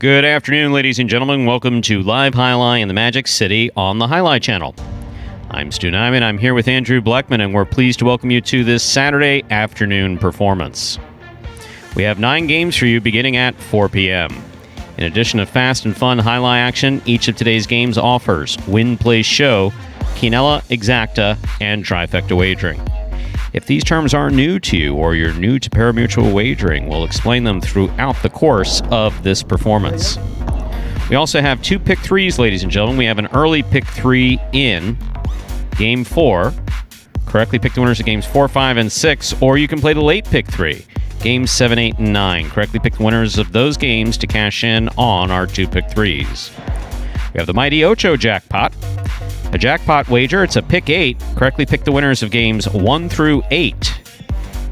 Good afternoon, ladies and gentlemen. Welcome to Live Jai-Alai in the Magic City on the Jai-Alai Channel. I'm Stu Nyman. I'm here with Andrew Bleckman, and we're pleased to welcome you to this Saturday afternoon performance. We have 9 games for you beginning at 4 p.m. In addition to fast and fun Jai-Alai action, each of today's games offers Win, Play, Show, Quinella, Exacta, and Trifecta wagering. If these terms are new to you or you're new to parimutuel wagering, we'll explain them throughout the course of this performance. We also have 2 pick 3s, ladies and gentlemen. We have an early pick 3 in Game 4. Correctly pick the winners of Games 4, 5, and 6, or you can play the late pick 3, Games 7, 8, and 9. Correctly pick the winners of those games to cash in on our 2 pick 3s. We have the Mighty Ocho Jackpot. A jackpot wager, it's a pick 8. Correctly pick the winners of games 1 through 8.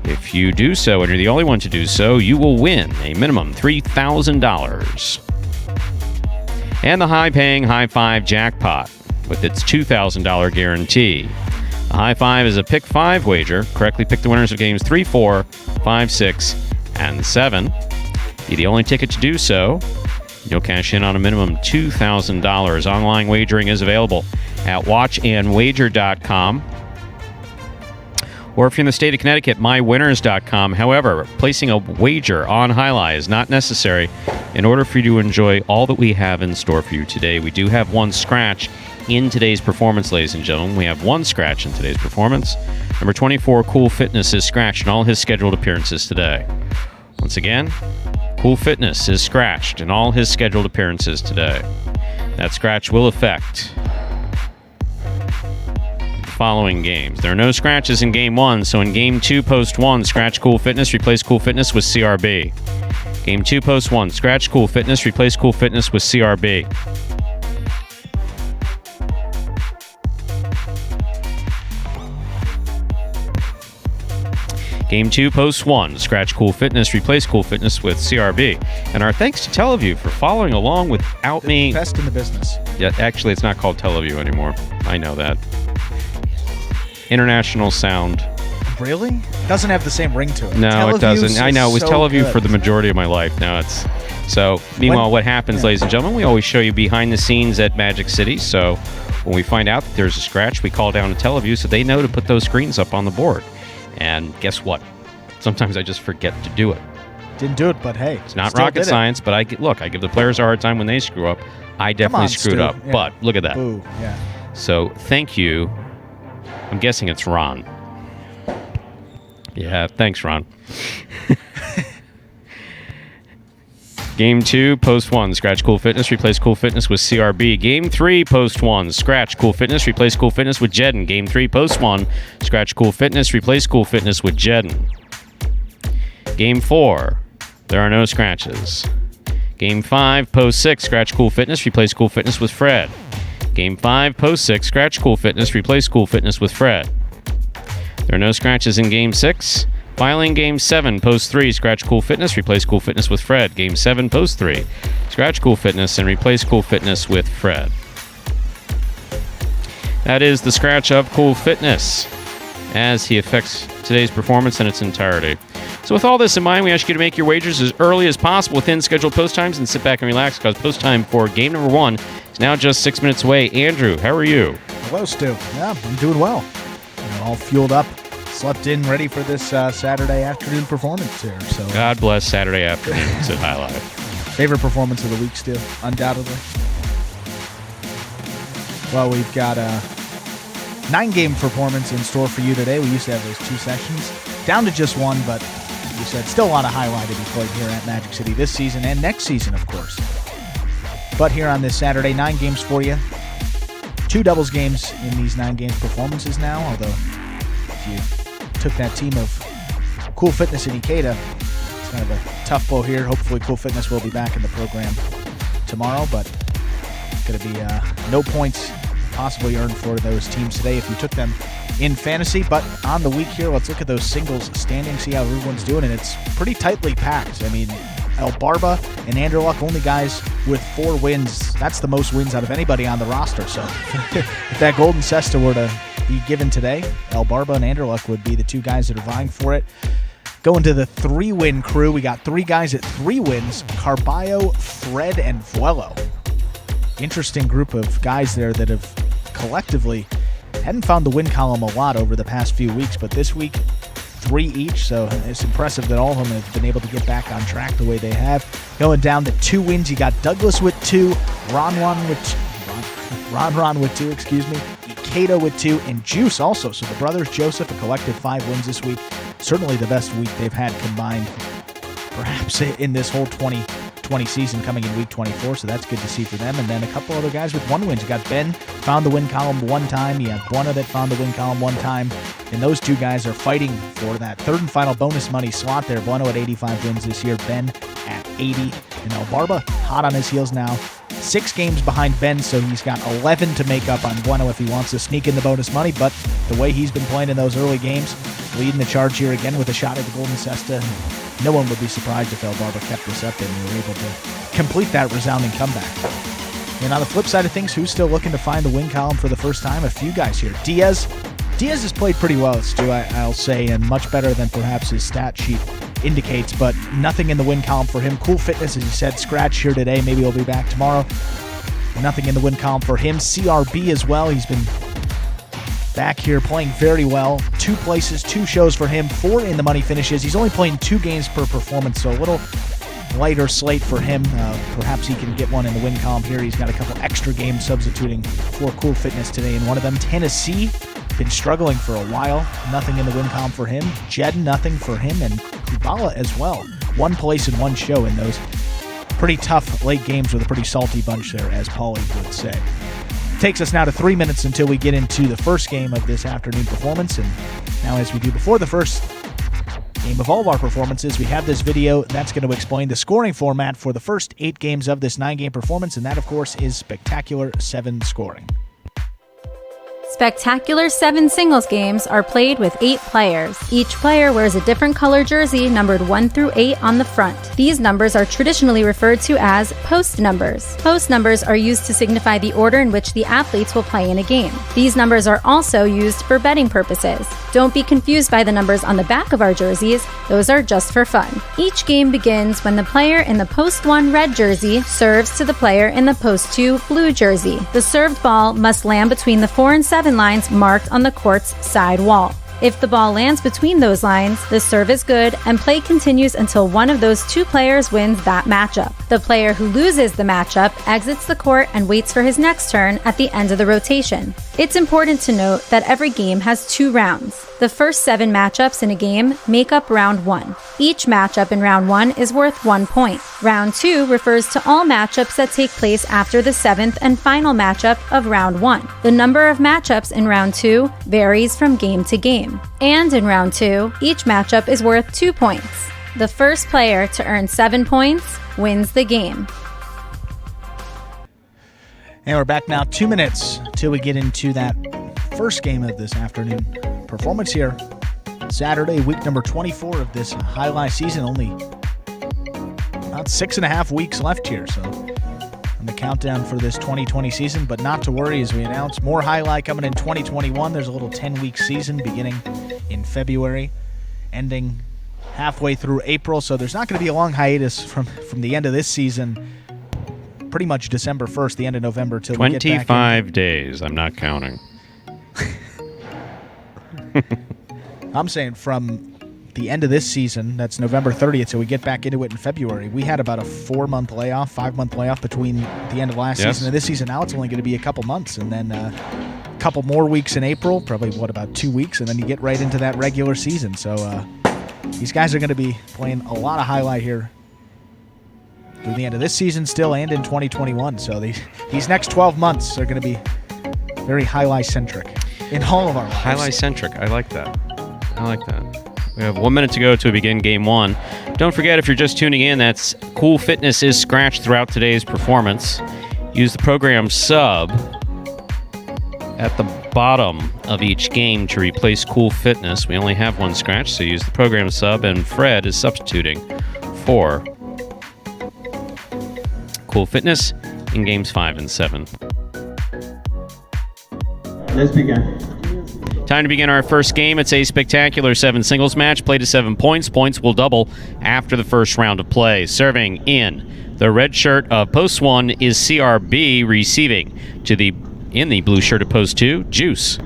If you do so, and you're the only one to do so, you will win a minimum $3,000. And the high-paying High 5 Jackpot with its $2,000 guarantee. A High 5 is a pick 5 wager. Correctly pick the winners of games 3, 4, 5, 6, and 7. Be the only ticket to do so. You'll cash in on a minimum $2,000. Online wagering is available at watchandwager.com. Or if you're in the state of Connecticut, mywinners.com. However, placing a wager on Jai-Alai is not necessary in order for you to enjoy all that we have in store for you today. We do have one scratch in today's performance, ladies and gentlemen. We have one scratch in today's performance. Number 24, Cool Fitness, is scratched in all his scheduled appearances today. Once again, Cool Fitness is scratched in all his scheduled appearances today. That scratch will affect the following games. There are no scratches in Game 1, so in Game 2, Post 1, scratch Cool Fitness, replace Cool Fitness with CRB. Game 2, Post 1, scratch Cool Fitness, replace Cool Fitness with CRB. Game 2, Post 1, scratch Cool Fitness, replace Cool Fitness with CRB. And our thanks to Teleview for following along without me. Best in the business. Yeah, actually, it's not called Teleview anymore. I know that. International Sound. Really? It doesn't have the same ring to it. No, Teleview's it doesn't. I know, it was so Teleview good. for the majority of my life. Now it's... So, meanwhile, what happens, ladies and gentlemen, we always show you behind the scenes at Magic City. So, when we find out that there's a scratch, we call down to Teleview so they know to put those screens up on the board. And guess what? Sometimes I just forget to do it. Didn't do it, but hey. It's not rocket science, but I give the players a hard time when they screw up. I definitely screwed up. Yeah. But look at that. Boo. Yeah. So thank you. I'm guessing it's Ron. Yeah, thanks, Ron. Game 2, Post 1, scratch Cool Fitness, replace Cool Fitness with CRB. Game 3, Post 1, scratch Cool Fitness, replace Cool Fitness with Jedden. Game 3, Post 1, scratch Cool Fitness, replace Cool Fitness with Jedden. Game 4, there are no scratches. Game 5, Post 6, scratch Cool Fitness, replace Cool Fitness with Fred. Game 5, Post 6, scratch Cool Fitness, replace Cool Fitness with Fred. There are no scratches in Game 6. Finally, in Game 7, Post 3, scratch Cool Fitness, replace Cool Fitness with Fred. Game 7, Post 3, scratch Cool Fitness and replace Cool Fitness with Fred. That is the scratch of Cool Fitness as he affects today's performance in its entirety. So with all this in mind, we ask you to make your wagers as early as possible within scheduled post times and sit back and relax because post time for game number 1 is now just 6 minutes away. Andrew, how are you? Hello, Stu. Yeah, I'm doing well. All fueled up. slept in ready for this Saturday afternoon performance here. So God bless Saturday afternoons at Jai-Alai. favorite performance of the week still, undoubtedly. Well, we've got a 9-game performance in store for you today. We used to have those 2 sessions. Down to just 1, but you said still a lot of highlight to be played here at Magic City this season and next season, of course. But here on this Saturday, 9 games for you. 2 doubles games in these 9 games performances now, although if you took that team of Cool Fitness and Ikeda, it's kind of a tough blow here. Hopefully Cool Fitness will be back in the program tomorrow, but going to be no points possibly earned for those teams today if you took them in fantasy. But on the week here, let's look at those singles standings, see how everyone's doing, and it's pretty tightly packed. I mean, El Barba and Anderluck, only guys with 4 wins. That's the most wins out of anybody on the roster. So if that golden cesta were to be given today, El Barba and Anderluck would be the 2 guys that are vying for it. Going to the 3-win crew, we got 3 guys at 3 wins, Carballo, Fred, and Vuelo. Interesting group of guys there that have collectively hadn't found the win column a lot over the past few weeks, but this week 3 each, so it's impressive that all of them have been able to get back on track the way they have. Going down to 2 wins, you got Douglas with 2, Ron with 2, Ikeda with 2, and Juice also. So the brothers Joseph, a collective 5 wins this week. Certainly the best week they've had combined, perhaps in this whole 2020 season, coming in week 24, so that's good to see for them. And then a couple other guys with 1 wins. You got Ben, found the win column 1 time. You have Buena that found the win column 1 time. And those 2 guys are fighting for that 3rd and final bonus money slot there. Buena at 85 wins this year, Ben at 80. And El Barba hot on his heels now. 6 games behind Ben, so he's got 11 to make up on Buena if he wants to sneak in the bonus money. But the way he's been playing in those early games, leading the charge here again with a shot at the golden cesta. No one would be surprised if El Barba kept this up and we were able to complete that resounding comeback. And on the flip side of things, who's still looking to find the win column for the first time? A few guys here. Diaz has played pretty well, Stu, I'll say, and much better than perhaps his stat sheet indicates, but nothing in the win column for him. Cool Fitness, as you said, scratch here today. Maybe he'll be back tomorrow. Nothing in the win column for him. CRB as well. He's been back here playing very well. 2 places, 2 shows for him, 4 in the money finishes. He's only playing 2 games per performance, so a little lighter slate for him. Perhaps he can get one in the win column here. He's got a couple extra games substituting for Cool Fitness today in one of them. Tennessee, been struggling for a while. Nothing in the win column for him. Jed, nothing for him. And Kubala as well. 1 place and 1 show in those pretty tough late games with a pretty salty bunch there, as Paulie would say. Takes us now to 3 minutes until we get into the first game of this afternoon performance. And now, as we do before the first game of all of our performances, we have this video that's going to explain the scoring format for the first 8 games of this 9-game performance, and that, of course, is Spectacular 7 scoring. Spectacular 7 singles games are played with 8 players. Each player wears a different color jersey numbered 1 through 8 on the front. These numbers are traditionally referred to as post numbers. Post numbers are used to signify the order in which the athletes will play in a game. These numbers are also used for betting purposes. Don't be confused by the numbers on the back of our jerseys. Those are just for fun. Each game begins when the player in the post 1 red jersey serves to the player in the post 2 blue jersey. The served ball must land between the 4 and 7 lines marked on the court's side wall. If the ball lands between those lines, the serve is good and play continues until one of those 2 players wins that matchup. The player who loses the matchup exits the court and waits for his next turn at the end of the rotation. It's important to note that every game has 2 rounds. The first 7 matchups in a game make up round 1. Each matchup in round 1 is worth 1 point. Round 2 refers to all matchups that take place after the 7th and final matchup of round 1. The number of matchups in round 2 varies from game to game. And in round 2, each matchup is worth 2 points. The first player to earn 7 points wins the game. And we're back now, 2 minutes till we get into that first game of this afternoon performance here. Saturday, week number 24 of this Jai-Alai season. Only about 6.5 weeks left here, so on the countdown for this 2020 season. But not to worry, as we announce more Jai-Alai coming in 2021. There's a little 10-week season beginning in February, ending halfway through April. So there's not going to be a long hiatus from the end of this season. Pretty much December 1st, the end of November, till we get back 25 days. I'm not counting. I'm saying from the end of this season, that's November 30th, so we get back into it in February. We had about a 4-month layoff, 5-month layoff between the end of last season and this season. Now it's only going to be a couple months, and then a couple more weeks in April, probably, about 2 weeks, and then you get right into that regular season. So these guys are going to be playing a lot of highlight here through the end of this season still and in 2021. So these next 12 months are going to be very highlight-centric in all of our lives. Highlight-centric. I like that. We have 1 minute to go to begin game one. Don't forget, if you're just tuning in, that's Cool Fitness is scratched throughout today's performance. Use the program sub at the bottom of each game to replace Cool Fitness. We only have one scratch, so use the program sub, and Fred is substituting for Cool Fitness in games 5 and 7. Let's begin. Time to begin our first game. It's a spectacular 7 singles match. Play to 7 points. Points will double after the first round of play. Serving in the red shirt of post 1 is CRB. Receiving in the blue shirt of post 2, Juice.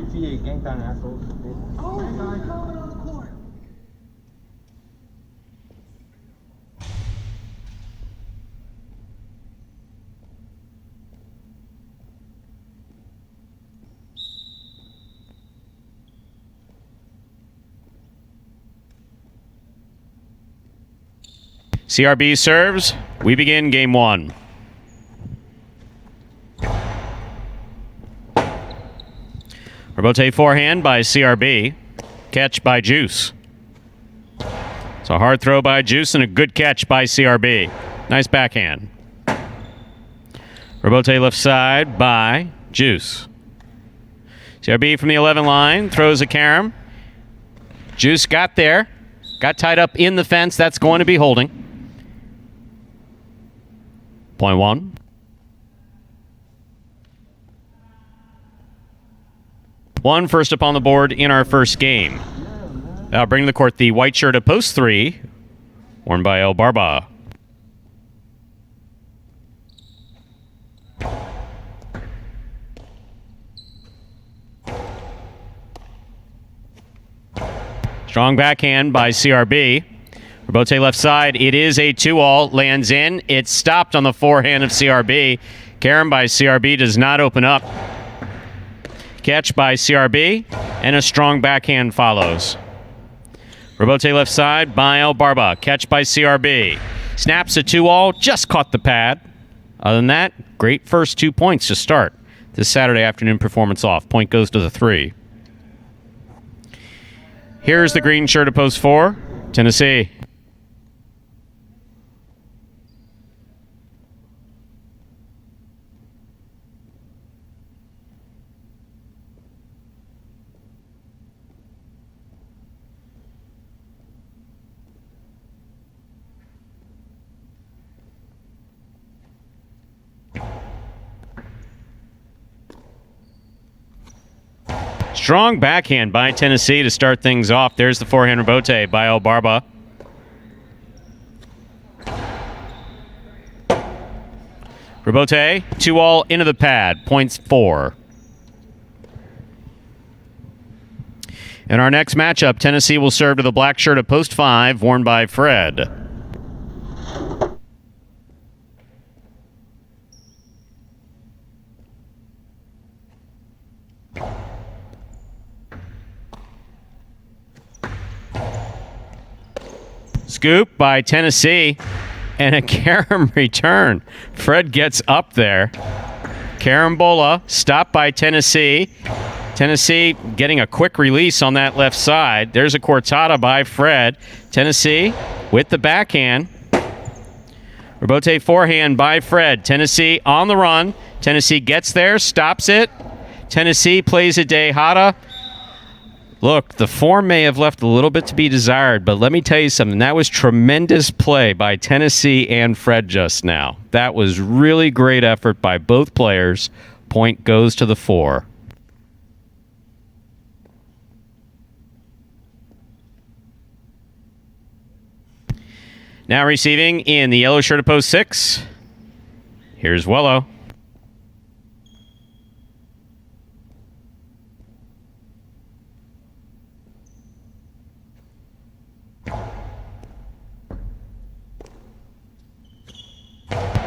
CRB serves. We begin game 1. Rebote forehand by CRB. Catch by Juice. It's a hard throw by Juice and a good catch by CRB. Nice backhand. Rebote left side by Juice. CRB from the 11 line throws a carom. Juice got there. Got tied up in the fence. That's going to be holding. Point 1. One first up on the board in our first game. Now bring to the court the white shirt of post 3, worn by El Barba. Strong backhand by CRB. Rebote left side. It is a 2-all. Lands in. It's stopped on the forehand of CRB. Carom by CRB does not open up. Catch by CRB. And a strong backhand follows. Rebote left side by El Barba. Catch by CRB. Snaps a 2-all. Just caught the pad. Other than that, great first 2 points to start this Saturday afternoon performance off. Point goes to the 3. Here's the green shirt of post 4, Tennessee. Strong backhand by Tennessee to start things off. There's the forehand rebote by El Barba. Rebote, 2-all into the pad. Points 4. In our next matchup, Tennessee will serve to the black shirt of post 5, worn by Fred. Scoop by Tennessee and a carom return. Fred gets up there. Carambola stopped by Tennessee. Tennessee getting a quick release on that left side. There's a cortada by Fred. Tennessee with the backhand. Rebote forehand by Fred. Tennessee on the run. Tennessee gets there, stops it. Tennessee plays a dejada. Look, the form may have left a little bit to be desired, but let me tell you something. That was tremendous play by Tennessee and Fred just now. That was really great effort by both players. Point goes to the 4. Now receiving in the yellow shirt of post 6. Here's Wello.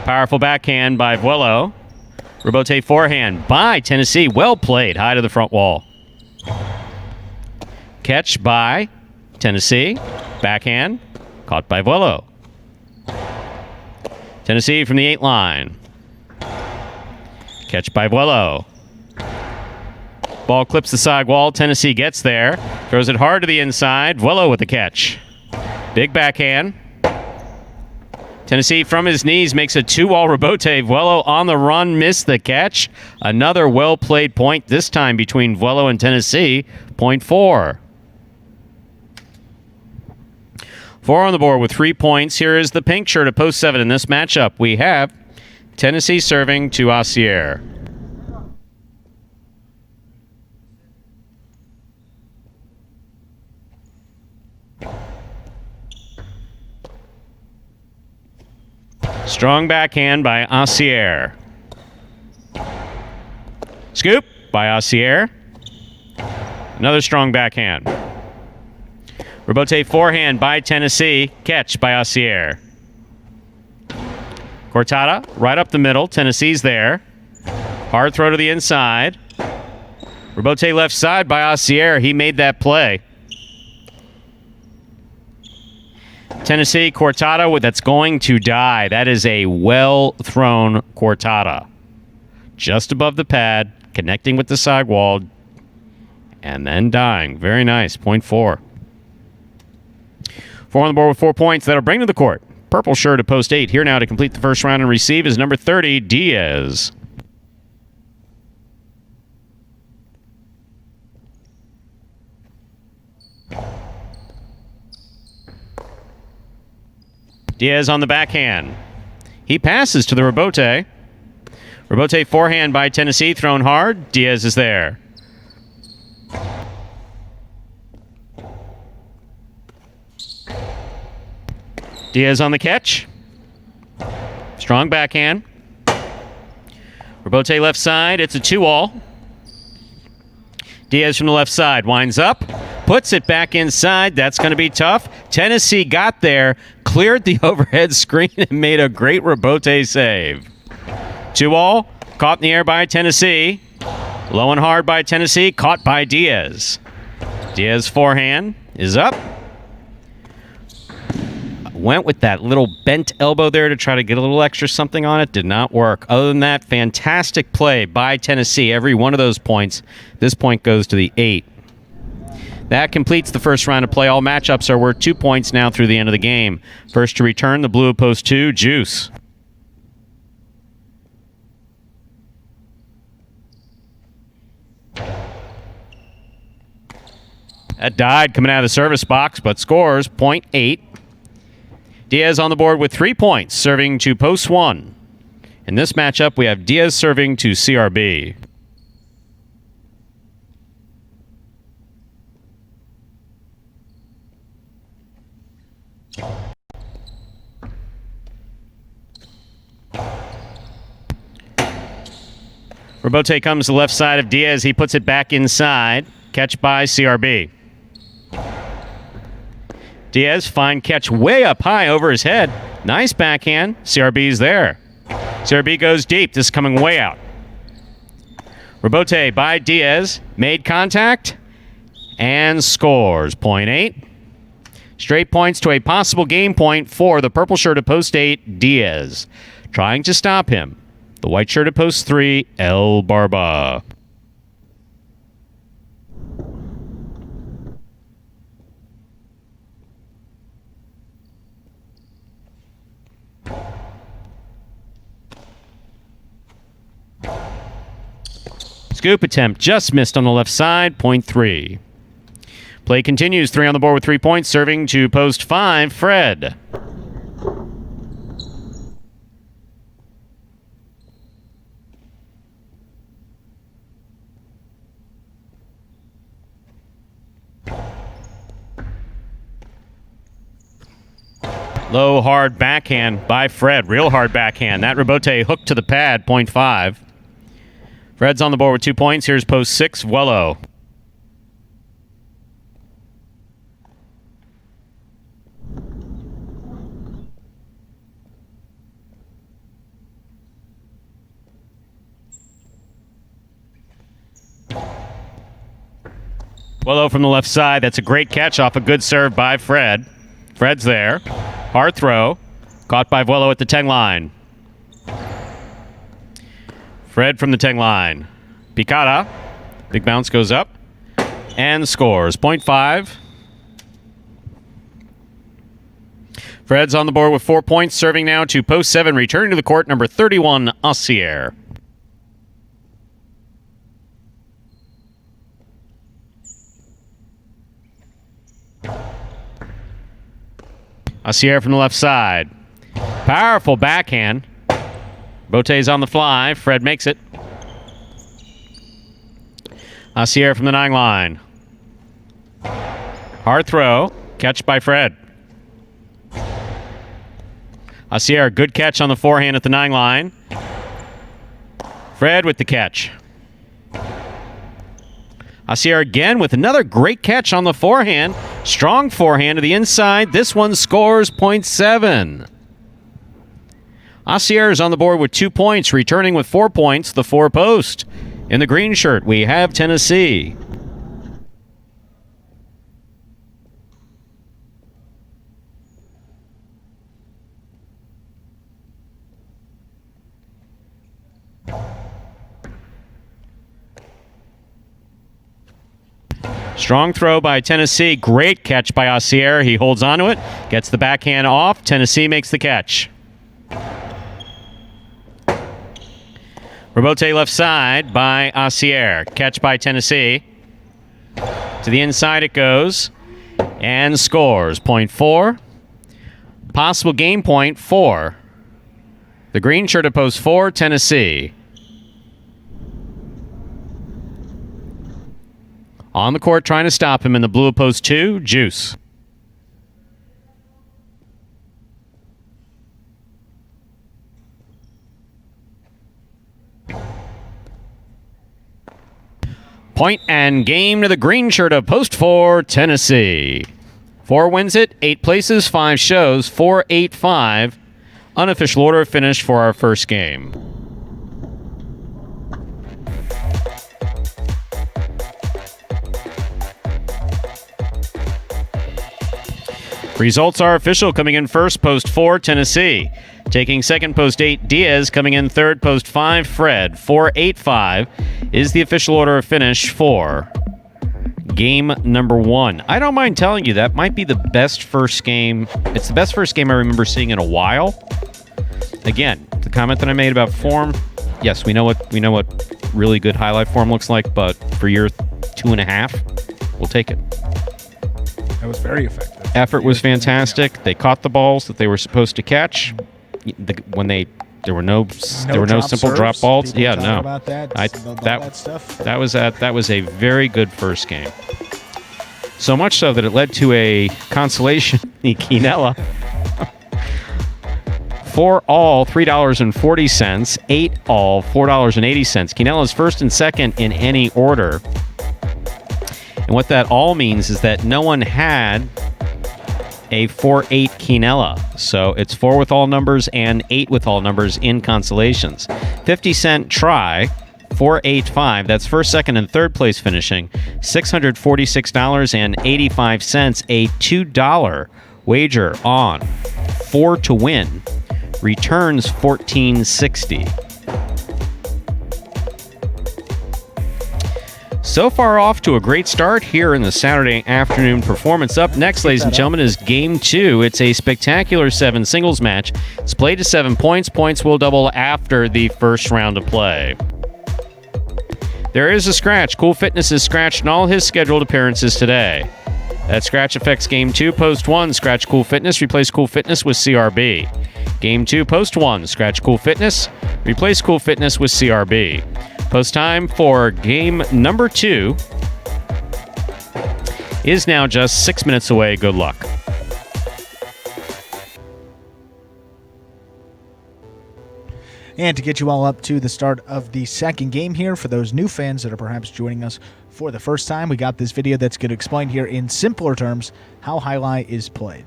Powerful backhand by Vuelo. Rebote forehand by Tennessee. Well played. High to the front wall. Catch by Tennessee. Backhand. Caught by Vuelo. Tennessee from the 8 line. Catch by Vuelo. Ball clips the side wall. Tennessee gets there. Throws it hard to the inside. Vuelo with the catch. Big backhand. Tennessee from his knees makes a 2-all rebote. Vuelo on the run, missed the catch. Another well-played point, this time between Vuelo and Tennessee. Point 4. 4 on the board with 3 points. Here is the pink shirt at post 7 in this matchup. We have Tennessee serving to Assier. Strong backhand by Assier. Scoop by Assier. Another strong backhand. Rebote forehand by Tennessee. Catch by Assier. Cortada right up the middle. Tennessee's there. Hard throw to the inside. Rebote left side by Assier. He made that play. Tennessee, Cortada, that's going to die. That is a well-thrown Cortada. Just above the pad, connecting with the side wall, and then dying. Very nice. Point 4. 4 on the board with 4 points. That'll bring to the court. Purple shirt at post 8. Here now to complete the first round and receive is number 30, Diaz. Diaz on the backhand. He passes to the rebote. Rebote forehand by Tennessee, thrown hard. Diaz is there. Diaz on the catch. Strong backhand. Rebote left side. It's a 2-all. Diaz from the left side winds up, puts it back inside. That's going to be tough. Tennessee got there, cleared the overhead screen, and made a great rebote save. 2-all, caught in the air by Tennessee. Low and hard by Tennessee, caught by Diaz. Diaz forehand is up. Went with that little bent elbow there to try to get a little extra something on it. Did not work. Other than that, fantastic play by Tennessee. Every one of those points. This point goes to the 8. That completes the first round of play. All matchups are worth 2 points now through the end of the game. First to return, the blue of post 2, Juice. That died coming out of the service box, but scores point 8. Diaz on the board with 3 points, serving to post 1. In this matchup, we have Diaz serving to CRB. Rebote comes to the left side of Diaz. He puts it back inside. Catch by CRB. Diaz, fine catch way up high over his head. Nice backhand. CRB's there. CRB goes deep. This is coming way out. Rebote by Diaz. Made contact and scores. Point 8. Straight points to a possible game point for the purple shirt at post 8, Diaz. Trying to stop him. The white shirt at post 3, El Barba. Scoop attempt just missed on the left side, point 3. Play continues, 3 on the board with 3 points, serving to post 5, Fred. Low, hard backhand by Fred. Real hard backhand. That rebote hooked to the pad, point 5. Fred's on the board with 2 points. Here's post 6, Vuelo. Willow from the left side. That's a great catch off a good serve by Fred. Fred's there. Hard throw. Caught by Willow at the 10 line. Fred from the 10 line. Picada. Big bounce goes up. And scores. 0.5. Fred's on the board with 4 points. Serving now to post 7. Returning to the court, number 31, Assier. Assier from the left side. Powerful backhand. Bote's on the fly. Fred makes it. Assier from the 9 line. Hard throw. Catch by Fred. Assier, good catch on the forehand at the 9 line. Fred with the catch. Assier again with another great catch on the forehand. Strong forehand to the inside. This one scores 0.7. Assier is on the board with 2 points, returning with 4 points, the 4 post. In the green shirt, we have Tennessee. Strong throw by Tennessee. Great catch by Assier. He holds onto it, gets the backhand off. Tennessee makes the catch. Robote left side by Assier. Catch by Tennessee. To the inside it goes. And scores. 0.4. Possible game point 4. The green shirt at post 4, Tennessee. On the court trying to stop him in the blue at post 2, Juice. Point and game to the green shirt of post 4, Tennessee. 4 wins it, 8 places, 5 shows, 4-8-5. Unofficial order of finish for our first game. Results are official. Coming in first, post 4, Tennessee. Taking second, post 8, Diaz. Coming in third, post 5, Fred. 4-8-5 is the official order of finish for game number 1. I don't mind telling you that might be the best first game. It's the best first game I remember seeing in a while. Again, the comment that I made about form, yes, we know what really good highlight form looks like, but for year 2.5, we'll take it. That was very effective. Effort was fantastic. They caught the balls that they were supposed to catch. There were no simple drop balls. People yeah, no. About that, that stuff. That was a very good first game. So much so that it led to a consolation in Quinella. 4 all, $3.40. 8 all, $4.80. Quinella's first and second in any order. And what that all means is that no one had a 4-8 Quinella. So it's 4 with all numbers and 8 with all numbers in consolations. 50-cent try, 4-8-5. That's first, second, and third place finishing. $646.85. A $2 wager on 4 to win returns $14.60. So far off to a great start here in the Saturday afternoon performance. Up next, ladies and gentlemen, is Game 2. It's a spectacular 7 singles match. It's played to 7 points. Points will double after the first round of play. There is a scratch. Cool Fitness is scratched in all his scheduled appearances today. That scratch affects Game 2, Post 1. Scratch Cool Fitness, replace Cool Fitness with CRB. Game 2, Post 1. Scratch Cool Fitness, replace Cool Fitness with CRB. Post time for game number 2 is now just 6 minutes away. Good luck. And to get you all up to the start of the second game here, for those new fans that are perhaps joining us for the first time, we got this video that's going to explain here in simpler terms how Jai-Alai is played.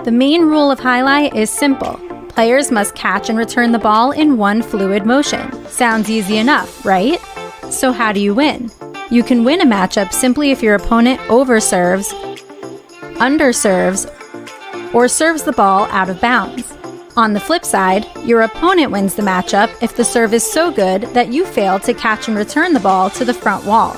The main rule of Jai-Alai is simple. Players must catch and return the ball in one fluid motion. Sounds easy enough, right? So how do you win? You can win a matchup simply if your opponent overserves, underserves, or serves the ball out of bounds. On the flip side, your opponent wins the matchup if the serve is so good that you fail to catch and return the ball to the front wall.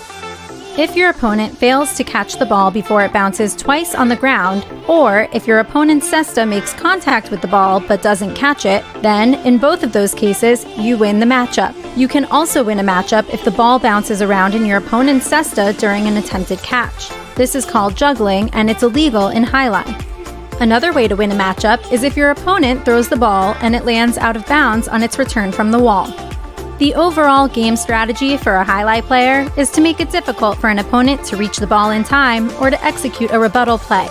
If your opponent fails to catch the ball before it bounces twice on the ground, or if your opponent's cesta makes contact with the ball but doesn't catch it, then, in both of those cases, you win the matchup. You can also win a matchup if the ball bounces around in your opponent's cesta during an attempted catch. This is called juggling, and it's illegal in Jai-Alai. Another way to win a matchup is if your opponent throws the ball and it lands out of bounds on its return from the wall. The overall game strategy for a Jai-Alai player is to make it difficult for an opponent to reach the ball in time or to execute a rebuttal play.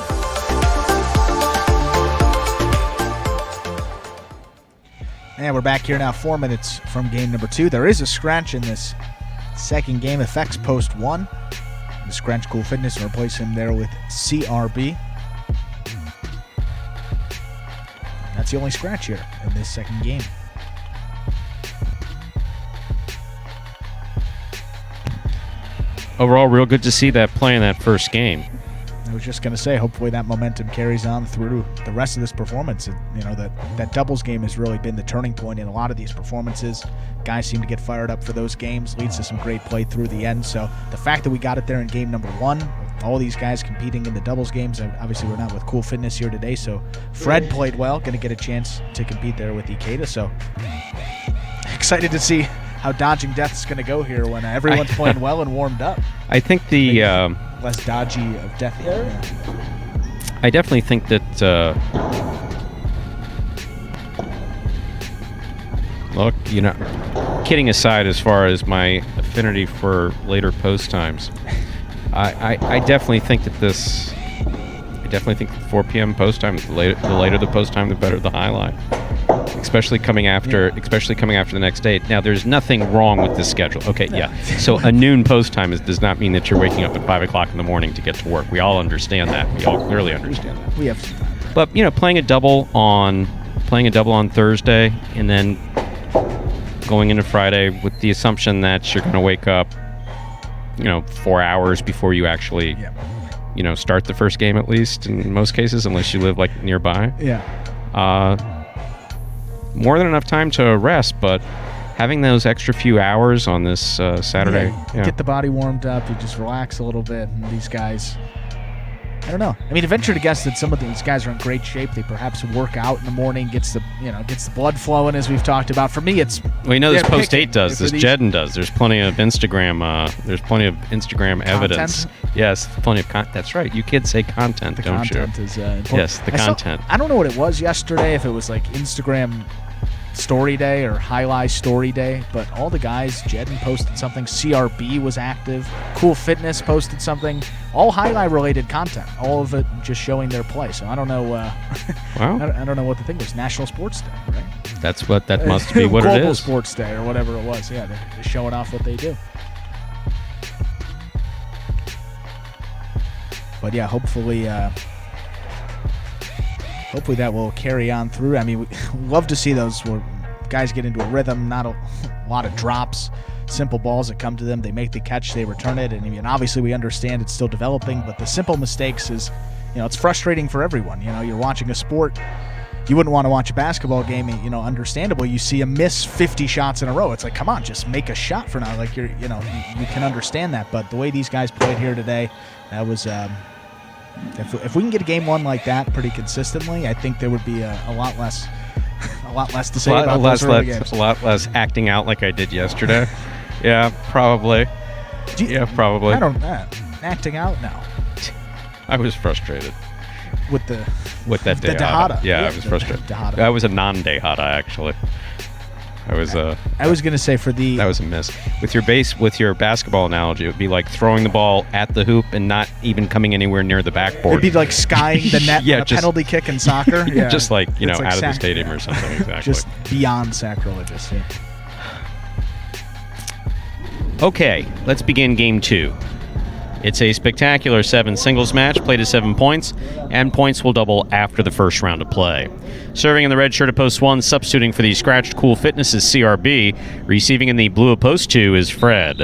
And we're back here now, 4 minutes from game number 2. There is a scratch in this second game. Effects post 1. The scratch Cool Fitness and replace him there with CRB. That's the only scratch here in this second game. Overall, real good to see that play in that first game. I was just going to say, hopefully that momentum carries on through the rest of this performance. You know, that doubles game has really been the turning point in a lot of these performances. Guys seem to get fired up for those games, leads to some great play through the end. So the fact that we got it there in game number 1, all these guys competing in the doubles games, obviously we're not with Cool Fitness here today, so Fred played well, going to get a chance to compete there with Ikeda. So excited to see how Dodging Death is going to go here when everyone's playing well and warmed up. I think the less dodgy of Death here. I definitely think that look, you know, kidding aside as far as my affinity for later post times, I definitely think that this. I definitely think that 4 p.m. post time. The later the post time, the better the highlight. Especially coming after the next day. Now, there's nothing wrong with this schedule. Okay, yeah. So a noon post time does not mean that you're waking up at 5 o'clock in the morning to get to work. We all understand that. We all clearly understand that. We have some time. But you know, playing a double on Thursday and then going into Friday with the assumption that you're going to wake up, 4 hours before you actually, start the first game, at least in most cases, unless you live like nearby. Yeah. More than enough time to rest, but having those extra few hours on this Saturday. Get the body warmed up, you just relax a little bit, and these guys, I don't know. I mean, I venture to guess that some of these guys are in great shape. They perhaps work out in the morning, gets the blood flowing, as we've talked about. For me, it's this Post 8 does, this Jedden does. There's plenty of Instagram. Evidence. Yes, plenty of content. That's right. You kids say content, don't you? The content is important. Yes, the content. I don't know what it was yesterday. If it was like Instagram Story Day or Jai-Alai Story Day, but all the guys, Jedden posted something, CRB was active, Cool Fitness posted something, all Jai-Alai related content, all of it just showing their play. So I don't know. I don't know what the thing was. National Sports Day, right? That must be what it is. Global Sports Day or whatever it was. Yeah, they're showing off what they do. But yeah, hopefully that will carry on through. I mean, we love to see those where guys get into a rhythm, not a lot of drops, simple balls that come to them. They make the catch, they return it, and obviously we understand it's still developing, but the simple mistakes is, it's frustrating for everyone. You're watching a sport. You wouldn't want to watch a basketball game, understandable. You see him miss 50 shots in a row. It's like, come on, just make a shot for now. Like, you can understand that, but the way these guys played here today, that was... If we can get a game one like that pretty consistently, I think there would be a lot less to say about those early games. A lot less acting out like I did yesterday. Yeah, probably. Probably. I don't acting out now. I was frustrated with that Dehada. Dehada. Yeah, I was frustrated. Dehada. I was a non-Dehada actually. I was going to say that was a miss. With your basketball analogy, it would be like throwing the ball at the hoop and not even coming anywhere near the backboard. It'd be like skying the net on a penalty kick in soccer. Yeah. Just like, out of the stadium or something. Exactly. Just beyond sacrilegious. Yeah. Okay, let's begin game 2. It's a spectacular 7 singles match, played at 7 points, and points will double after the first round of play. Serving in the red shirt at post 1, substituting for the scratched Cool Fitness is CRB. Receiving in the blue at post 2 is Fred.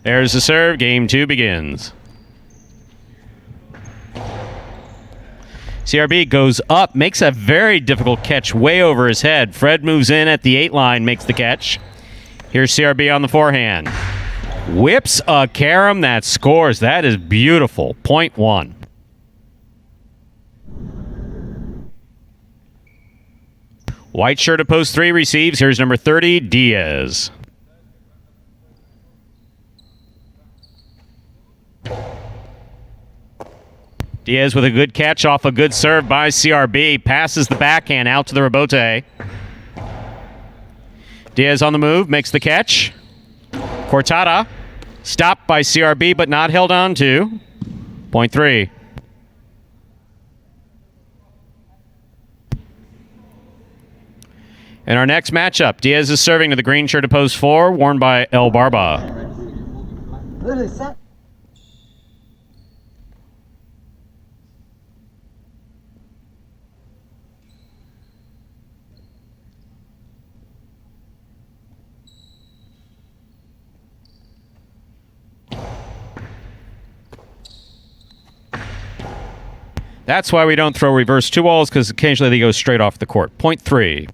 There's the serve. Game 2 begins. CRB goes up, makes a very difficult catch way over his head. Fred moves in at the 8 line, makes the catch. Here's CRB on the forehand. Whips a carom that scores. That is beautiful. Point 1. White shirt at post 3 receives. Here's number 30, Diaz. Diaz with a good catch off a good serve by CRB. Passes the backhand out to the rebote. Diaz on the move, makes the catch. Cortada, stopped by CRB but not held on to. Point 3. In our next matchup, Diaz is serving to the green shirt at post 4, worn by El Barba. That's why we don't throw reverse 2-walls, because occasionally they go straight off the court. Point 3.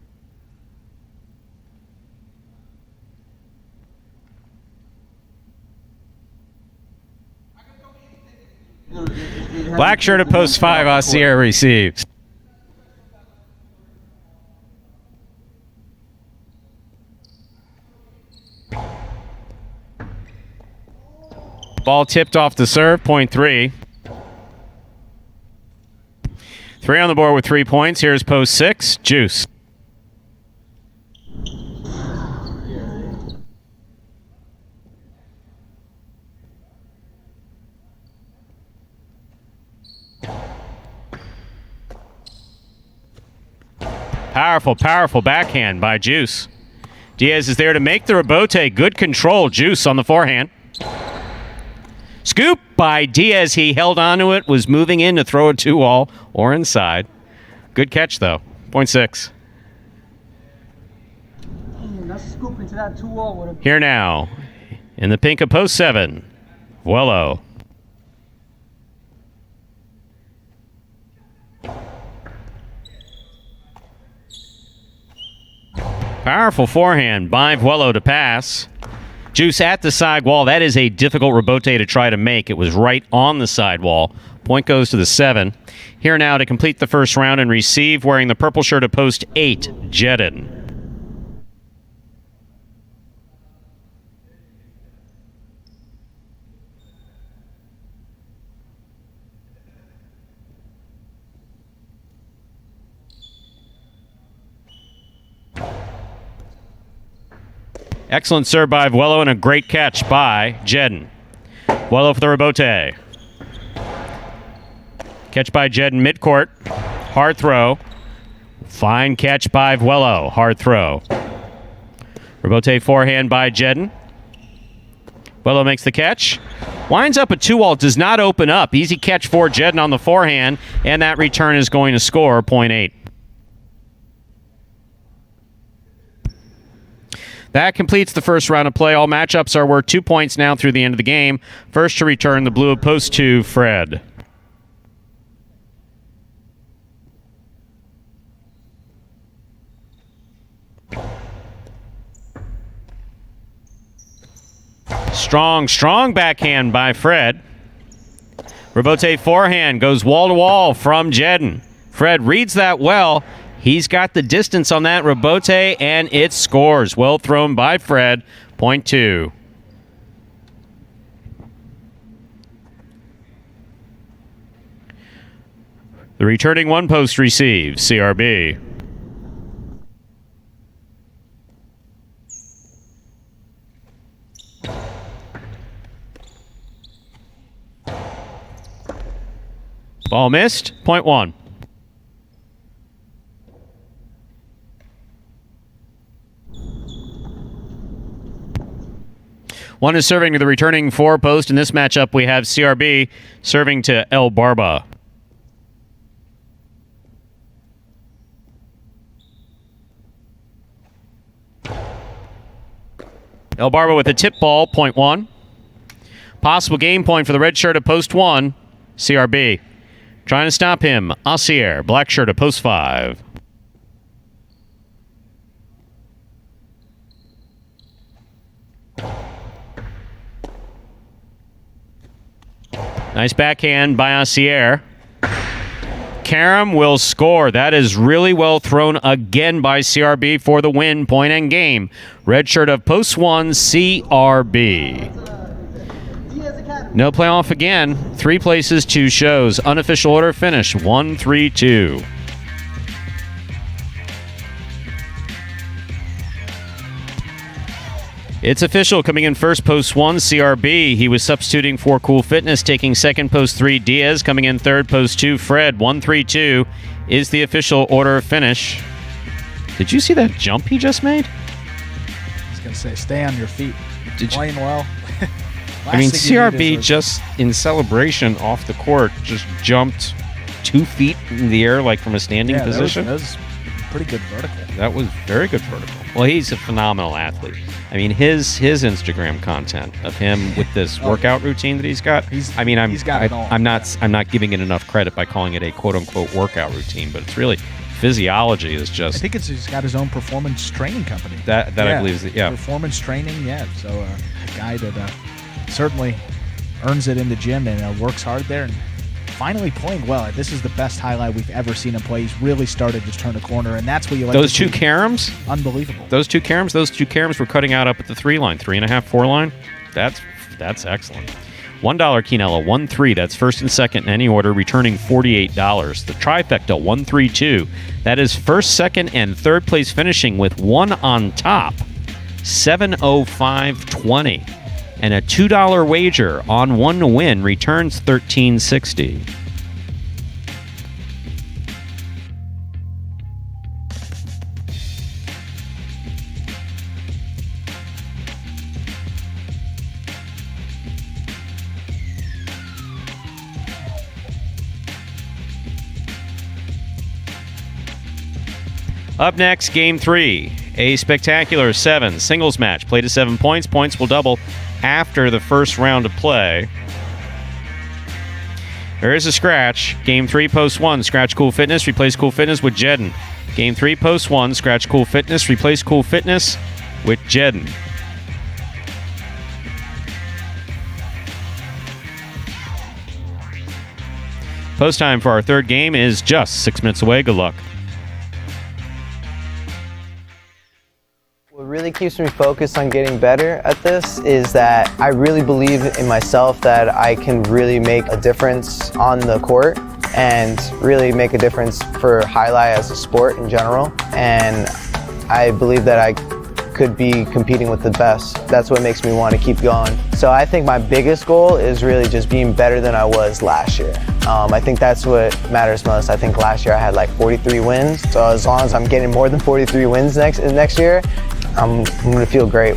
Black shirt at post 5, Asier receives. Ball tipped off the serve, point 3. 3 on the board with 3 points. Here's post 6, Juice. Powerful, powerful backhand by Juice. Diaz is there to make the rebote. Good control. Juice on the forehand. Scoop by Diaz. He held onto it, was moving in to throw a 2-wall or inside. Good catch, though. Point 6. Here now, in the pink of post 7, Vuelo. Powerful forehand by Vuelo to pass. Juice at the side wall. That is a difficult rebote to try to make. It was right on the side wall. Point goes to the 7. Here now to complete the first round and receive, wearing the purple shirt at post 8, Jedin. Excellent serve by Vuelo and a great catch by Jedin. Vuelo for the rebote. Catch by Jedin midcourt. Hard throw. Fine catch by Vuelo. Hard throw. Rebote forehand by Jedin. Vuelo makes the catch. Winds up a 2-wall. Does not open up. Easy catch for Jedin on the forehand. And that return is going to score point 8. That completes the first round of play. All matchups are worth 2 points now through the end of the game. First to return, the blue of post 2, Fred. Strong backhand by Fred. Rebote forehand goes wall-to-wall from Jedin. Fred reads that well. He's got the distance on that rebote, and it scores. Well thrown by Fred. Point 2. The returning one post receives, CRB. Ball missed. Point 1. One is serving to the returning 4 post. In this matchup, we have CRB serving to El Barba. El Barba with a tip ball, point 1. Possible game point for the red shirt at post 1. CRB. Trying to stop him. Asier, black shirt at post 5. Nice backhand by Asier. Karam will score. That is really well thrown again by CRB for the win. Point and game. Red shirt of post 1, CRB. No playoff again. 3 places, 2 shows. Unofficial order finish 1-3-2. It's official. Coming in first, post 1, CRB. He was substituting for Cool Fitness, taking second, post 3, Diaz. Coming in third, post 2, Fred. 1-3-2 is the official order of finish. Did you see that jump he just made? I was going to say, stay on your feet. Playing well. I mean, CRB just in celebration off the court just jumped 2 feet in the air like from a standing position. That was pretty good vertical. That was very good vertical. Well, he's a phenomenal athlete. I mean, his Instagram content of him with this workout routine that he's got. I'm not giving it enough credit by calling it a quote unquote workout routine, but it's really physiology is just. I think he's got his own performance training company. That I believe is performance training. Yeah, so a guy that certainly earns it in the gym and works hard there and finally playing well. This is the best highlight we've ever seen him play. He's really started to turn a corner, and that's what you like. Those two Karams, unbelievable. Those two Karams were cutting out up at the 3 line, 3.5, 4 line. That's excellent. $1 Quinella, 1-3. That's first and second in any order, returning $48. The trifecta, 1-3-2. That is first, second, and third place finishing with 1 on top, 705.20. And a $2 wager on 1 to win returns $13.60. Up next, Game 3. A spectacular 7 singles match. Play to 7 points. Points will double after the first round of play. There is a scratch. Game 3, post 1. Scratch Cool Fitness. Replace Cool Fitness with Jedden. Game 3, post 1. Scratch Cool Fitness. Replace Cool Fitness with Jedden. Post time for our third game is just 6 minutes away. Good luck. What really keeps me focused on getting better at this is that I really believe in myself that I can really make a difference on the court and really make a difference for Jai-Alai as a sport in general. And I believe that I could be competing with the best. That's what makes me want to keep going. So I think my biggest goal is really just being better than I was last year. I think that's what matters most. I think last year I had like 43 wins. So as long as I'm getting more than 43 wins next year, I'm going to feel great.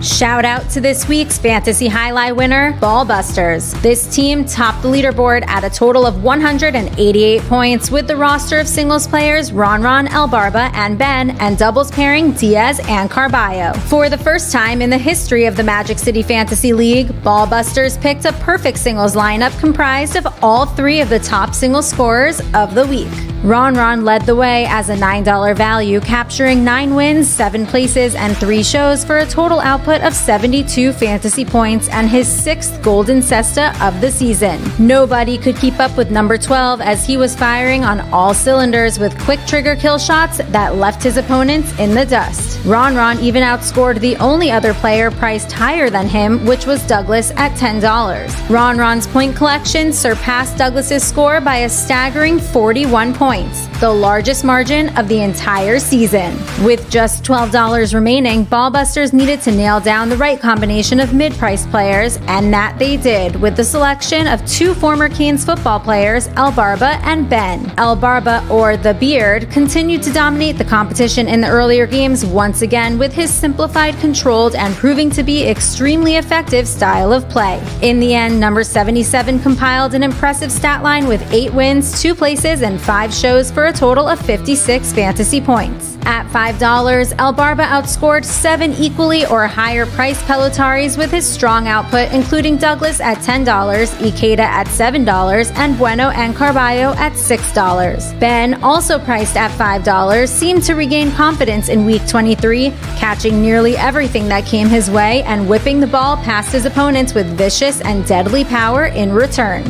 Shout out to this week's Fantasy Highlight winner, Ballbusters. This team topped the leaderboard at a total of 188 points with the roster of singles players Ron, El Barba, and Ben, and doubles pairing Diaz and Carballo. For the first time in the history of the Magic City Fantasy League, Ballbusters picked a perfect singles lineup comprised of all 3 of the top singles scorers of the week. Ron led the way as a $9 value, capturing 9 wins, 7 places, and 3 shows for a total output of 72 fantasy points and his 6th golden cesta of the season. Nobody could keep up with number 12 as he was firing on all cylinders with quick trigger kill shots that left his opponents in the dust. Ron even outscored the only other player priced higher than him, which was Douglas at $10. Ron's point collection surpassed Douglas's score by a staggering 41 points, the largest margin of the entire season. With just $12 remaining, Ballbusters needed to nail down the right combination of mid-price players, and that they did with the selection of 2 former Canes football players, El Barba and Ben. El Barba, or the Beard, continued to dominate the competition in the earlier games once again with his simplified, controlled, and proving to be extremely effective style of play. In the end, number 77 compiled an impressive stat line with 8 wins, 2 places, and 5 shows for a total of 56 fantasy points. At $5, El Barba outscored 7 equally or higher priced Pelotaris with his strong output, including Douglas at $10, Ikeda at $7, and Bueno and Carballo at $6. Ben, also priced at $5, seemed to regain confidence in Week 23, catching nearly everything that came his way and whipping the ball past his opponents with vicious and deadly power in return.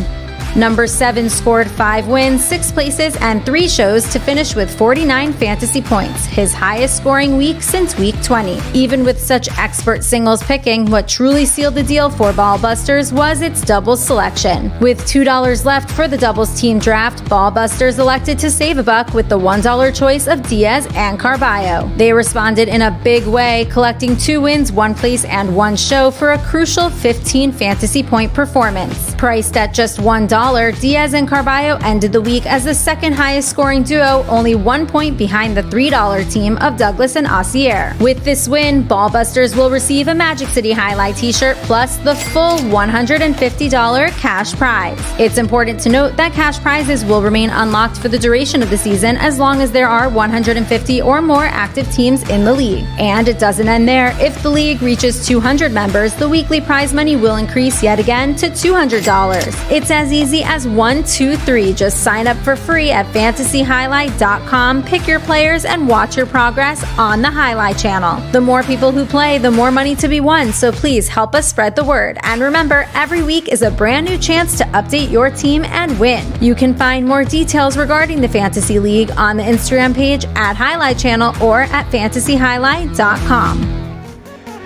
Number 7 scored 5 wins, 6 places, and 3 shows to finish with 49 fantasy points, his highest scoring week since Week 20. Even with such expert singles picking, what truly sealed the deal for Ballbusters was its doubles selection. With $2 left for the doubles team draft, Ballbusters elected to save a buck with the $1 choice of Diaz and Carballo. They responded in a big way, collecting 2 wins, 1 place, and 1 show for a crucial 15 fantasy point performance. Priced at just $1, Diaz and Carballo ended the week as the second highest scoring duo, only 1 point behind the $3 team of Douglas and Aussier. With this win, Ballbusters will receive a Magic City Jai-Alai t-shirt plus the full $150 cash prize. It's important to note that cash prizes will remain unlocked for the duration of the season as long as there are 150 or more active teams in the league. And it doesn't end there. If the league reaches 200 members, the weekly prize money will increase yet again to $200. It's as easy as 1, 2, 3. Just sign up for free at fantasyhighlight.com, pick your players, and watch your progress on the Jai-Alai Channel. The more people who play, the more money to be won, so please help us spread the word. And remember, every week is a brand new chance to update your team and win. You can find more details regarding the Fantasy League on the Instagram page at Jai-Alai Channel or at fantasyhighlight.com.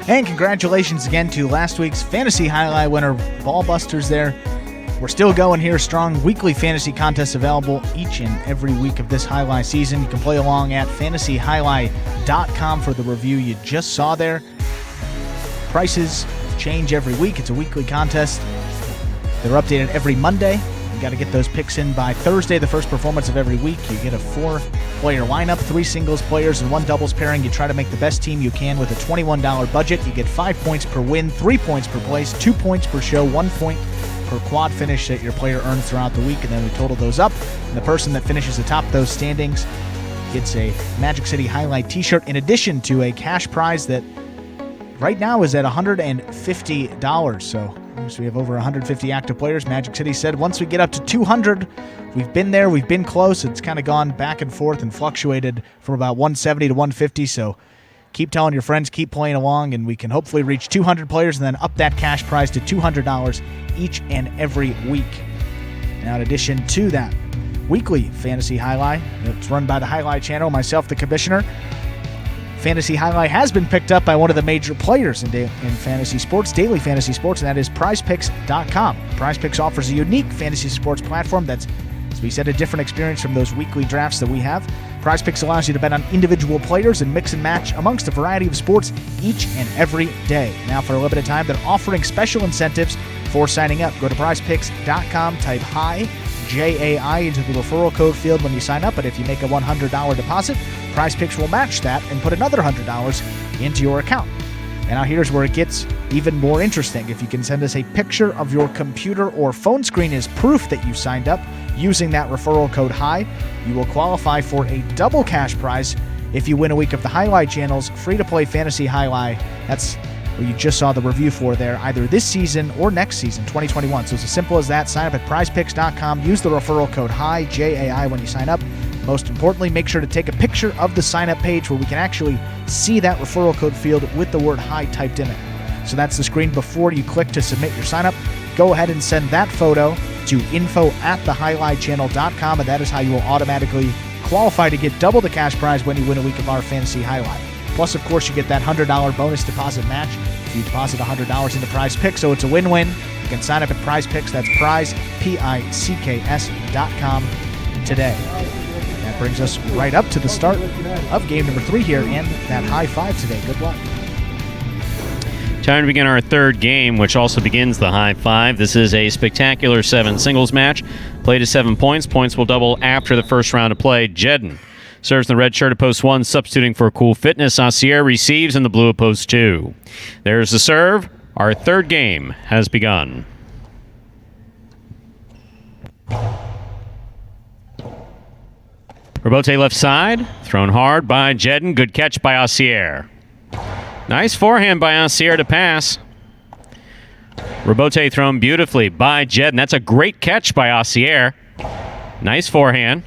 And congratulations again to last week's Fantasy Jai-Alai winner, Ballbusters there. We're still going here strong. Weekly fantasy contests available each and every week of this Jai-Alai season. You can play along at fantasyhighlight.com for the review you just saw there. Prices change every week. It's a weekly contest. They're updated every Monday. You got to get those picks in by Thursday, the first performance of every week. You get a 4-player lineup, 3 singles players, and 1 doubles pairing. You try to make the best team you can with a $21 budget. You get 5 points per win, 3 points per place, 2 points per show, 1 point per quad finish that your player earns throughout the week, and then we total those up. And the person that finishes atop those standings gets a Magic City Jai-Alai t-shirt in addition to a cash prize that right now is at $150. So we have over 150 active players. Magic City said once we get up to 200, we've been there, we've been close. It's kind of gone back and forth and fluctuated from about 170 to 150. So keep telling your friends, keep playing along, and we can hopefully reach 200 players and then up that cash prize to $200 each and every week. Now, in addition to that weekly Fantasy Jai-Alai, it's run by the Jai-Alai Channel, myself, the commissioner. Fantasy Jai-Alai has been picked up by one of the major players in fantasy sports, daily fantasy sports, and that is PrizePicks.com. PrizePicks offers a unique fantasy sports platform that's, as we said, a different experience from those weekly drafts that we have. PrizePicks allows you to bet on individual players and mix and match amongst a variety of sports each and every day. Now, for a limited time, they're offering special incentives for signing up. Go to PrizePicks.com, type HI, Jai, into the referral code field when you sign up, but if you make a $100 deposit, PrizePicks will match that and put another $100 into your account. And now here's where it gets even more interesting. If you can send us a picture of your computer or phone screen as proof that you signed up using that referral code HI, you will qualify for a double cash prize if you win a week of the Jai-Alai Channel's free-to-play Fantasy Jai-Alai. That's what you just saw the review for there, either this season or next season, 2021. So it's as simple as that. Sign up at PrizePicks.com. Use the referral code HI, Jai, when you sign up. Most importantly, make sure to take a picture of the sign-up page where we can actually see that referral code field with the word HI typed in it. So that's the screen before you click to submit your sign-up. Go ahead and send that photo to info@thejai-alaichannel.com, and that is how you will automatically qualify to get double the cash prize when you win a week of our Fantasy Jai-Alai. Plus, of course, you get that $100 bonus deposit match if you deposit $100 into PrizePicks, so it's a win-win. You can sign up at PrizePicks. That's PrizePicks.com today. That brings us right up to the start of game number 3 here and that high 5 today. Good luck. Time to begin our third game, which also begins the high 5. This is a spectacular 7 singles match. Play to 7 points. Points will double after the first round of play. Jedden serves in the red shirt at post 1, substituting for Cool Fitness. Aussier receives in the blue at post 2. There's the serve. Our third game has begun. Robote left side. Thrown hard by Jedden. Good catch by Assier. Nice forehand by Assier to pass. Robote thrown beautifully by Jedden. That's a great catch by Assier. Nice forehand.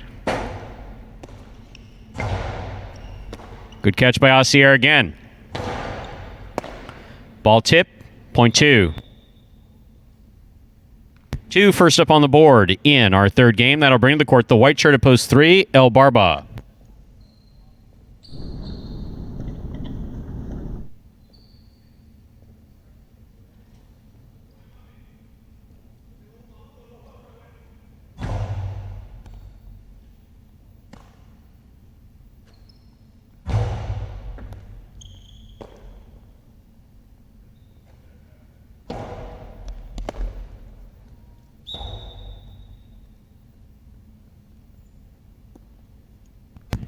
Good catch by Assier again. Ball tip, point 2. 2 first up on the board in our third game. That'll bring to the court the white shirt at post 3, El Barba.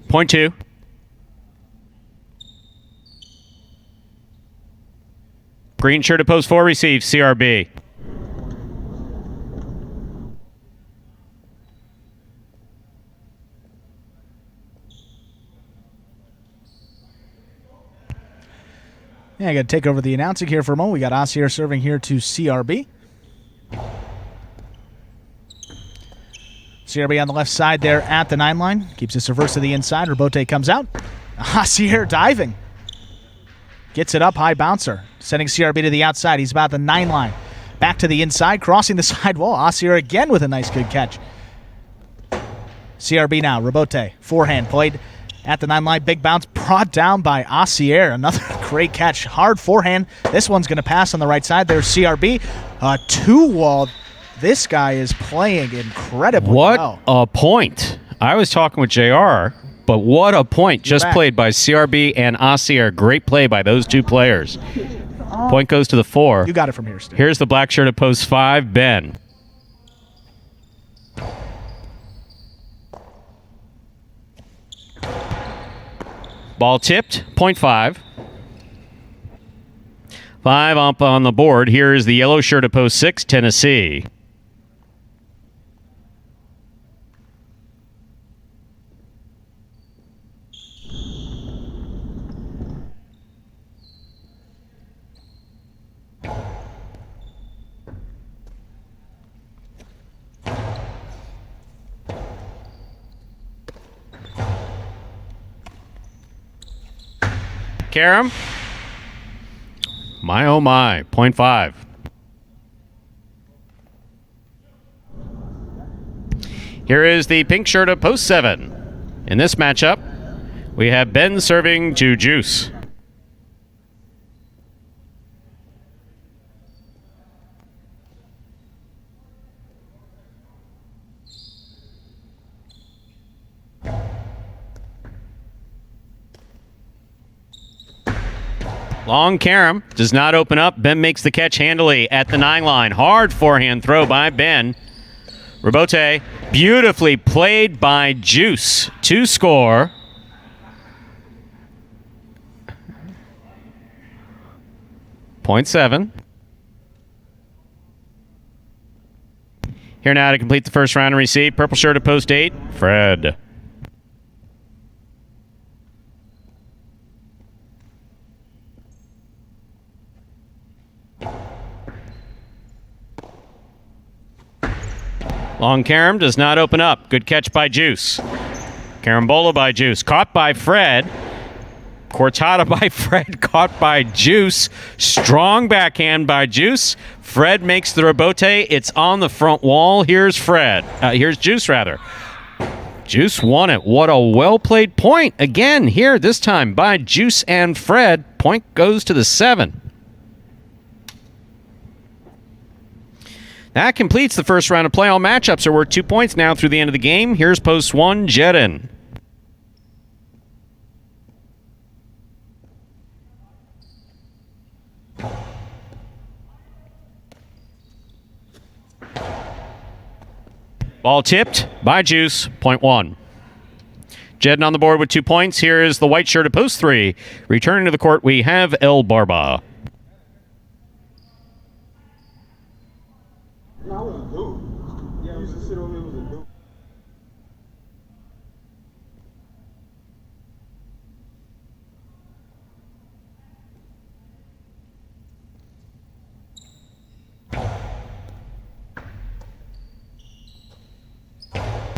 Point 2. Green shirt at post 4 receives CRB. Yeah, I got to take over the announcing here for a moment. We got Assier serving here to CRB. CRB on the left side there at the 9 line. Keeps his reverse to the inside. Robote comes out. Assier diving. Gets it up, high bouncer. Sending CRB to the outside. He's about the 9 line. Back to the inside, crossing the side wall. Assier again with a nice good catch. CRB now, Robote. Forehand played at the 9 line. Big bounce brought down by Assier. Another great catch. Hard forehand. This one's going to pass on the right side. There's CRB. 2-wall. This guy is playing incredibly well. What a point. I was talking with JR, but what a point just played by CRB and Assier. Great play by those two players. Point goes to the 4. You got it from here, Stu. Here's the black shirt at post 5, Ben. Ball tipped, point 5. 5 up on the board. Here is the yellow shirt at post 6, Tennessee. Karam. My, oh my. Point 5. Here is the pink shirt of post 7. In this matchup, we have Ben serving to Juice. Long Karam does not open up. Ben makes the catch handily at the 9 line. Hard forehand throw by Ben. Robote, beautifully played by Juice to score. Point 7. Here now to complete the first round and receive. Purple shirt at post 8, Fred. Long Karam does not open up. Good catch by Juice. Carambola by Juice. Caught by Fred. Cortada by Fred. Caught by Juice. Strong backhand by Juice. Fred makes the rebote. It's on the front wall. Here's Fred. Here's Juice, rather. Juice won it. What a well-played point. Again, here, this time by Juice and Fred. Point goes to the 7. That completes the first round of play. All matchups are worth 2 points now through the end of the game. Here's post 1, Jedden. Ball tipped by Juice, point 1. Jedden on the board with 2 points. Here is the white shirt at post 3. Returning to the court, we have El Barba. No, I was a dude. Yeah, I used to sit over here with a dude.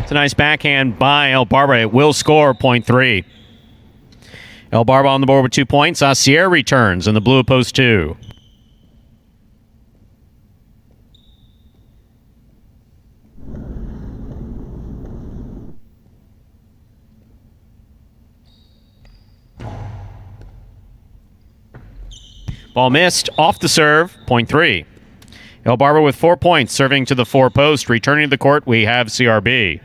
It's a nice backhand by El Barba. It will score, point 3. El Barba on the board with 2 points. Asier returns in the blue of post 2. Ball missed off the serve, point 3. El Barba with 4 points, serving to the 4 post. Returning to the court, we have CRB.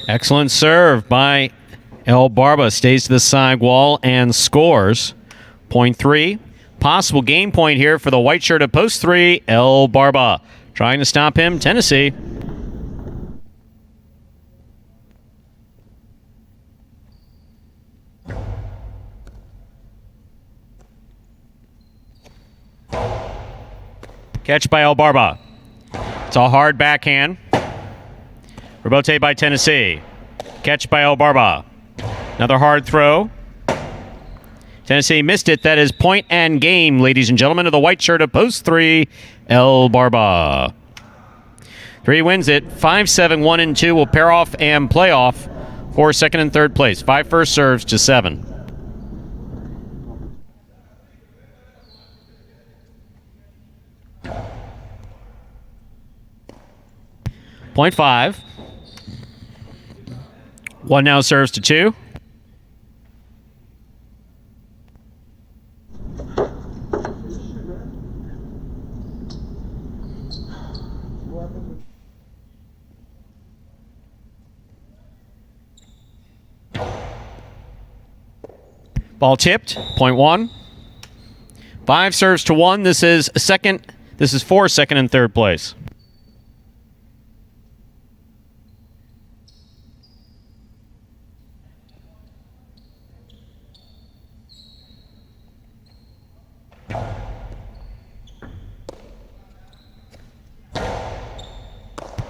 Excellent serve by El Barba. Stays to the side wall and scores. Point 3. Possible game point here for the white shirt at post 3. El Barba trying to stop him. Tennessee. Catch by El Barba. It's a hard backhand. Rebote by Tennessee. Catch by El Barba. Another hard throw. Tennessee missed it. That is point and game, ladies and gentlemen, of the white shirt of post 3, El Barba. 3 wins it. 5-7, 1 and 2 will pair off and play off for second and third place. 5 first serves to 7. Point 5. 1 now serves to 2. Ball tipped, point 1. 5 serves to 1. This is for second and third place.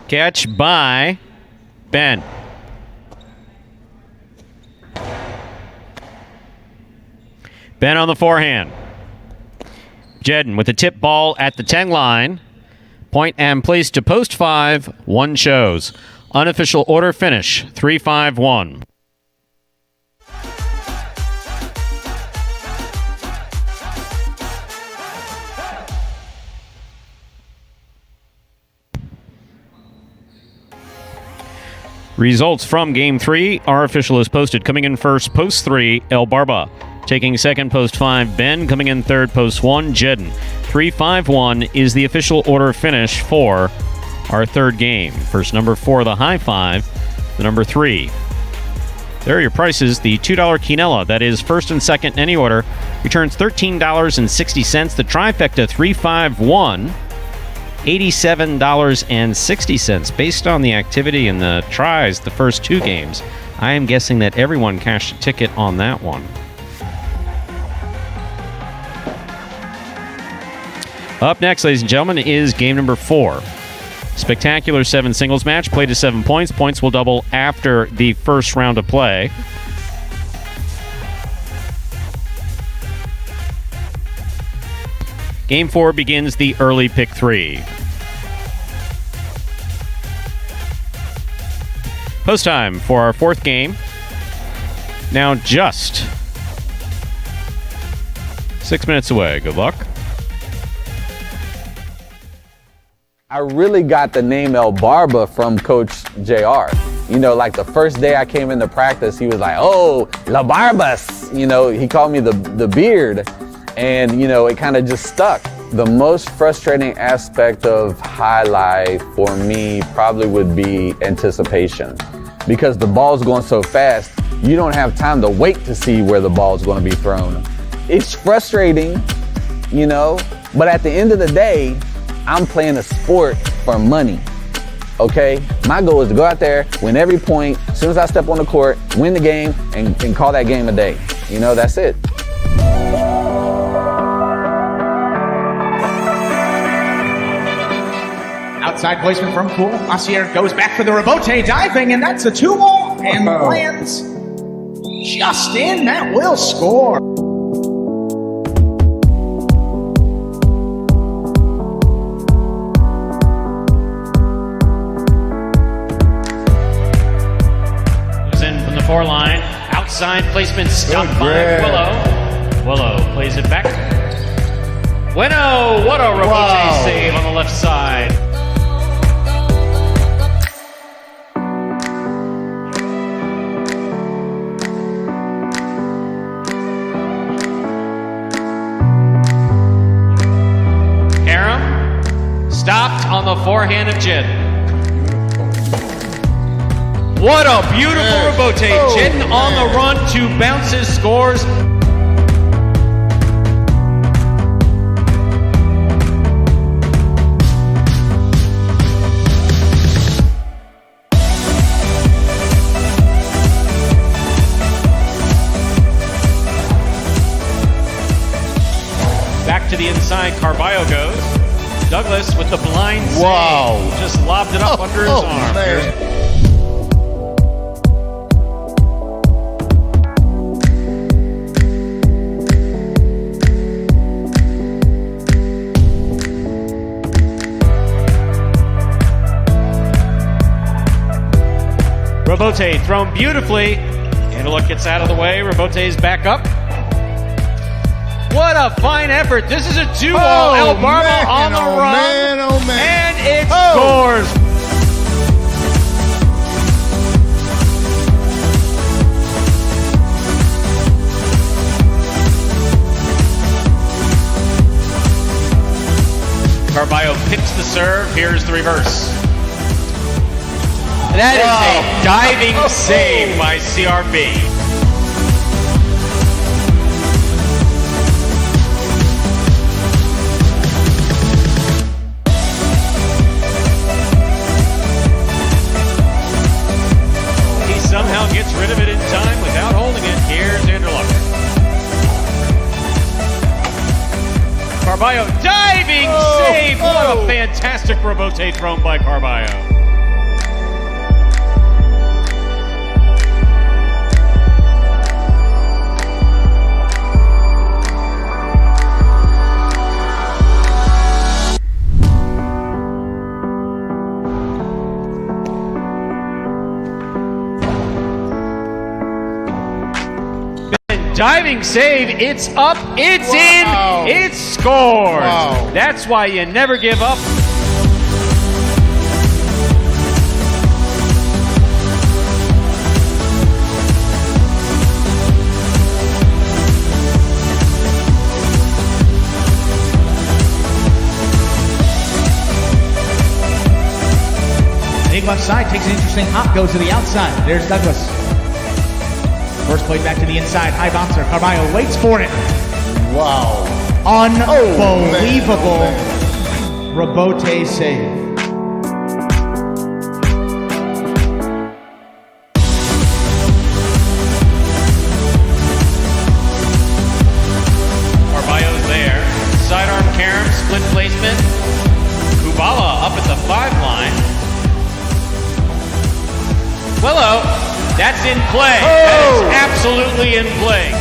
Catch by Ben. Ben on the forehand. Jedden with the tip ball at the 10 line. Point and place to post 5. 1 shows. Unofficial order finish. 3-5-1. Results from Game 3. Our official is posted. Coming in first, post 3, El Barba. Taking second, post 5, Ben. Coming in third, post 1, Jedden. 3-5-1 is the official order finish for our third game. First number 4, the high 5. The number 3. There are your prices. The $2 quinella, that is first and second in any order, returns $13.60. The trifecta, 3-5-1. $87.60. Based on the activity in the tries the first 2 games, I am guessing that everyone cashed a ticket on that one. Up next, ladies and gentlemen, is game number 4. Spectacular 7 singles match, played to 7 points. Points will double after the first round of play. Game 4 begins the early pick 3. Post time for our 4th game. Now just 6 minutes away. Good luck. I really got the name El Barba from Coach JR. You know, like the first day I came into practice, he was like, "Oh, La Barbas." You know, he called me the beard. And, you know, it kind of just stuck. The most frustrating aspect of highlight for me probably would be anticipation. Because the ball's going so fast, you don't have time to wait to see where the ball's going to be thrown. It's frustrating, you know, but at the end of the day, I'm playing a sport for money, okay? My goal is to go out there, win every point, as soon as I step on the court, win the game, and call that game a day. You know, that's it. Outside placement from Cool. Massier goes back for the rebote diving, and that's a 2-ball and lands just in. That will score. Goes in from the 4 line. Outside placement stopped by Willow. Willow plays it back. Bueno, what a rebote save on the left side. Karam stopped on the forehand of Jin. What a beautiful rebote. Jin on the run, 2 bounces, scores. Back to the inside, Carballo goes. Douglas with the blind save. Just lobbed it up under his arm. Man. Rebote thrown beautifully. Antelope gets out of the way. Rebote's back up. What a fine effort. This is a 2-ball. El Barba on the run. And it scores. Carballo picks the serve. Here's the reverse. That is a diving save by CRB. Somehow gets rid of it in time without holding it. Here's Anderluck. Carballo diving save. What a fantastic rebote thrown by Carballo. Diving save, it's up, it's in, it's scored. That's why you never give up. Big left side, takes an interesting hop, goes to the outside. There's Douglas. First play back to the inside, high bouncer. Carballo waits for it. Wow. Unbelievable rebote save. Carballo's there. Sidearm Karam, split placement. Kubala up at the 5 line. Willow. That's in play. That is absolutely in play.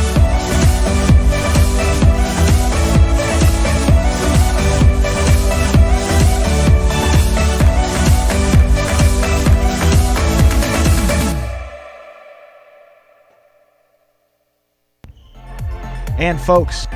And folks,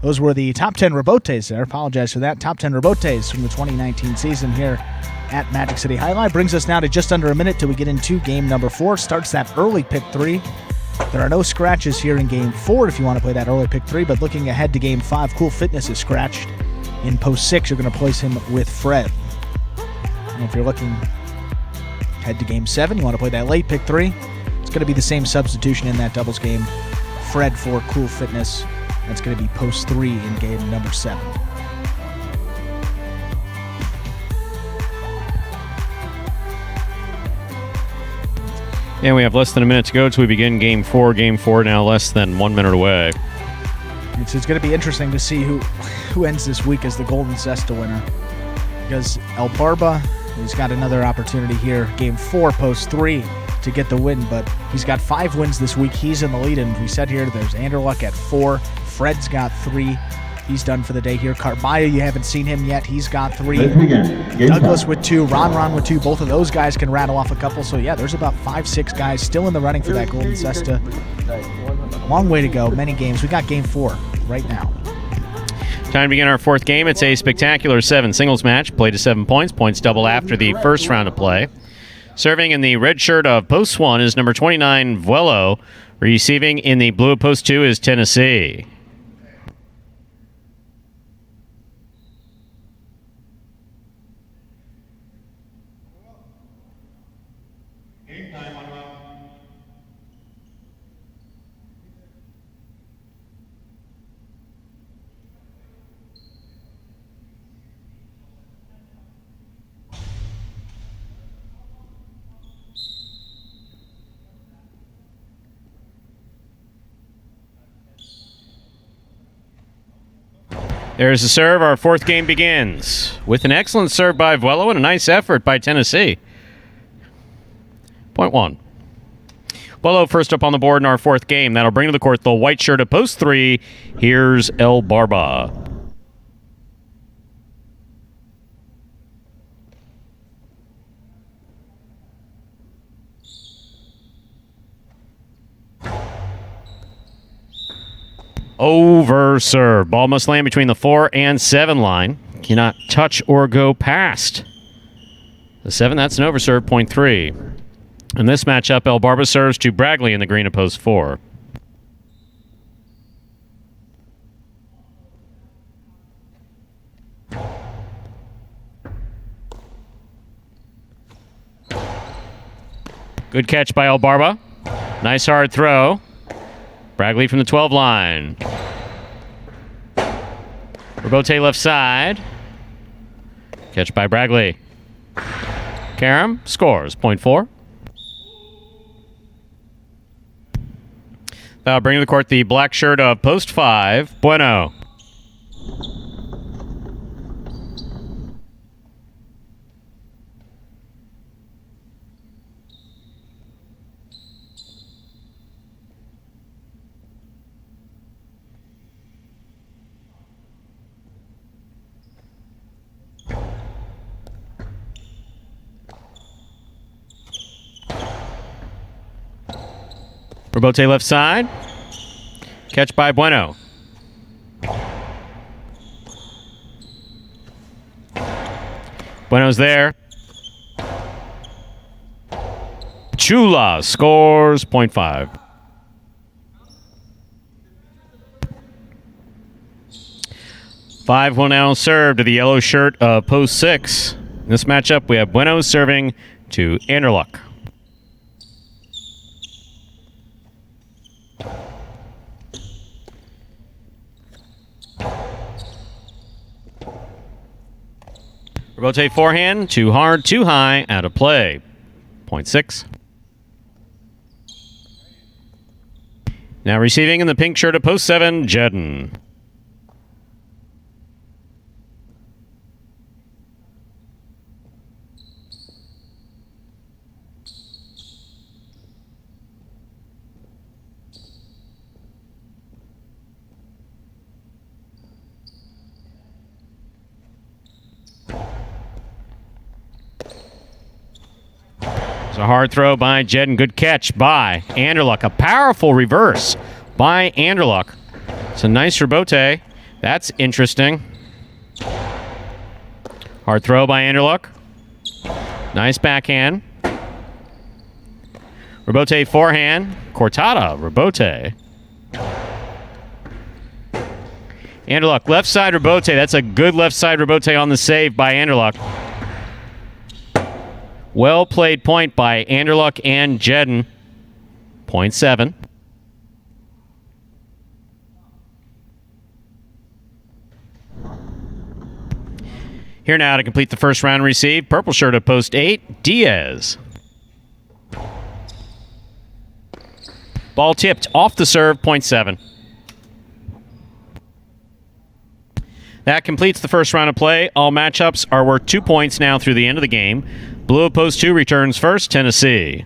those were the top 10 rebotes there. Apologize for that. Top 10 rebotes from the 2019 season here at Magic City Jai-Alai. Brings us now to just under a minute till we get into game number 4. Starts that early pick 3. There are no scratches here in game 4 if you want to play that early pick 3, but looking ahead to game 5, Cool Fitness is scratched. In post 6, you're going to place him with Fred. And if you're looking ahead to game 7, you want to play that late pick 3, it's going to be the same substitution in that doubles game. Fred for Cool Fitness. That's going to be post 3 in game number 7. And we have less than a minute to go till we begin game 4. Game 4 now less than 1 minute away. It's going to be interesting to see who ends this week as the Golden Cesta winner. Because El Barba, he's got another opportunity here. Game 4, post 3 to get the win, but he's got 5 wins this week. He's in the lead, and we said here there's Anderluck at 4. Fred's got 3. He's done for the day here. Carbaya, you haven't seen him yet. He's got 3. Douglas with 2. Ron with 2. Both of those guys can rattle off a couple. So, yeah, there's about 5-6 guys still in the running for that Golden Cesta. A long way to go. Many games. We got game 4 right now. Time to begin our 4th game. It's a spectacular 7 singles match. Played to 7 points. Points double after the first round of play. Serving in the red shirt of post 1 is number 29, Vuelo. Receiving in the blue of post 2 is Tennessee. There's the serve. Our 4th game begins with an excellent serve by Vuelo and a nice effort by Tennessee. Point 1. Vuelo first up on the board in our 4th game. That'll bring to the court the white shirt at post 3. Here's El Barba. Over serve. Ball must land between the 4 and 7 line. Cannot touch or go past the 7. That's an over serve. Point 3. In this matchup, El Barba serves to Bragley in the green of post 4. Good catch by El Barba. Nice hard throw. Bragley from the 12 line. Robote left side. Catch by Bragley. Karam scores. Point 4. That'll bring to the court the black shirt of post 5, Bueno. Robote left side. Catch by Bueno. Bueno's there. Chula scores. Point 5. Five will now serve to the yellow shirt of post 6. In this matchup, we have Bueno serving to Anderluck. Robote forehand, too hard, too high, out of play. Point 6. Now receiving in the pink shirt of post 7, Jedden. It's a hard throw by Jedden. Good catch by Anderluck. A powerful reverse by Anderluck. It's a nice Robote. That's interesting. Hard throw by Anderluck. Nice backhand. Robote forehand. Cortada. Robote. Anderluck. Left side Robote. That's a good left side Robote on the save by Anderluck. Well played point by Anderluck and Jedden. Point 7. Here now to complete the first round receive. Purple shirt of post 8, Diaz. Ball tipped off the serve, point 7. That completes the first round of play. All matchups are worth 2 points now through the end of the game. Blue of post 2 returns first, Tennessee.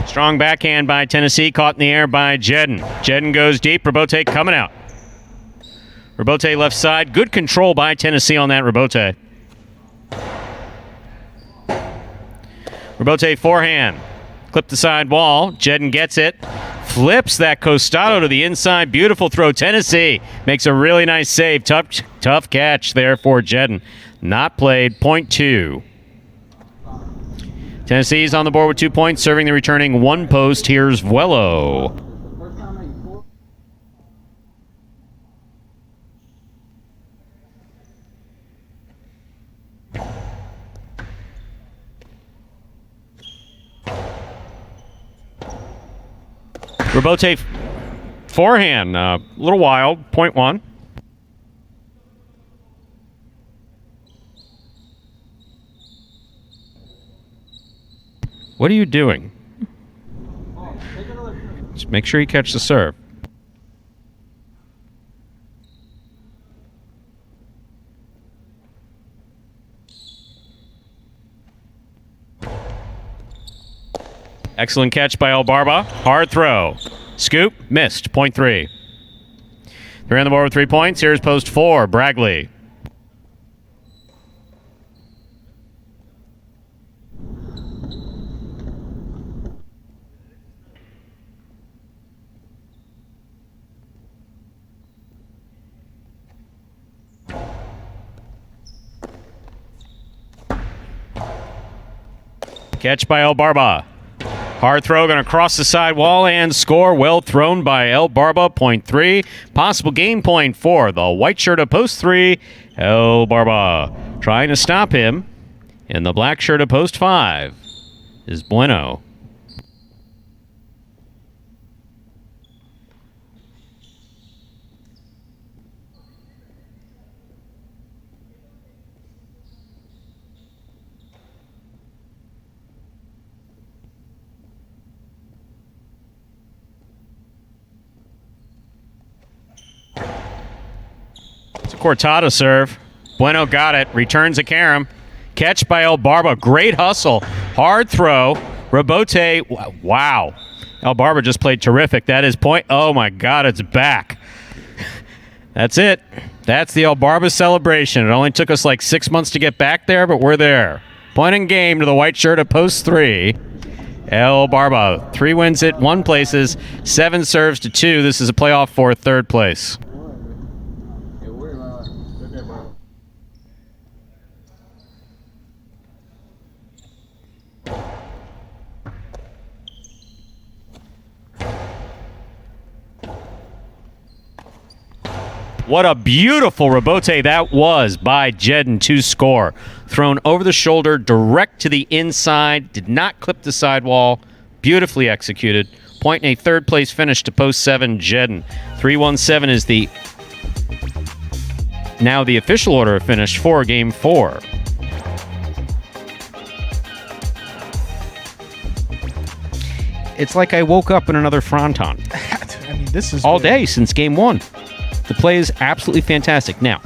Strong backhand by Tennessee, caught in the air by Jedden. Jedden goes deep, Rabote coming out. Rabote left side, good control by Tennessee on that Rabote. Rabote forehand, clip the side wall, Jedden gets it, flips that Costado to the inside, beautiful throw. Tennessee makes a really nice save, tough catch there for Jedden. Not played, point 2. Tennessee's on the board with 2 points, serving the returning 1 post. Here's Vuelo. Rabote forehand, a little wild, point 1. What are you doing? Just make sure you catch the serve. Excellent catch by El Barba. Hard throw. Scoop, missed, point 3. They're on the board with 3 points. Here's post 4, Bragley. Catch by El Barba. Hard throw, going to cross the side wall and score. Well thrown by El Barba, point 3. Possible game point for the white shirt of post 3. El Barba trying to stop him. In the black shirt of post 5 is Bueno. Cortada serve. Bueno got it. Returns a carom. Catch by El Barba. Great hustle. Hard throw. Rabote. Wow. El Barba just played terrific. That is point. Oh my God, it's back. That's it. That's the El Barba celebration. It only took us like 6 months to get back there, but we're there. Point in game to the white shirt at post 3. El Barba. 3 wins it, 1 places, 7 serves to 2. This is a playoff for 3rd place. What a beautiful Rabote that was by Jedden to score. Thrown over the shoulder, direct to the inside, did not clip the sidewall. Beautifully executed. Point in a 3rd place finish to post 7, Jedden. 3-1-7 is now the official order of finish for game 4. It's like I woke up in another Fronton. I mean, this is all day since game 1. The play is absolutely fantastic. Now,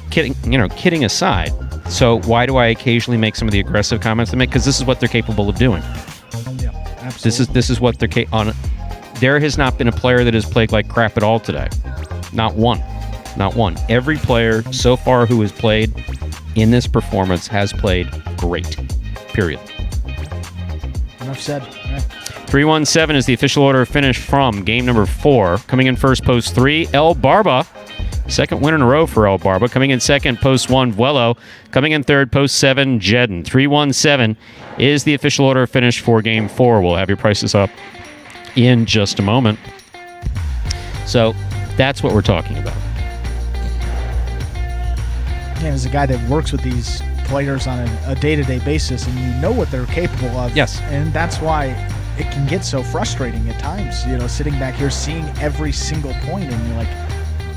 kidding aside, so why do I occasionally make some of the aggressive comments they make? Because this is what they're capable of doing. Yeah, absolutely. This is what they're on. There has not been a player that has played like crap at all today. Not one. Not one. Every player so far who has played in this performance has played great. Period. Enough said. Yeah. 3-1-7 is the official order of finish from game number 4. Coming in first, post 3, El Barba. 2nd win in a row for El Barba. Coming in 2nd, post 1, Vuelo. Coming in 3rd, post 7, Jedden. 3-1-7 is the official order of finish for game 4. We'll have your prices up in just a moment. So that's what we're talking about. Yeah, as a guy that works with these players on a day-to-day basis, and you know what they're capable of. Yes. And that's why it can get so frustrating at times, sitting back here seeing every single point, and you're like,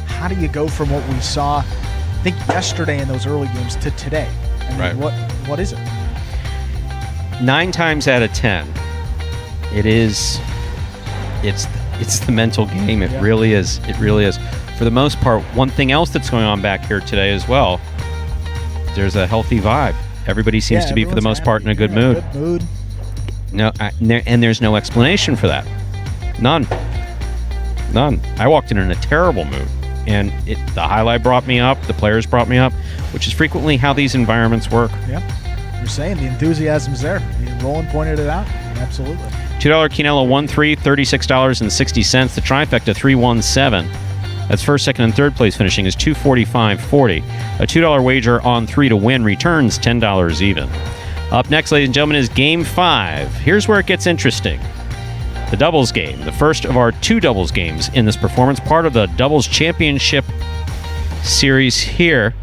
how do you go from what we saw, I think, yesterday in those early games to today? I mean, right. What is it? 9 times out of 10, it's It's the mental game. It really is. It really is. For the most part, one thing else that's going on back here today as well, there's a healthy vibe. Everybody seems to be, for the most part, in a good mood. Good mood. No, and there's no explanation for that. None. I walked in a terrible mood, and the highlight brought me up, the players brought me up, which is frequently how these environments work. Yep. You're saying the enthusiasm's there. Roland pointed it out. Absolutely. $2 Quinella 1-3, $36.60. The trifecta 3-1-7. That's first, second, and third place finishing is $245.40. A $2 wager on 3 to win returns $10 even. Up next, ladies and gentlemen, is Game 5. Here's where it gets interesting. The doubles game, the first of our 2 doubles games in this performance, part of the doubles championship series here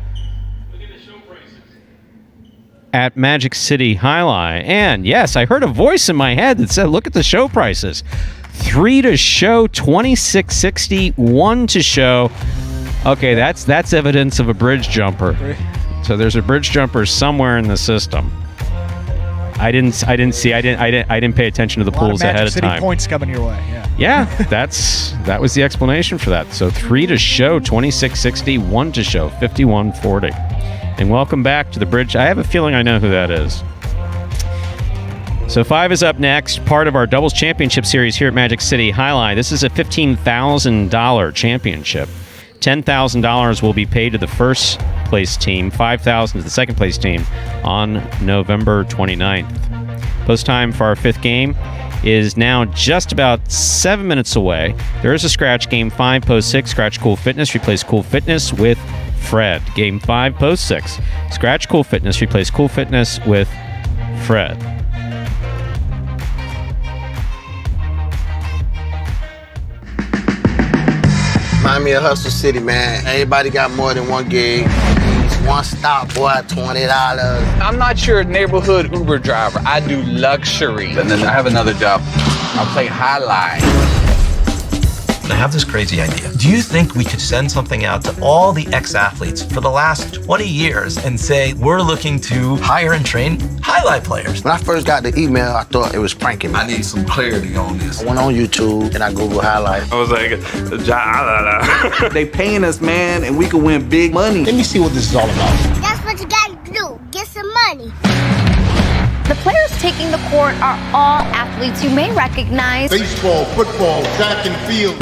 at Magic City Jai-Alai. And yes, I heard a voice in my head that said, look at the show prices. 3 to show, $26.60. 1 to show. Okay, that's evidence of a bridge jumper. So there's a bridge jumper somewhere in the system. I didn't pay attention to the pools ahead of time. Magic City points coming your way. Yeah, that was the explanation for that. So 3 to show, $26.60. 1 to show, $51.40. And welcome back to the bridge. I have a feeling I know who that is. So 5 is up next, part of our doubles championship series here at Magic City Jai-Alai. This is a $15,000 championship. $10,000 will be paid to the first place team, $5,000 to the second place team on November 29th. Post time for our 5th game is now just about 7 minutes away. There is a scratch. Game 5, post 6, scratch Cool Fitness, replace Cool Fitness with Fred. Game 5, post 6, scratch Cool Fitness, replace Cool Fitness with Fred. Remind me of Hustle City, man. Everybody got more than one gig. One stop, boy, $20. I'm not your neighborhood Uber driver. I do luxury. And then I have another job. I play highlight. I have this crazy idea. Do you think we could send something out to all the ex-athletes for the last 20 years and say, we're looking to hire and train highlight players? When I first got the email, I thought it was pranking me. I need some clarity on this. I went on YouTube and I Googled highlight. I was like, Jai-Alai. They paying us, man, and we can win big money. Let me see what this is all about. That's what you gotta do. Get some money. The players taking the court are all athletes you may recognize. Baseball, football, track and field.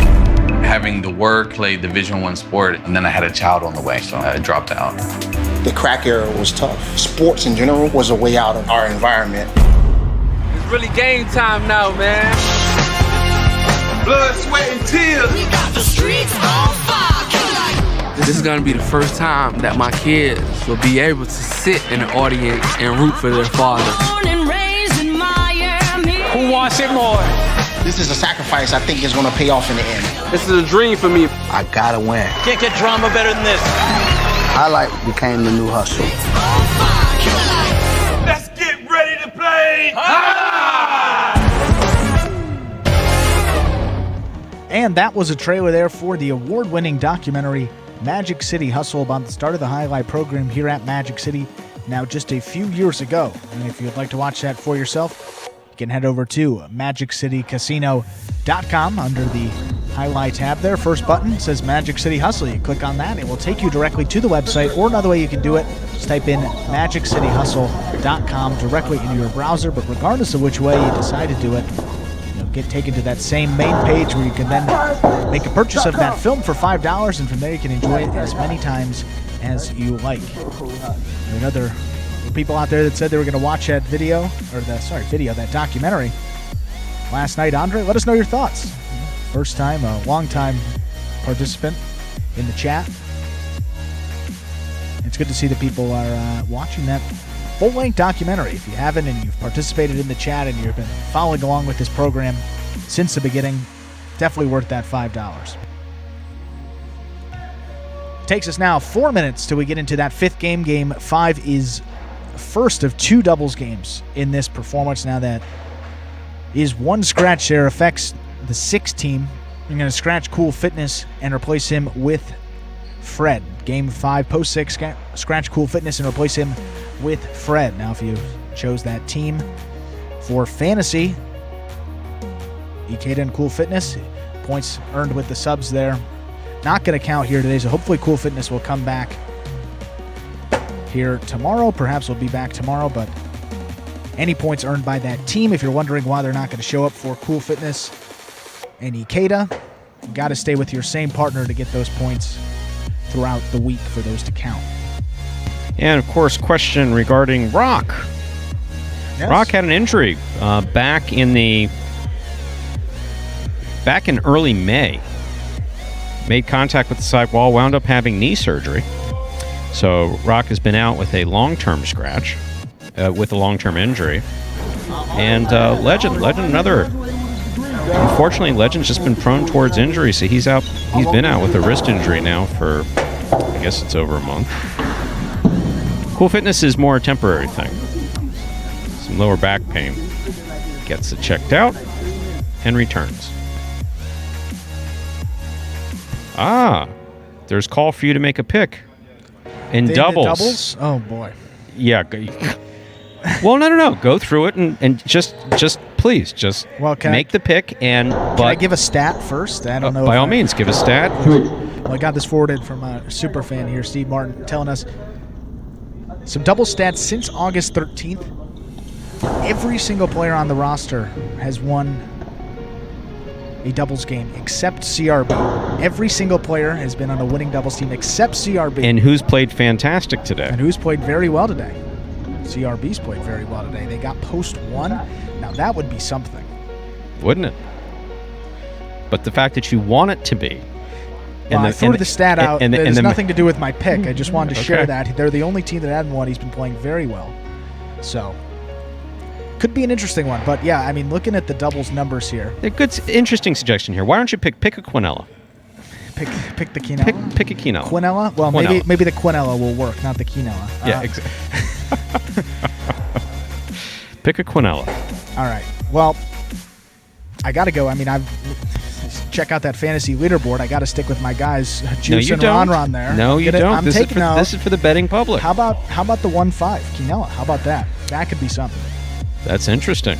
Having to work, play Division I sport, and then I had a child on the way, so I dropped out. The crack era was tough. Sports in general was a way out of our environment. It's really game time now, man. Blood, sweat, and tears. We got the streets on fire. This is gonna be the first time that my kids will be able to sit in the audience and root for their father. Who wants it more? This is a sacrifice I think is going to pay off in the end. This is a dream for me. I gotta win. Can't get drama better than this. Highlight became the new hustle. Let's get ready to play. And that was a trailer there for the award-winning documentary Magic City Hustle about the start of the highlight program here at Magic City now just a few years ago. And if you'd like to watch that for yourself, you can head over to MagicCityCasino.com under the highlight tab there. First button says Magic City Hustle. You click on that, it will take you directly to the website, or another way you can do it, just type in MagicCityHustle.com directly into your browser. But regardless of which way you decide to do it, get taken to that same main page where you can then make a purchase of that film for $5, and from there you can enjoy it as many times as you like. Another people out there that said they were going to watch that that documentary last night. Andre, let us know your thoughts. First time, a long time participant in the chat. It's good to see that people are watching that full-length documentary. If you haven't and you've participated in the chat and you've been following along with this program since the beginning, definitely worth that $5. Takes us now 4 minutes till we get into that 5th game. Game 5 is first of 2 doubles games in this performance. Now that is one scratch there, affects the 6th team. You're going to scratch Cool Fitness and replace him with Fred. Game 5, post 6, scratch Cool Fitness and replace him with Fred. Now, if you chose that team for fantasy, Ikeda and Cool Fitness, points earned with the subs there. Not going to count here today, so hopefully Cool Fitness will come back here tomorrow. Perhaps we'll be back tomorrow, but any points earned by that team, if you're wondering why they're not going to show up for Cool Fitness and Ikeda, you got to stay with your same partner to get those points throughout the week for those to count. And, of course, question regarding Rock. Yes. Rock had an injury back in early May. Made contact with the side wall, wound up having knee surgery. So Rock has been out with a long-term scratch, with a long-term injury. And Legend, another. Unfortunately, Legend's just been prone towards injury, so he's out. He's been out with a wrist injury now for, I guess it's over a month. Cool Fitness is more a temporary thing. Some lower back pain. Gets it checked out and returns. There's call for you to make a pick. In doubles. Oh, boy. Yeah. Well, no. Go through it and just please, make the pick. Can I give a stat first? I don't know. By all means, give a stat. Well, I got this forwarded from a super fan here, Steve Martin, telling us some double stats since August 13th. Every single player on the roster has won a doubles game except CRB. Every single player has been on a winning doubles team except CRB. And who's played fantastic today? And who's played very well today? CRB's played very well today. They got post 1. Now that would be something. Wouldn't it? But the fact that you want it to be. Well, I threw the stat out. It has nothing to do with my pick. I just wanted to share that. They're the only team that hadn't won. He's been playing very well. So, could be an interesting one. But yeah, I mean, looking at the doubles numbers here. A good, interesting suggestion here. Why don't you pick a Quinella? Pick the Quinella? Pick a Quinella. Quinella? Well, Quinella. maybe the Quinella will work, not the Quinella. Yeah, exactly. Pick a Quinella. All right. Well, I got to go. I mean, check out that fantasy leaderboard. I got to stick with my guys, Juice and Ron there. No, you don't. This is for the betting public. How about the 1-5 Quinella? How about that? That could be something. That's interesting.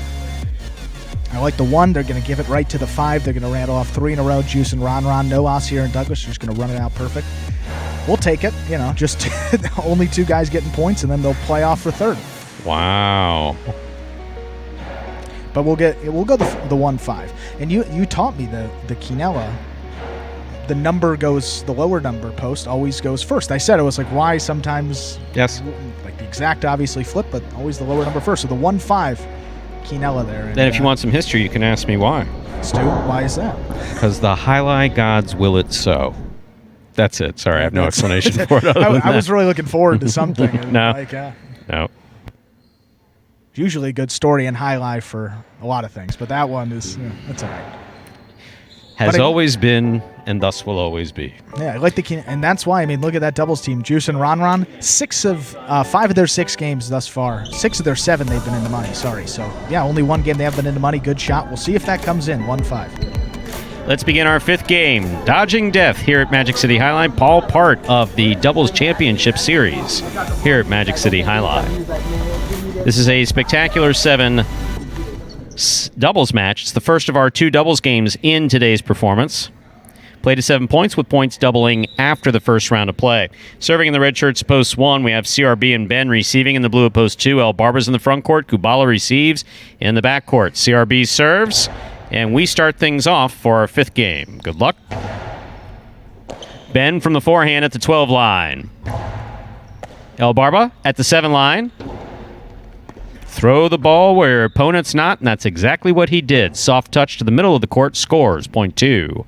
I like the 1. They're going to give it right to the 5. They're going to rattle off 3 in a row. Juice and Ron. No Osir and Douglas. They're just going to run it out perfect. We'll take it. Just only 2 guys getting points, and then they'll play off for third. Wow. But we'll go the 1-5. And you taught me the Quinella. The number goes, the lower number post always goes first. I said it was like why sometimes. Yes. Like the exact obviously flip, but always the lower number first. So the 1-5 Quinella there. And then if you want some history, you can ask me why. Stu, why is that? Because the Jai-Alai gods will it so. That's it. Sorry, I have no explanation for it. I was really looking forward to something. No. No. Usually a good story and highlight for a lot of things, but that one is that's all right. Has always been and thus will always be. Yeah, I like and that's why, I mean, look at that doubles team. Juice and Ron. 5 of their 6 games thus far. 6 of their 7 they've been in the money, sorry. So, yeah, only 1 game they have been in the money. Good shot. We'll see if that comes in. 1-5. Let's begin our 5th game. Dodging Death here at Magic City Jai-Alai. Paul, part of the Doubles Championship Series here at Magic City Jai-Alai. This is a spectacular 7 doubles match. It's the first of our 2 doubles games in today's performance. Played to 7 points, with points doubling after the first round of play. Serving in the red shirts, post 1, we have CRB and Ben. Receiving in the blue at post 2, El Barba's in the front court. Kubala receives in the back court. CRB serves, and we start things off for our 5th game. Good luck. Ben from the forehand at the 12 line. El Barba at the 7 line. Throw the ball where opponent's not, and that's exactly what he did. Soft touch to the middle of the court, scores, point 2.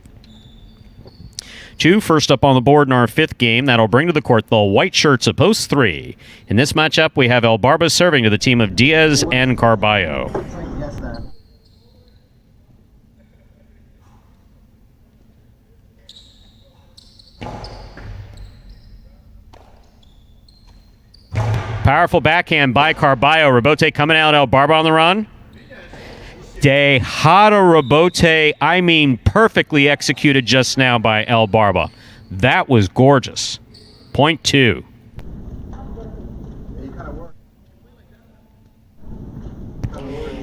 2 first up on the board in our 5th game. That'll bring to the court the white shirts of post 3. In this matchup, we have El Barba serving to the team of Diaz and Carballo. Powerful backhand by Carballo. Rebote coming out. El Barba on the run. Dejado rebote. I mean, perfectly executed just now by El Barba. That was gorgeous. Point 2.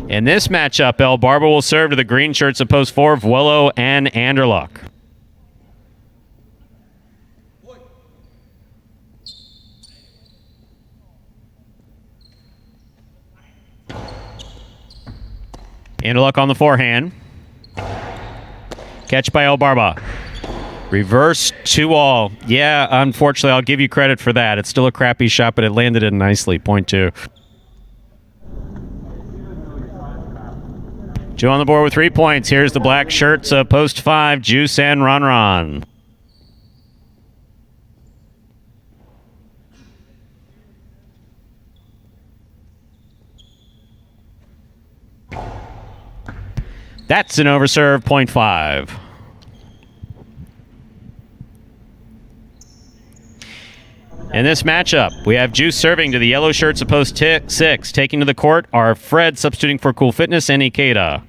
In this matchup, El Barba will serve to the green shirts of post 4, Vuelo and Anderluck. Anderluck on the forehand. Catch by El Barba. Reverse 2-all. Yeah, unfortunately, I'll give you credit for that. It's still a crappy shot, but it landed in nicely. Point 2. Joe on the board with 3 points. Here's the black shirts of post 5, Juice and Ron. That's an overserve, point 5. In this matchup, we have Juice serving to the yellow shirts of post 6. Taking to the court are Fred substituting for Cool Fitness and Ikeda.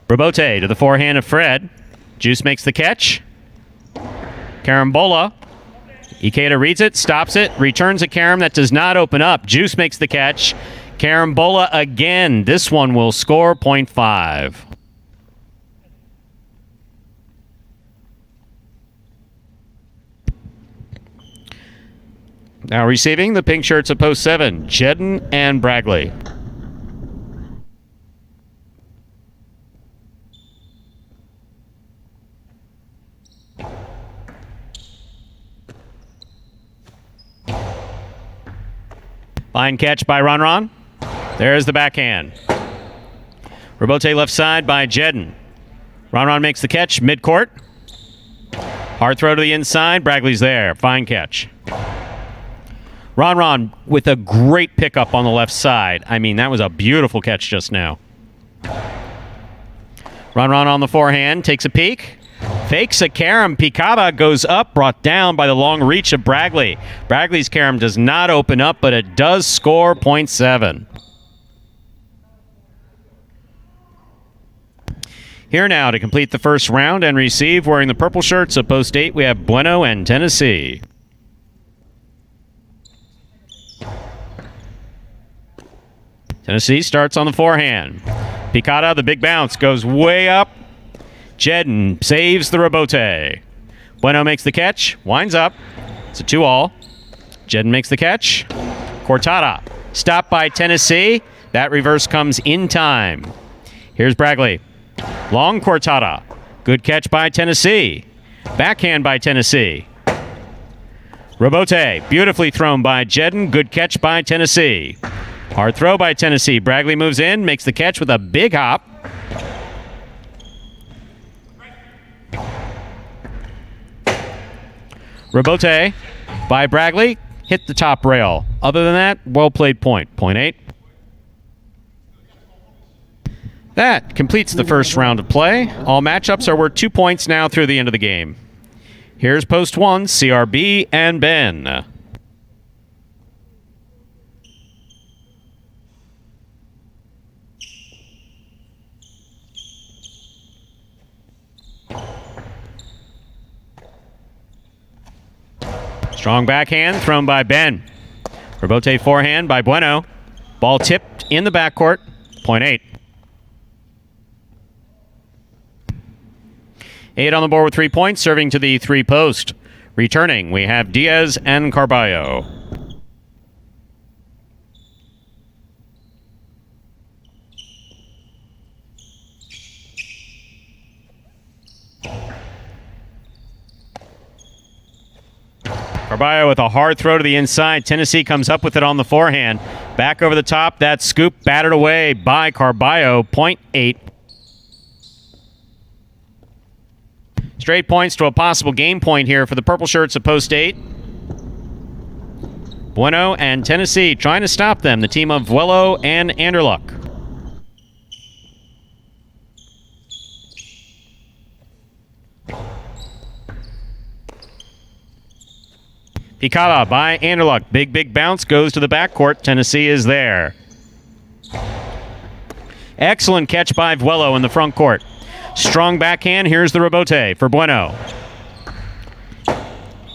Robote to the forehand of Fred. Juice makes the catch. Carambola. Ikeda reads it, stops it, returns a carom that does not open up. Juice makes the catch. Carambola again. This one will score, point 5. Now receiving the pink shirts of post 7, Jedden and Bragley. Fine catch by Ron. There's the backhand. Robote left side by Jedden. Ron makes the catch mid-court. Hard throw to the inside. Bragley's there. Fine catch. Ron with a great pickup on the left side. I mean, that was a beautiful catch just now. Ron on the forehand. Takes a peek. Fakes a carom. Picada goes up, brought down by the long reach of Bragley. Bragley's carom does not open up, but it does score, point 7. Here now to complete the first round and receive, wearing the purple shirts of post 8, we have Bueno and Tennessee. Tennessee starts on the forehand. Picada, the big bounce, goes way up. Jedden saves the Robote. Bueno makes the catch, winds up. It's a 2-all. Jedden makes the catch. Cortada, stopped by Tennessee. That reverse comes in time. Here's Bragley. Long Cortada. Good catch by Tennessee. Backhand by Tennessee. Robote, beautifully thrown by Jedden. Good catch by Tennessee. Hard throw by Tennessee. Bragley moves in, makes the catch with a big hop. Robote by Bragley hit the top rail. Other than that, well played point. Point 8. That completes the first round of play. All matchups are worth 2 points now through the end of the game. Here's post 1, CRB and Ben. Strong backhand thrown by Ben. Robote forehand by Bueno. Ball tipped in the backcourt. Point 8. 8 on the board with 3 points, serving to the 3 post. Returning, we have Diaz and Carballo. Carballo with a hard throw to the inside. Tennessee comes up with it on the forehand. Back over the top. That scoop batted away by Carballo. Point 8. Straight points to a possible game point here for the purple shirts of post 8. Bueno and Tennessee trying to stop them. The team of Vuelo and Anderluck. Picada by Anderluck. Big bounce goes to the backcourt. Tennessee is there. Excellent catch by Vuelo in the front court. Strong backhand. Here's the rebote for Bueno.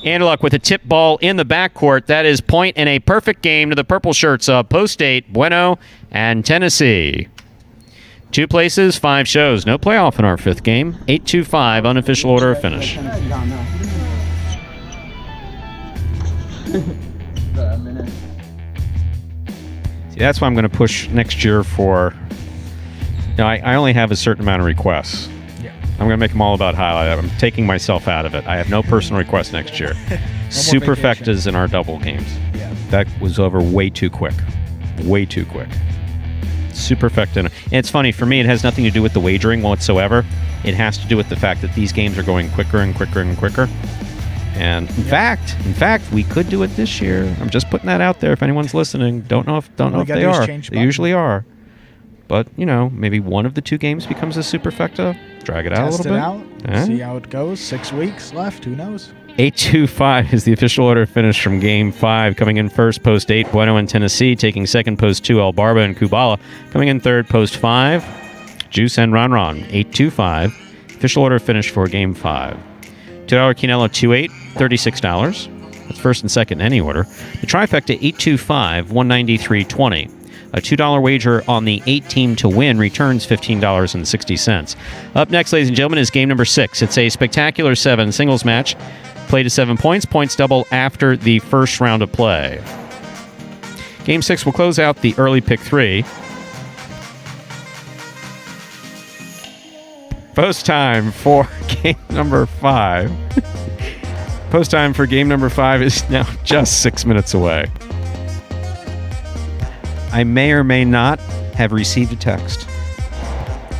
Anderluck with a tip ball in the backcourt. That is point and a perfect game to the purple shirts of Post 8, Bueno, and Tennessee. 2 places, 5 shows. No playoff in our 5th game. 8-2-5, unofficial order of finish. See, that's why I'm going to push next year for... I only have a certain amount of requests. I'm going to make them all about highlight. I'm taking myself out of it. I have no personal requests next year. Superfectas in our double games. Yeah. That was over way too quick. Way too quick. Superfecta. And it's funny, for me, it has nothing to do with the wagering whatsoever. It has to do with the fact that these games are going quicker and quicker and quicker. And in fact, we could do it this year. I'm just putting that out there if anyone's listening. Don't know if they are. They usually are. But, maybe one of the 2 games becomes a superfecta. Drag it out a little bit. Test it out. See how it goes. 6 weeks left. Who knows? 8-2-5 is the official order finish from Game 5. Coming in first, Post 8, Bueno and Tennessee. Taking second, Post 2, El Barba and Kubala. Coming in third, Post 5, Juice and Ron. 8-2-5. Official order finish for Game 5. $2 Quinella 2-8, $36. That's first and second in any order. The trifecta 8-2-5, $193.20. A $2 wager on the 8 team to win returns $15.60. Up next, ladies and gentlemen, is game number 6. It's a spectacular 7 singles match. Play to 7 points. Points double after the first round of play. Game 6 will close out the early pick 3. Post time for game number 5. Post time for game number 5 is now just 6 minutes away. I may or may not have received a text.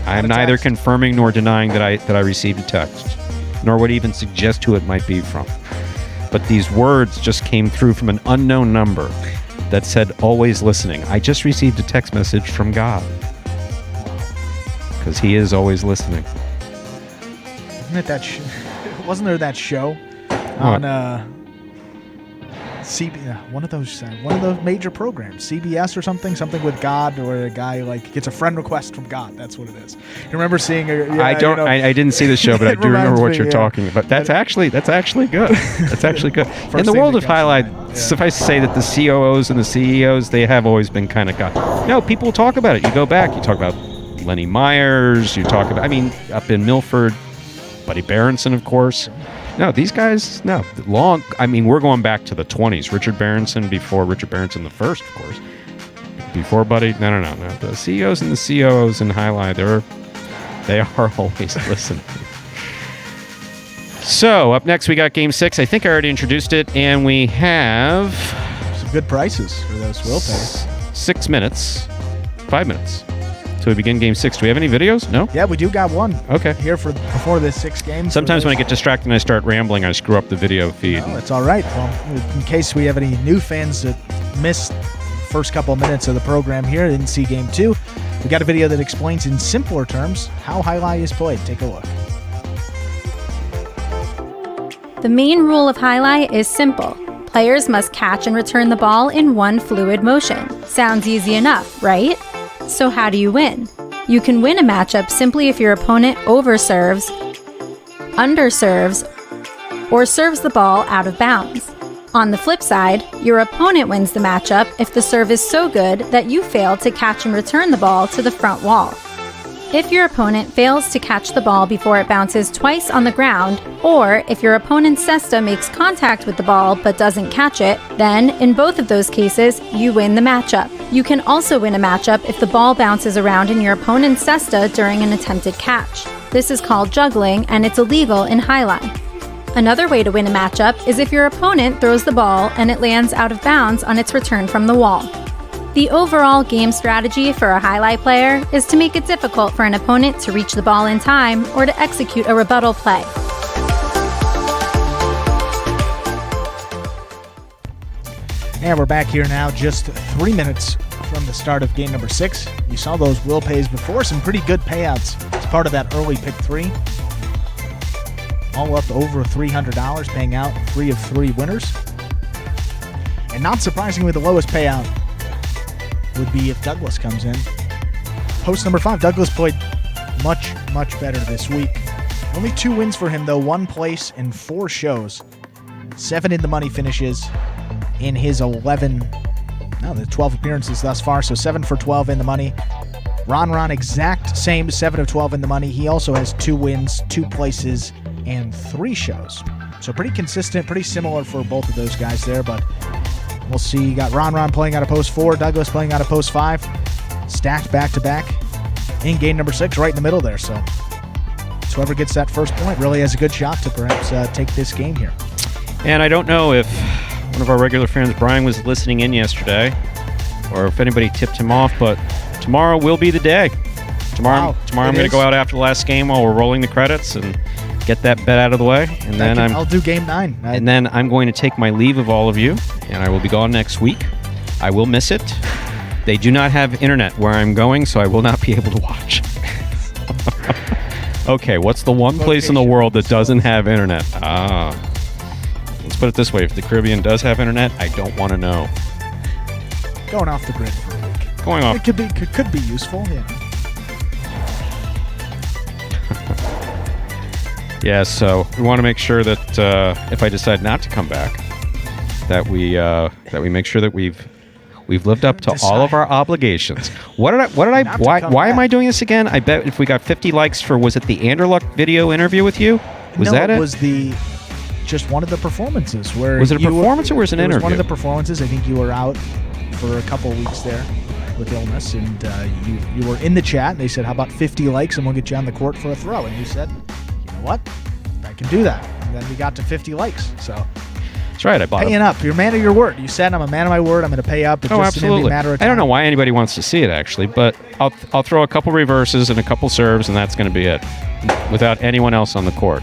I am neither confirming nor denying that I received a text, nor would even suggest who it might be from. But these words just came through from an unknown number that said, always listening. I just received a text message from God. Because he is always listening. Isn't it that wasn't there that show on one of those major programs, CBS or something with God, where a guy gets a friend request from God. That's what it is. You remember seeing? I didn't see the show, but I do remember what you're talking about. That's actually good. That's actually good. In the world of highlight, suffice to say that the COOs and the CEOs, they have always been kind of God. No, people talk about it. You go back, you talk about Lenny Myers. You talk about, up in Milford, Buddy Berenson, of course. No, these guys, long. We're going back to the 20s. Richard Berenson before Richard Berenson the first, of course. Before Buddy, no. The CEOs and the COOs in highlight, they are always listening. So up next, we got Game 6. I think I already introduced it, and we have some good prices for those will pays. 6 minutes, 5 minutes. So we begin Game 6. Do we have any videos? No? Yeah, we do got one. Okay. Here before this 6 games. Sometimes when I get distracted and I start rambling, I screw up the video feed. No, it's all right. Well, in case we have any new fans that missed the first couple of minutes of the program here, didn't see Game 2, we got a video that explains in simpler terms how highlight is played. Take a look. The main rule of highlight is simple. Players must catch and return the ball in one fluid motion. Sounds easy enough, right? So how do you win? You can win a matchup simply if your opponent overserves, underserves, or serves the ball out of bounds. On the flip side, your opponent wins the matchup if the serve is so good that you fail to catch and return the ball to the front wall. If your opponent fails to catch the ball before it bounces twice on the ground, or if your opponent's cesta makes contact with the ball but doesn't catch it, then, in both of those cases, you win the matchup. You can also win a matchup if the ball bounces around in your opponent's cesta during an attempted catch. This is called juggling, and it's illegal in highlight. Another way to win a matchup is if your opponent throws the ball and it lands out of bounds on its return from the wall. The overall game strategy for a highlight player is to make it difficult for an opponent to reach the ball in time or to execute a rebuttal play. And we're back here now, just 3 minutes from the start of game number 6. You saw those will pays before, some pretty good payouts as part of that early pick 3. All up over $300, paying out 3 of 3 winners. And not surprisingly, the lowest payout would be if Douglas comes in. Post number 5, Douglas played much, much better this week. Only 2 wins for him, though. 1 place in 4 shows. 7 in the money finishes in his 12 appearances thus far, so 7 for 12 in the money. Ron, exact same, 7 of 12 in the money. He also has 2 wins, 2 places, and 3 shows. So pretty consistent, pretty similar for both of those guys there, but we'll see. You got Ron playing out of post 4, Douglas playing out of post 5, stacked back-to-back in game number 6, right in the middle there. So whoever gets that first point really has a good shot to perhaps take this game here. And I don't know if one of our regular friends, Brian, was listening in yesterday, or if anybody tipped him off, but tomorrow will be the day. Tomorrow I'm going to go out after the last game while we're rolling the credits and get that bet out of the way. And then I'll do game 9. And then I'm going to take my leave of all of you, and I will be gone next week. I will miss it. They do not have internet where I'm going, so I will not be able to watch. Okay, what's the one place in the world that doesn't have internet? Let's put it this way. If the Caribbean does have internet, I don't want to know. Going off the grid for a week. Going off. It could be useful, yeah. Yeah, so we want to make sure that if I decide not to come back, that we make sure that we've lived up to all of our obligations. Why am I doing this again? I bet if we got 50 likes for, was it the Anderluck video interview with you? Was that it? It was just one of the performances where was it a performance or was it an interview? It was one of the performances. I think you were out for a couple of weeks there with illness, and you were in the chat, and they said, how about 50 likes and we'll get you on the court for a throw? And you said, you know what? I can do that. And then we got to 50 likes. So that's right. I bought paying up. You're a man of your word. You said, I'm a man of my word. I'm going to pay up. It's just absolutely. a matter of time. I don't know why anybody wants to see it, actually, but I'll throw a couple reverses and a couple serves, and that's going to be it, without anyone else on the court.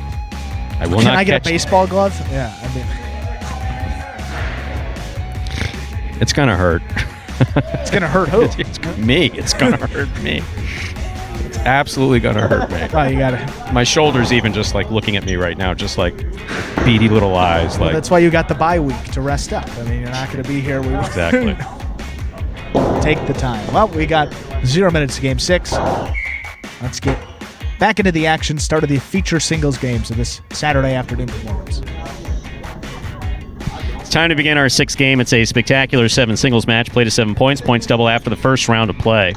I will not. Can I get a baseball glove? Yeah. It's going to hurt. It's going to hurt who? It's me. It's going to hurt me. It's absolutely going to hurt me. Oh, you got it. My shoulder's even just like looking at me right now, just like beady little eyes. Well, that's why you got the bye week to rest up. I mean, you're not going to be here. Exactly. Take the time. Well, we got 0 minutes to game 6. Let's get back into the action. Start of the feature singles games of this Saturday afternoon performance. It's time to begin our 6th game. It's a spectacular 7 singles match, played to 7 points. Points double after the first round of play.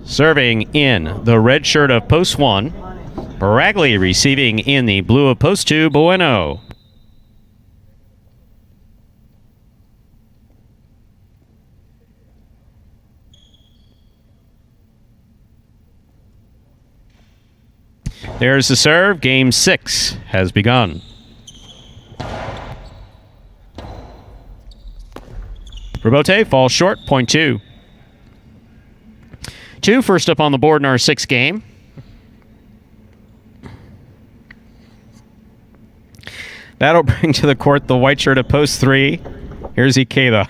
Serving in the red shirt of post 1, Baраgley receiving in the blue of post 2, Bueno. There's the serve. Game 6 has begun. Robote falls short, point 2. 2 first up on the board in our 6th game. That'll bring to the court the white shirt at post 3. Here's Ikeda.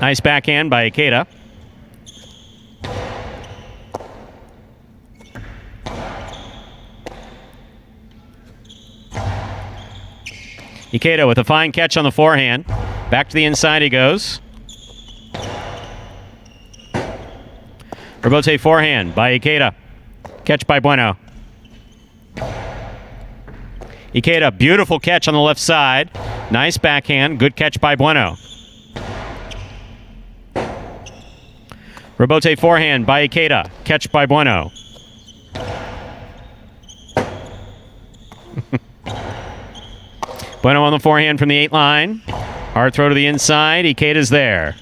Nice backhand by Ikeda. Ikeda with a fine catch on the forehand. Back to the inside he goes. Robote forehand by Ikeda. Catch by Bueno. Ikeda, beautiful catch on the left side. Nice backhand. Good catch by Bueno. Robote forehand by Ikeda. Catch by Bueno. Bueno on the forehand from the 8 line. Hard throw to the inside. Ikeda's there.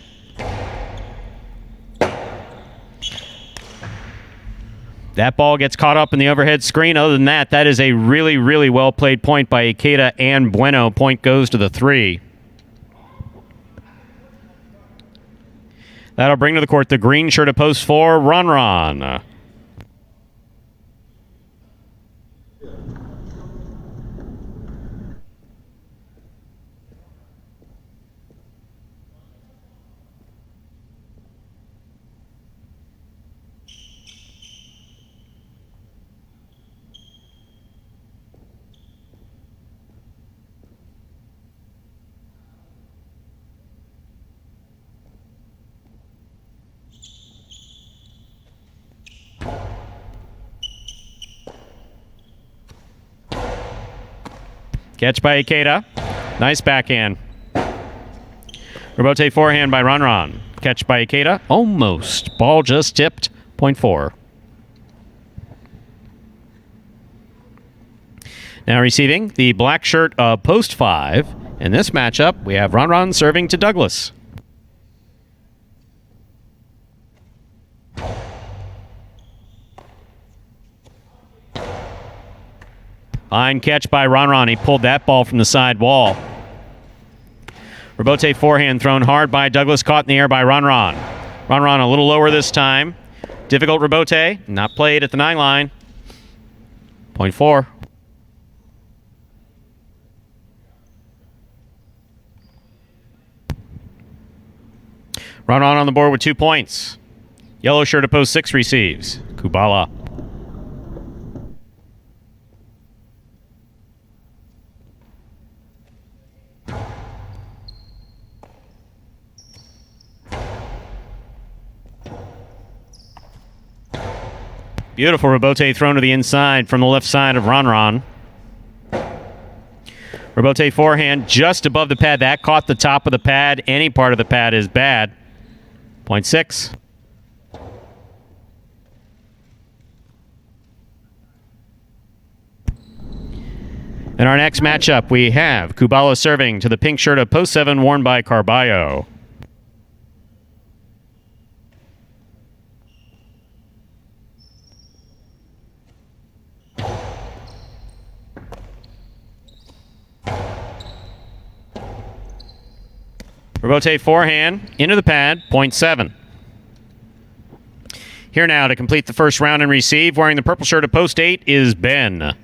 That ball gets caught up in the overhead screen. Other than that, that is a really, really well-played point by Ikeda and Bueno. Point goes to the 3. That'll bring to the court the green shirt of post 4, Ron. Catch by Ikeda. Nice backhand. Rebote forehand by Ronron. Catch by Ikeda. Almost. Ball just tipped. Point 4. Now receiving the black shirt of post 5. In this matchup, we have Ronron serving to Douglas. Fine catch by Ronron. He pulled that ball from the side wall. Rebote forehand thrown hard by Douglas, caught in the air by Ronron. Ronron a little lower this time. Difficult rebote, not played at the 9 line. Point 4. Ronron on the board with 2 points. Yellow shirt of post 6 receives. Kubala. Beautiful rebote thrown to the inside from the left side of Ronron. Rebote forehand just above the pad. That caught the top of the pad. Any part of the pad is bad. Point 6. In our next matchup, we have Kubala serving to the pink shirt of post 7 worn by Carballo. Rebote forehand into the pad, point 7. Here now to complete the first round and receive, wearing the purple shirt of post 8 is Ben.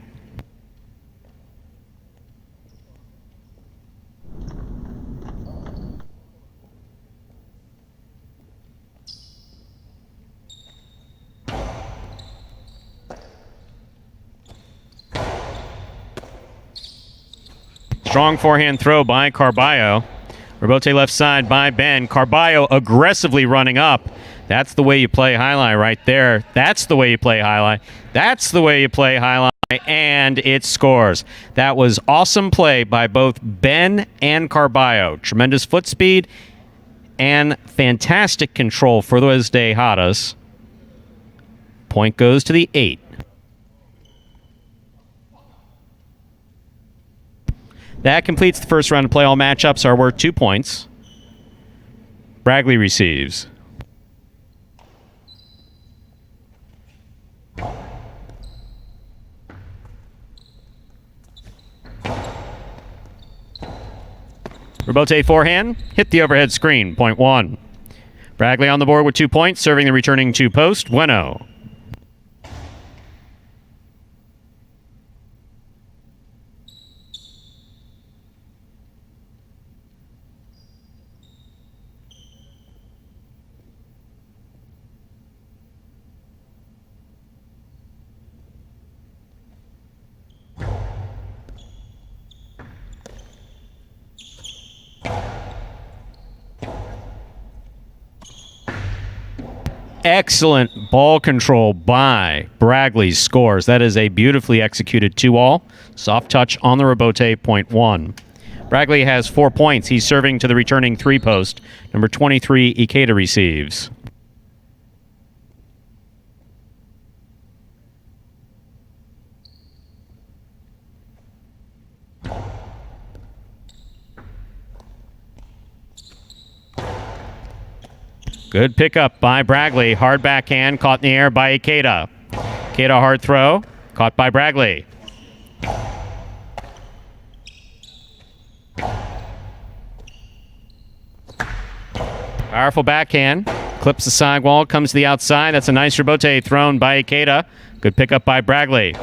Strong forehand throw by Carballo. Rebote left side by Ben. Carballo aggressively running up. That's the way you play highlight right there. That's the way you play highlight. That's the way you play highlight. And it scores. That was awesome play by both Ben and Carballo. Tremendous foot speed and fantastic control for those Tejadas. Point goes to the 8. That completes the first round of play. All matchups are worth 2 points. Bragley receives. Rebote forehand, hit the overhead screen, point 1. Bragley on the board with 2 points, serving the returning 2 post, Bueno. Excellent ball control by Bragley. Scores. That is a beautifully executed 2-all. Soft touch on the rebote, point 1. Bragley has 4 points. He's serving to the returning 3 post. Number 23, Ikeda receives. Good pickup by Bragley. Hard backhand, caught in the air by Ikeda. Ikeda hard throw, caught by Bragley. Powerful backhand, clips the sidewall, comes to the outside. That's a nice rebote thrown by Ikeda. Good pickup by Bragley.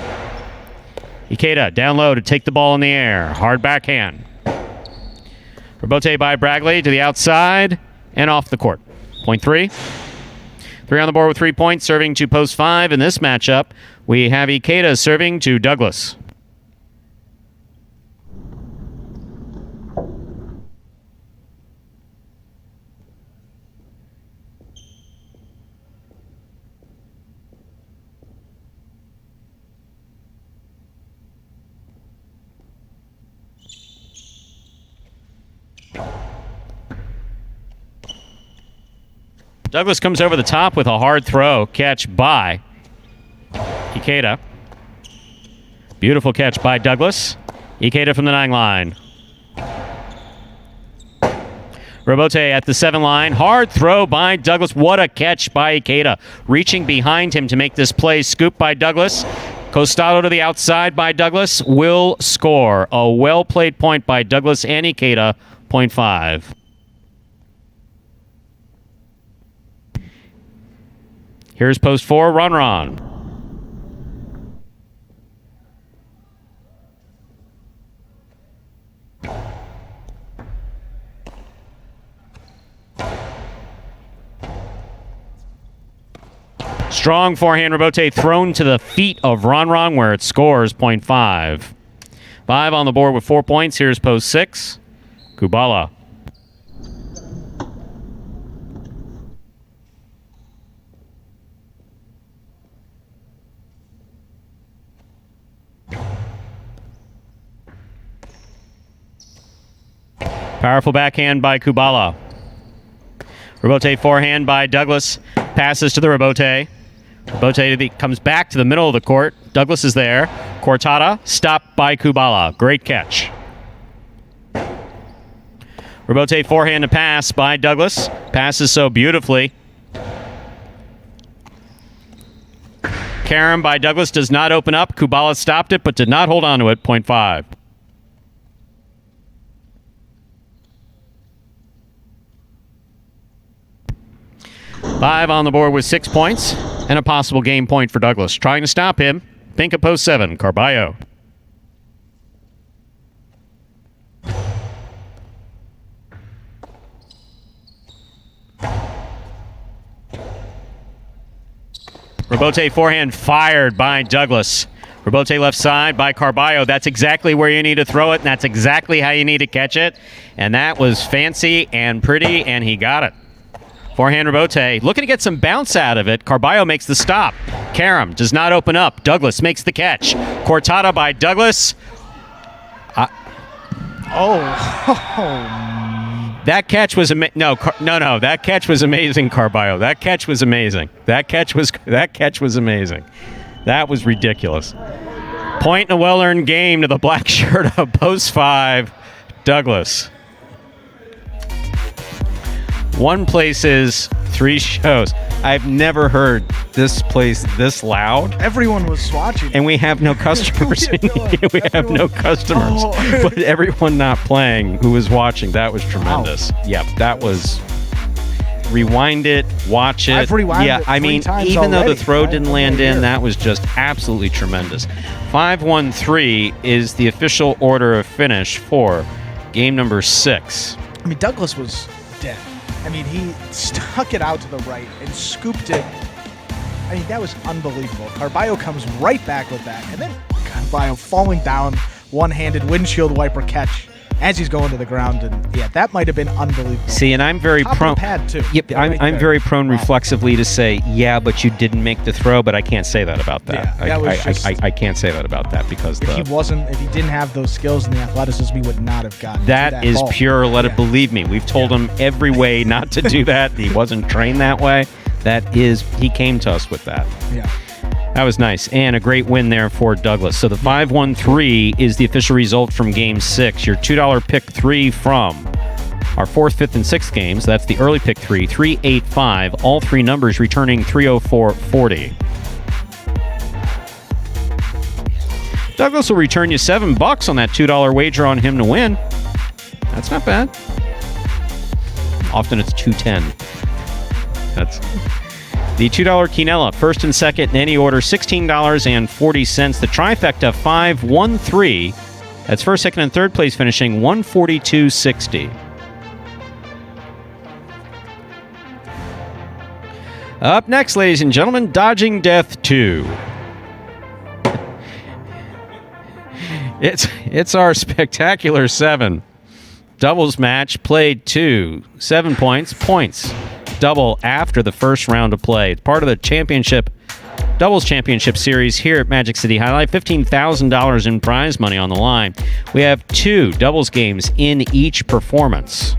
Ikeda down low to take the ball in the air. Hard backhand. Rebote by Bragley to the outside and off the court. Point 3. 3 on the board with 3 points, serving to post 5. In this matchup, we have Ikeda serving to Douglas. Douglas comes over the top with a hard throw. Catch by Ikeda. Beautiful catch by Douglas. Ikeda from the 9 line. Robote at the 7 line. Hard throw by Douglas. What a catch by Ikeda. Reaching behind him to make this play. Scoop by Douglas. Costado to the outside by Douglas. Will score. A well-played point by Douglas and Ikeda. 0.5. Here's post 4, Ron. Strong forehand Robote thrown to the feet of Ron, where it scores 0.5. 5 on the board with 4 points. Here's post 6, Kubala. Powerful backhand by Kubala. Robote forehand by Douglas. Passes to the Robote. Robote comes back to the middle of the court. Douglas is there. Cortada stopped by Kubala. Great catch. Robote forehand to pass by Douglas. Passes so beautifully. Karam by Douglas does not open up. Kubala stopped it but did not hold on to it. 0.5. Five on the board with 6 points and a possible game point for Douglas. Trying to stop him. Pink at post 7, Carballo. Robote forehand fired by Douglas. Robote left side by Carballo. That's exactly where you need to throw it, and that's exactly how you need to catch it. And that was fancy and pretty, and he got it. Forehand Robote looking to get some bounce out of it. Carballo makes the stop. Karam does not open up. Douglas makes the catch. Cortada by Douglas. That catch was no. That catch was amazing, Carballo. That catch was amazing. That catch was amazing. That was ridiculous. Point in a well-earned game to the black shirt of post 5, Douglas. 1 places, 3 shows. I've never heard this place this loud. Everyone was watching. And we have no customers. We have no customers. But everyone not playing who was watching, that was tremendous. Wow. Yep, that was... Rewind it, watch it. I've rewound it 3 times even already. though the throw didn't land in, that was just absolutely tremendous. 5-1-3 is the official order of finish for game number 6. I mean, Douglas was dead. I mean, he stuck it out to the right and scooped it. I mean, that was unbelievable. Carballo comes right back with that. And then Carballo falling down, one-handed windshield wiper catch as he's going to the ground. And yeah, that might have been unbelievable. See, and I'm very prone. Pad too. Yep, I'm very prone reflexively to say, yeah, but you didn't make the throw. But I can't say that about that. Yeah, I can't say that about that because if he didn't have those skills and the athleticism, he would not have gotten that is ball. Pure. Let it believe me. We've told him every way not to do that. He wasn't trained that way. He came to us with that. Yeah. That was nice, and a great win there for Douglas. So the 5-1-3 is the official result from Game 6. Your $2 pick 3 from our 4th, 5th, and 6th games. That's the early pick 3, 3-8-5. All 3 numbers returning 304.40. Douglas will return you $7 on that $2 wager on him to win. That's not bad. Often it's $2.10. That's... The $2 quinella, first and second in any order, $16.40. The trifecta, 5-1-3. That's first, second, and third place finishing $142.60. Up next, ladies and gentlemen, Dodging Death 2. It's our spectacular 7. Doubles match, played 2. 7 points. Double after the first round of play. It's part of the doubles championship series here at Magic City Jai-Alai. $15,000 in prize money on the line. We have 2 doubles games in each performance.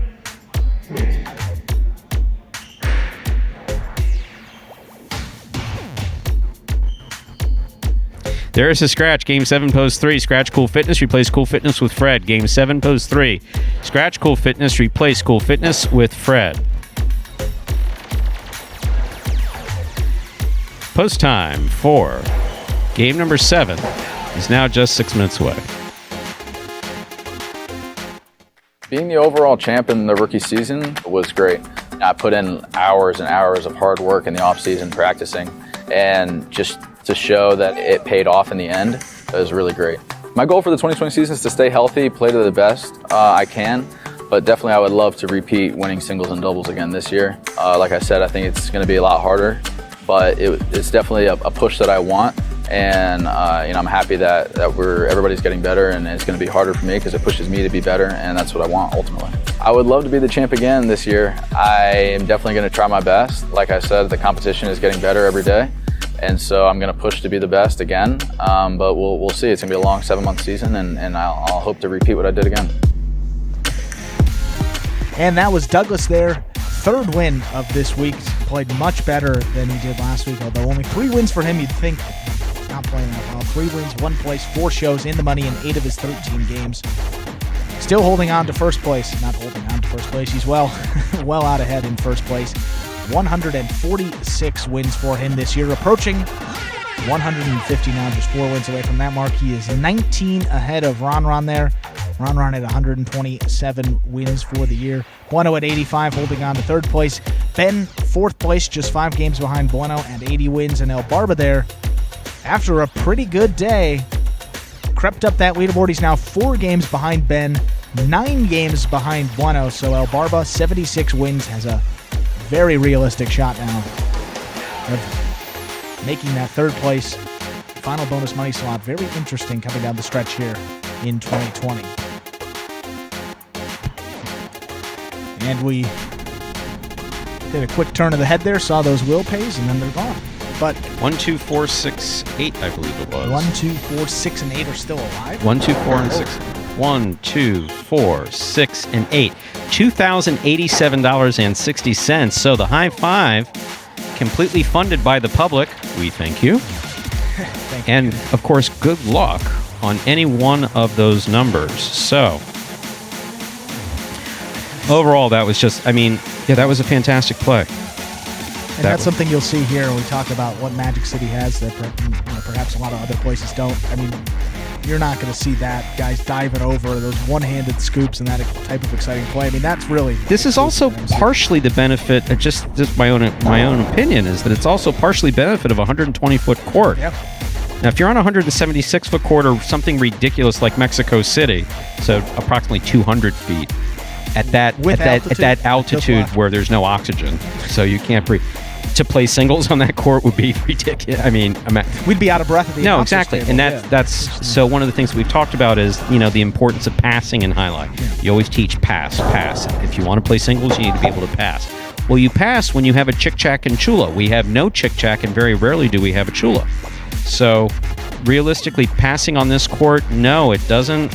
There is a scratch. Game 7, pose 3. Scratch Cool Fitness. Replace Cool Fitness with Fred. Game 7, pose 3. Scratch Cool Fitness. Replace Cool Fitness with Fred. Post time for game number 7 is now just 6 minutes away. Being the overall champ in the rookie season was great. I put in hours and hours of hard work in the offseason practicing, and just to show that it paid off in the end, it was really great. My goal for the 2020 season is to stay healthy, play to the best I can, but definitely I would love to repeat winning singles and doubles again this year. Like I said, I think it's going to be a lot harder, but it's definitely a push that I want, and I'm happy that everybody's getting better, and it's going to be harder for me because it pushes me to be better, and that's what I want ultimately. I would love to be the champ again this year. I am definitely going to try my best. Like I said, the competition is getting better every day, and so I'm going to push to be the best again, but we'll see. It's going to be a long 7-month season, and I'll hope to repeat what I did again. And that was Douglas there. Third win of this week. Played much better than he did last week, although only 3 wins for him. You'd think not playing that well. 3 wins, 1 place, 4 shows in the money in 8 of his 13 games. Still holding on to first place. Not holding on to first place. He's well out ahead in first place. 146 wins for him this year. Approaching 150 now, just 4 wins away from that mark. He is 19 ahead of Ron there. Ron at 127 wins for the year. Bueno at 85, holding on to third place. Ben, 4th place, just 5 games behind Bueno at 80 wins. And El Barba there, after a pretty good day, crept up that leaderboard. He's now 4 games behind Ben, 9 games behind Bueno. So El Barba, 76 wins, has a very realistic shot now of making that 3rd place final bonus money slot. Very interesting coming down the stretch here in 2020. And we did a quick turn of the head there, saw those will pays, and then they're gone. But 1, 2, 4, 6, 8, I believe it was. 1, 2, 4, 6, and 8 are still alive. 1, 2, 4, and 6. 1, 2, 4, 6, and 8. $2,087.60. So the high five, completely funded by the public. We thank you. Thank you. And of course, good luck on any one of those numbers. So overall, that was just, that was a fantastic play. And that's something you'll see here when we talk about what Magic City has that perhaps a lot of other places don't. You're not going to see that, guys diving over those one-handed scoops and that type of exciting play. That's really... This is also partially the benefit, just my own opinion, is that it's also partially benefit of a 120-foot court. Yep. Now, if you're on a 176-foot court or something ridiculous like Mexico City, so approximately 200 feet, at that altitude where there's no oxygen, so you can't breathe. To play singles on that court would be ridiculous. We'd be out of breath at the No, exactly. table. And that's so one of the things we've talked about is, the importance of passing in highlight. Yeah. You always teach pass. If you want to play singles, you need to be able to pass. Well, you pass when you have a chick-chack and chula. We have no chick-chack, and very rarely do we have a chula. So, realistically, passing on this court, no, it doesn't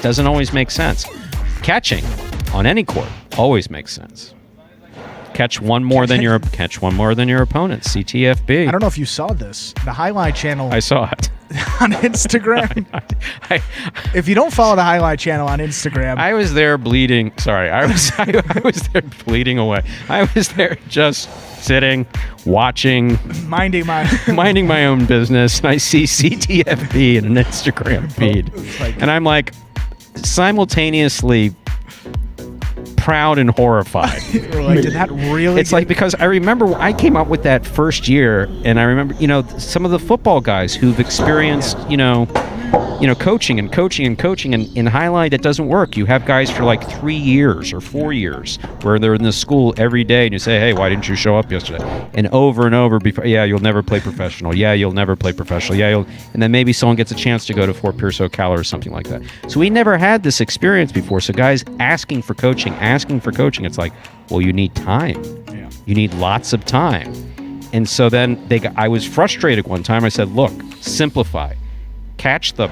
always make sense. Catching on any court always makes sense. Catch one more than your opponent. CTFB. I don't know if you saw this. The Jai-Alai Channel. I saw it on Instagram. If you don't follow the Jai-Alai Channel on Instagram, I was there bleeding. Sorry, I was there bleeding away. I was there just sitting, watching, minding my own business. And I see CTFB in an Instagram feed, and I'm like simultaneously proud and horrified. Did that really? It's like, because I remember I came up with that first year, and I remember, some of the football guys who've experienced, coaching and in highlight it doesn't work. You have guys for like 3 years or 4 years where they're in the school every day, and you say, hey, why didn't you show up yesterday? And over before, you'll never play professional. You'll never play professional. And then maybe someone gets a chance to go to Fort Pierce Ocala or something like that. So we never had this experience before. So guys asking for coaching, it's like, well, you need time. Yeah. You need lots of time. And so then I was frustrated one time. I said, look, simplify. Catch the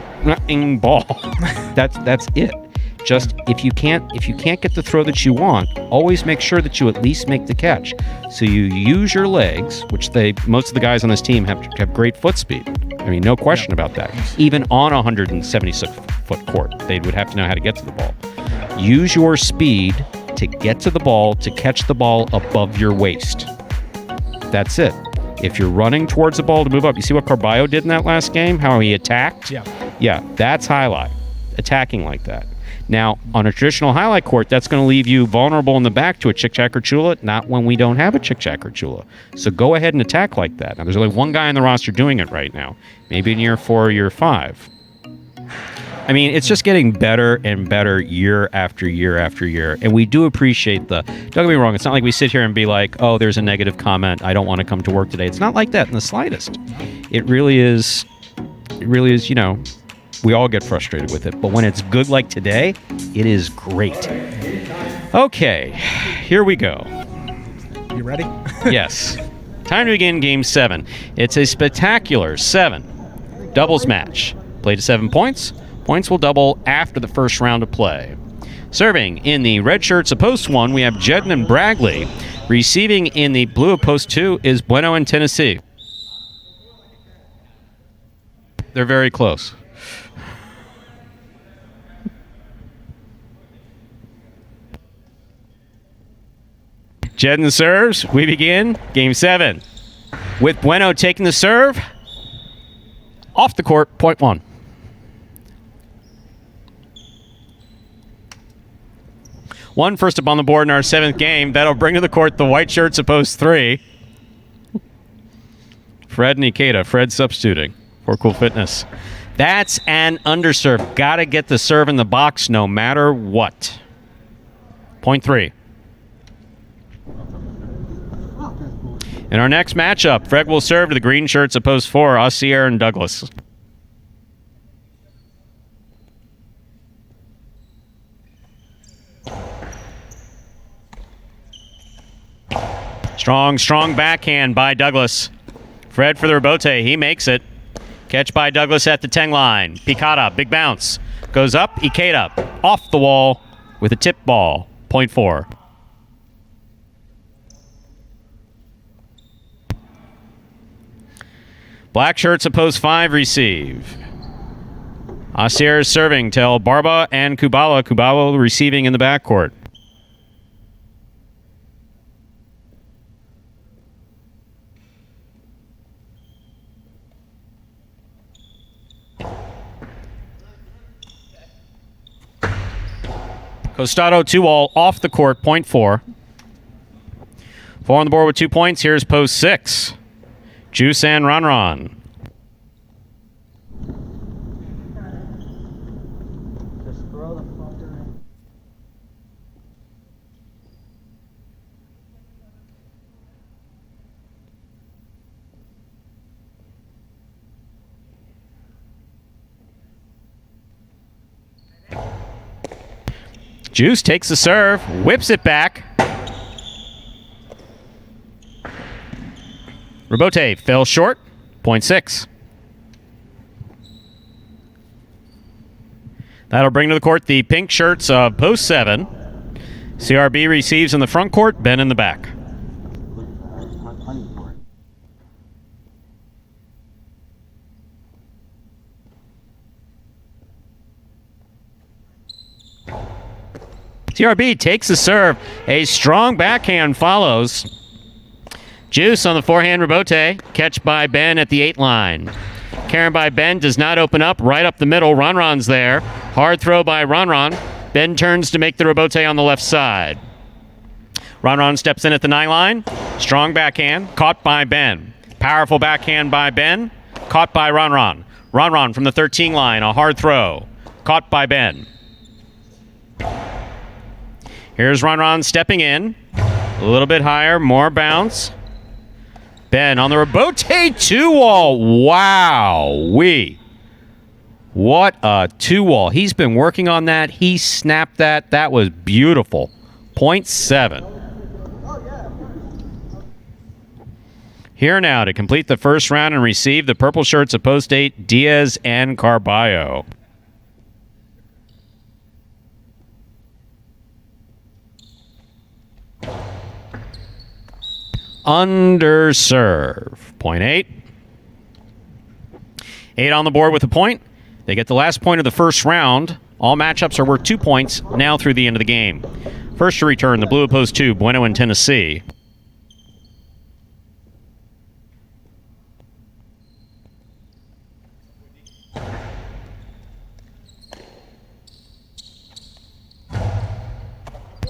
ball. That's it. Just if you can't get the throw that you want, always make sure that you at least make the catch. So you use your legs, which most of the guys on this team have great foot speed. I mean, no question about that. Even on a 176-foot court, they would have to know how to get to the ball. Use your speed to get to the ball, to catch the ball above your waist. That's it. If you're running towards the ball to move up, you see what Carballo did in that last game? How he attacked? Yeah, that's highlight. Attacking like that. Now, on a traditional highlight court, that's going to leave you vulnerable in the back to a chick-chack or chula, not when we don't have a chick-chack or chula. So go ahead and attack like that. Now, there's only one guy on the roster doing it right now. Maybe in year 4 or year 5. I mean, it's just getting better and better year after year after year. And we do appreciate don't get me wrong, it's not like we sit here and be like, oh, there's a negative comment, I don't want to come to work today. It's not like that in the slightest. It really is, you know, we all get frustrated with it. But when it's good like today, it is great. Okay, here we go. You ready? Yes. Time to begin Game 7. It's a spectacular 7 doubles match. Play to 7 points. Points will double after the first round of play. Serving in the red shirts of post 1, we have Jedden and Bragley. Receiving in the blue of post 2 is Bueno and Tennessee. They're very close. Jedden serves. We begin Game 7. With Bueno taking the serve. Off the court, point 1. One first up on the board in our 7th game. That'll bring to the court the white shirts of post 3. Fred and Ikeda. Fred substituting for Cool Fitness. That's an underserve. Got to get the serve in the box no matter what. Point 3. In our next matchup, Fred will serve to the green shirts of post 4, Ossier and Douglas. Strong backhand by Douglas. Fred for the rebote. He makes it. Catch by Douglas at the 10 line. Picata, big bounce. Goes up, Ikeda. Off the wall with a tip ball. Point 4. Black shirts opposed 5 receive. Asier is serving till Barba and Kubala. Kubala receiving in the backcourt. Costado 2-all off the court, point 4. 4 on the board with 2 points. Here's post 6. Juice and Ron. Juice takes the serve, whips it back. Rebote fell short, point 6. That'll bring to the court the pink shirts of post 7. CRB receives in the front court, Ben in the back. CRB takes the serve. A strong backhand follows. Juice on the forehand rebote. Catch by Ben at the 8 line. Karen by Ben does not open up. Right up the middle. Ronron's there. Hard throw by Ronron. Ben turns to make the rebote on the left side. Ronron steps in at the 9 line. Strong backhand. Caught by Ben. Powerful backhand by Ben. Caught by Ronron. Ronron from the 13 line. A hard throw. Caught by Ben. Here's Ron stepping in. A little bit higher, more bounce. Ben on the rebote, 2-wall. Wow-wee. What a 2-wall. He's been working on that. He snapped that. That was beautiful. Point 7. Here now to complete the first round and receive the purple shirts of post 8, Diaz and Carballo. Underserve. Point 8. 8 on the board with a point. They get the last point of the first round. All matchups are worth 2 points now through the end of the game. First to return, the blue opposed 2, Bueno in Tennessee.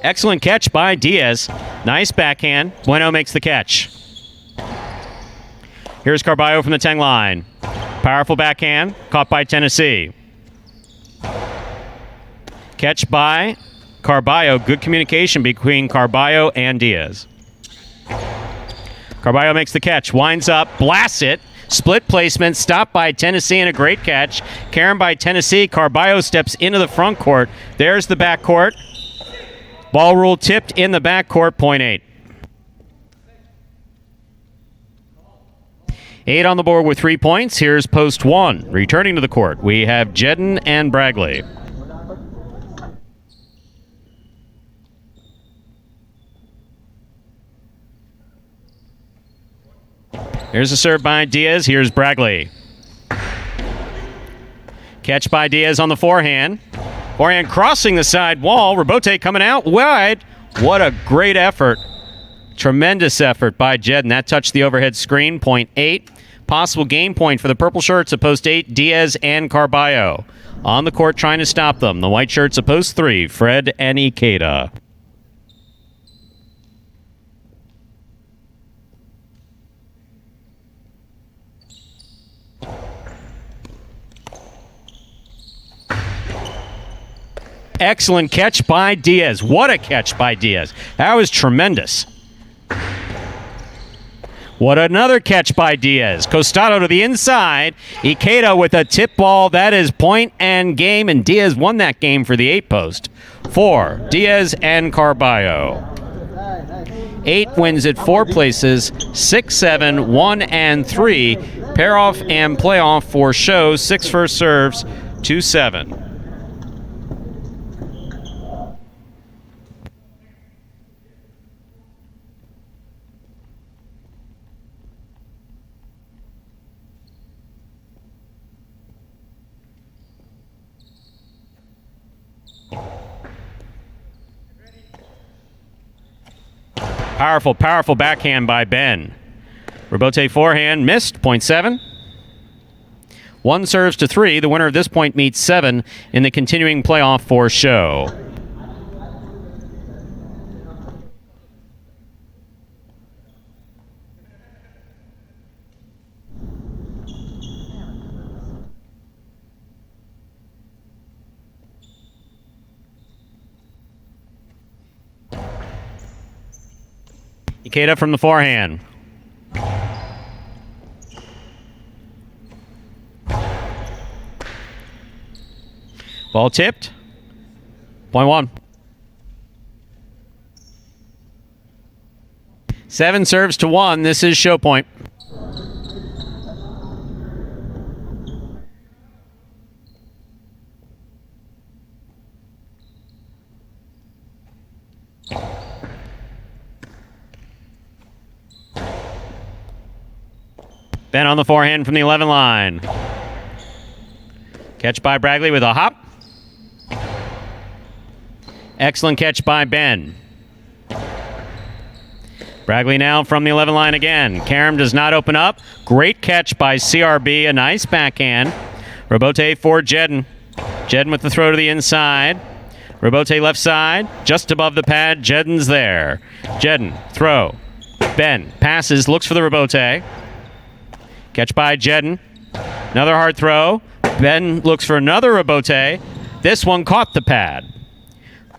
Excellent catch by Diaz. Nice backhand. Bueno makes the catch. Here's Carballo from the 10 line. Powerful backhand. Caught by Tennessee. Catch by Carballo. Good communication between Carballo and Diaz. Carballo makes the catch. Winds up. Blasts it. Split placement. Stopped by Tennessee and a great catch. Karen by Tennessee. Carballo steps into the front court. There's the back court. Ball rule tipped in the backcourt, point 8. 8 on the board with 3 points. Here's post 1. Returning to the court, we have Jedden and Bragley. Here's a serve by Diaz. Here's Bragley. Catch by Diaz on the forehand. Forehand crossing the side wall. Rabote coming out wide. What a great effort. Tremendous effort by Jedden. That touched the overhead screen. Point 8. Possible game point for the purple shirts at post 8, Diaz and Carballo. On the court trying to stop them. The white shirts at post 3, Fred and Ikeda. Excellent catch by Diaz. What a catch by Diaz. That was tremendous. What another catch by Diaz. Costado to the inside. Ikeda with a tip ball. That is point and game, and Diaz won that game for the 8 post. 4, Diaz and Carballo. 8 wins at 4 places. 6, 7, 1, and 3. Pair off and playoff for show. 6 first serves, 2, 7. Powerful, powerful backhand by Ben. Rabote forehand missed, point 7. 1 serves to 3. The winner of this point meets 7 in the continuing playoff for show. Ikeda from the forehand. Ball tipped. Point 1. 7 serves to 1. This is show point. Ben on the forehand from the 11 line. Catch by Bragley with a hop. Excellent catch by Ben. Bragley now from the 11 line again. Karam does not open up. Great catch by CRB. A nice backhand. Rabote for Jedden. Jedden with the throw to the inside. Rabote left side. Just above the pad. Jedden's there. Jedden, throw. Ben passes, looks for the Rabote. Catch by Jedden. Another hard throw. Ben looks for another Rabote. This one caught the pad.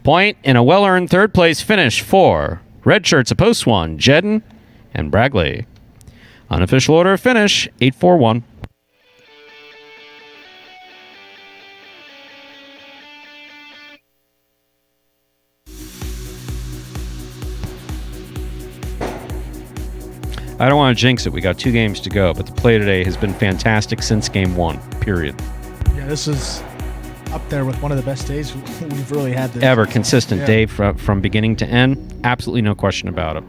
Point and a well-earned third place finish for red shirts a post 1, Jedden and Bragley. Unofficial order of finish, 8-4-1. I don't want to jinx it. We got 2 games to go, but the play today has been fantastic since game 1, period. Yeah, this is up there with one of the best days we've really had this ever. Consistent day from beginning to end. Absolutely no question about it.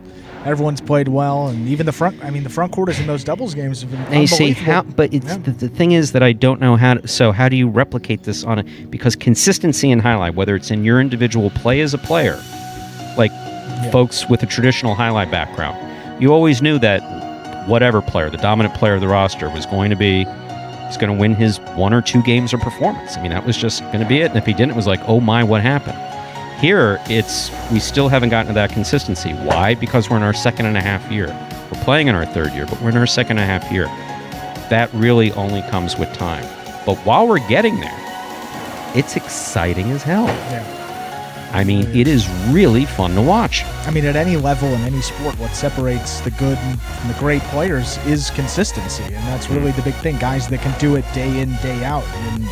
Everyone's played well, and even the front quarters in those doubles games have been Now you say unbelievable. but it's the thing is that I don't know how to, so how do you replicate this on it? Because consistency in highlight, whether it's in your individual play as a player, like folks with a traditional highlight background, you always knew that whatever player, the dominant player of the roster, was going to win his 1 or 2 games of performance. I mean, that was just going to be it. And if he didn't, it was like, oh my, what happened? Here, we still haven't gotten to that consistency. Why? Because we're in our 2.5 year. We're playing in our 3rd year, but we're in our 2.5 year. That really only comes with time. But while we're getting there, it's exciting as hell. Yeah. I mean, it is really fun to watch. I mean, at any level in any sport, what separates the good and the great players is consistency, and that's really the big thing. Guys that can do it day in, day out, and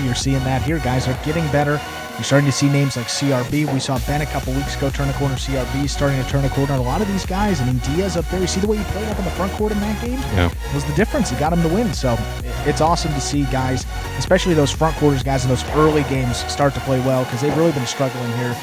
you're seeing that here. Guys are getting better. You're starting to see names like CRB. We saw Ben a couple weeks ago turn a corner. CRB starting to turn a corner. A lot of these guys, I mean, Diaz up there, you see the way he played up in the front court in that game? Yeah. It was the difference. He got him to win. So it's awesome to see guys, especially those front quarters guys in those early games, start to play well, because they've really been struggling here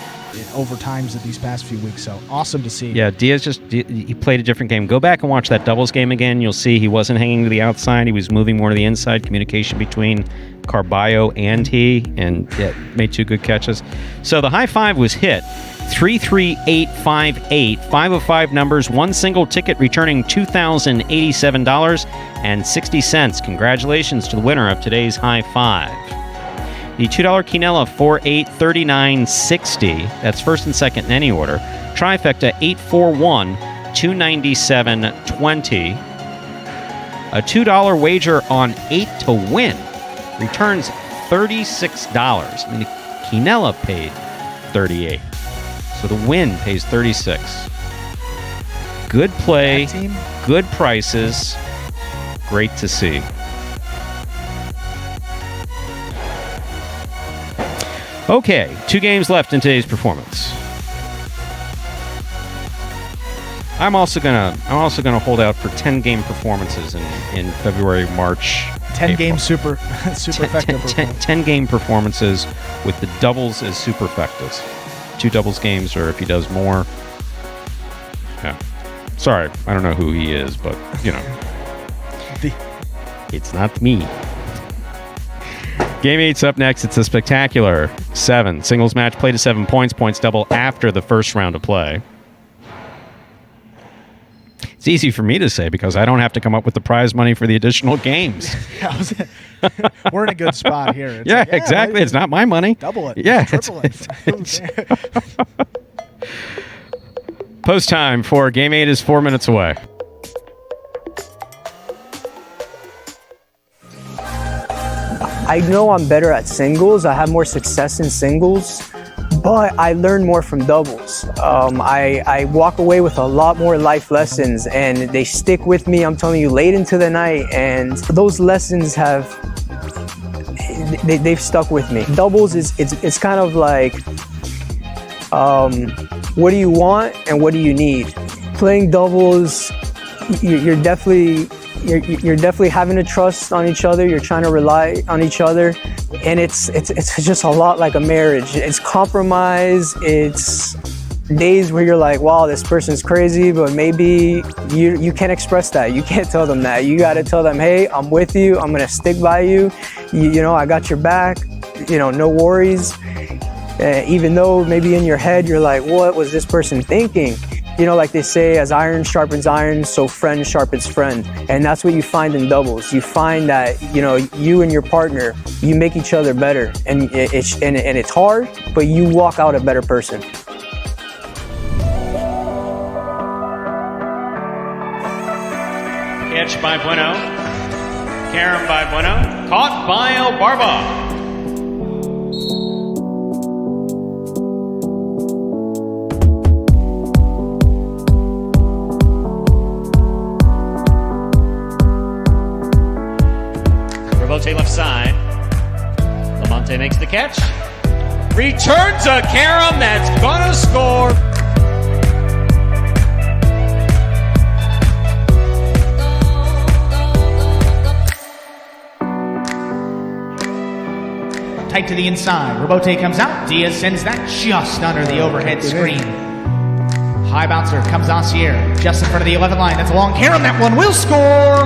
over times these past few weeks. So awesome to see. Yeah, Diaz he played a different game. Go back and watch that doubles game again. You'll see he wasn't hanging to the outside. He was moving more to the inside. Communication between Carballo and he, and made 2 good catches. So the high five was hit. 33858, 5 of 5 numbers, 1 single ticket returning $2,087.60. Congratulations to the winner of today's high five. The $2 Quinella 4839.60. That's first and second in any order. Trifecta 841 297.20. A $2 wager on 8 to win returns $36. I mean, Quinella paid $38. So the win pays $36. Good play, good prices, great to see. Okay, 2 games left in today's performance. I'm also gonna hold out for 10 game performances in February, March. 10 game superfecta. 10 game performances with the doubles as superfectas. 2 doubles games, or if he does more. Yeah. Sorry, I don't know who he is, but it's not me. Game 8's up next. It's a spectacular 7 singles match. Play to 7 points. Points double after the first round of play. It's easy for me to say because I don't have to come up with the prize money for the additional games. We're in a good spot here. It's exactly. It's not my money. Double it. Yeah. Triple it. Post time for Game 8 is 4 minutes away. I know I'm better at singles. I have more success in singles, but I learn more from doubles. I walk away with a lot more life lessons, and they stick with me, I'm telling you, late into the night, and those lessons they've stuck with me. Doubles it's kind of like, what do you want and what do you need? Playing doubles, you're definitely having to trust on each other. You're trying to rely on each other, and it's just a lot like a marriage. It's compromise. It's days where you're like, wow, this person's crazy, but maybe you can't express that. You can't tell them that. You got to tell them, hey, I'm with you. I'm gonna stick by you. You know, I got your back. No worries. Even though maybe in your head you're like, what was this person thinking? Like they say, as iron sharpens iron, so friend sharpens friend. And that's what you find in doubles. You find that, you and your partner, you make each other better. And it's hard, but you walk out a better person. Catch by Bueno. Carom by Bueno. Caught by Elbarba. Rebote left side. Lamonte makes the catch. Return to Carom. That's gonna score. Tight to the inside. Rebote comes out. Diaz sends that just under the overhead screen. High bouncer comes Ancier, just in front of the 11 line. That's a long Karam. That one will score.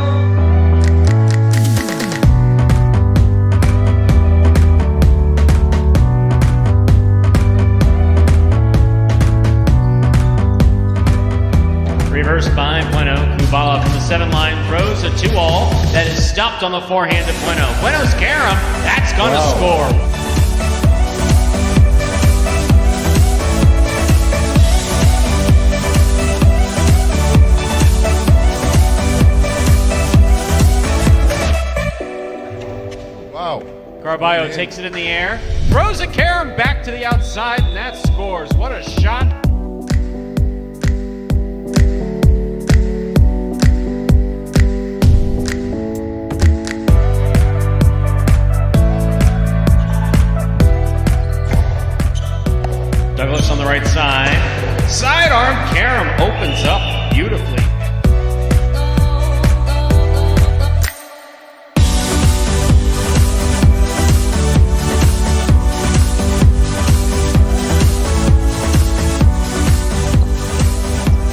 Reverse by Bueno. Kubala from the 7 line throws a 2-all that is stopped on the forehand of Bueno. Bueno's Karam. That's going to score. Wow. Carballo takes it in the air, throws a Karam back to the outside, and that scores. What a shot. Douglas on the right side. Sidearm, Karam opens up beautifully.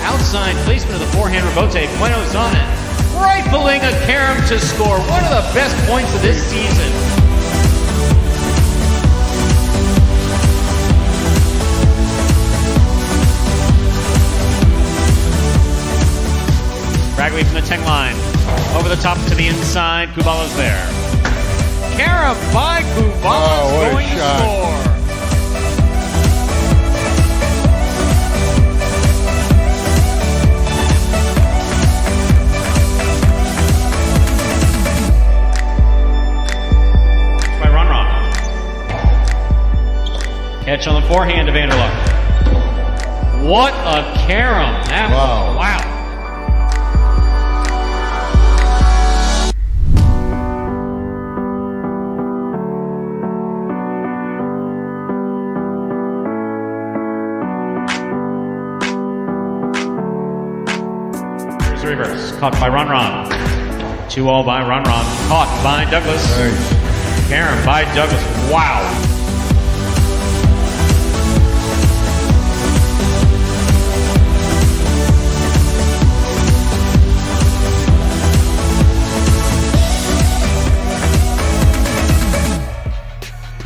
Outside placement of the forehand rebote. Bueno's on it. Rifling a Karam to score. One of the best points of this season. Ragley from the 10 line. Over the top to the inside. Kubala's there. Karam by Kubala's going to score. By Ron. Catch on the forehand of Vanderluck. What a Karam. Wow. Reverse. Caught by Ron. 2-all by Ron. Caught by Douglas. Nice. Karam by Douglas. Wow.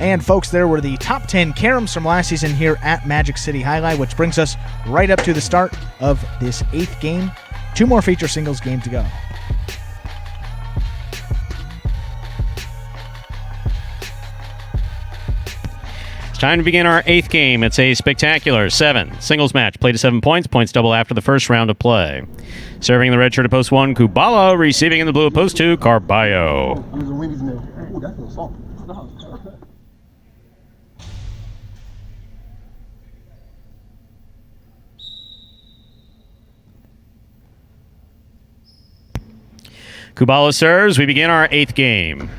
And folks, there were the top 10 Karams from last season here at Magic City Jai-Alai, which brings us right up to the start of this 8th game. 2 more feature singles game to go. It's time to begin our 8th game. It's a spectacular 7 singles match. Play to 7 points. Points double after the first round of play. Serving in the red shirt at post 1, Kubala. Receiving in the blue at post 2, Carballo. Kubala serves. We begin our 8th game.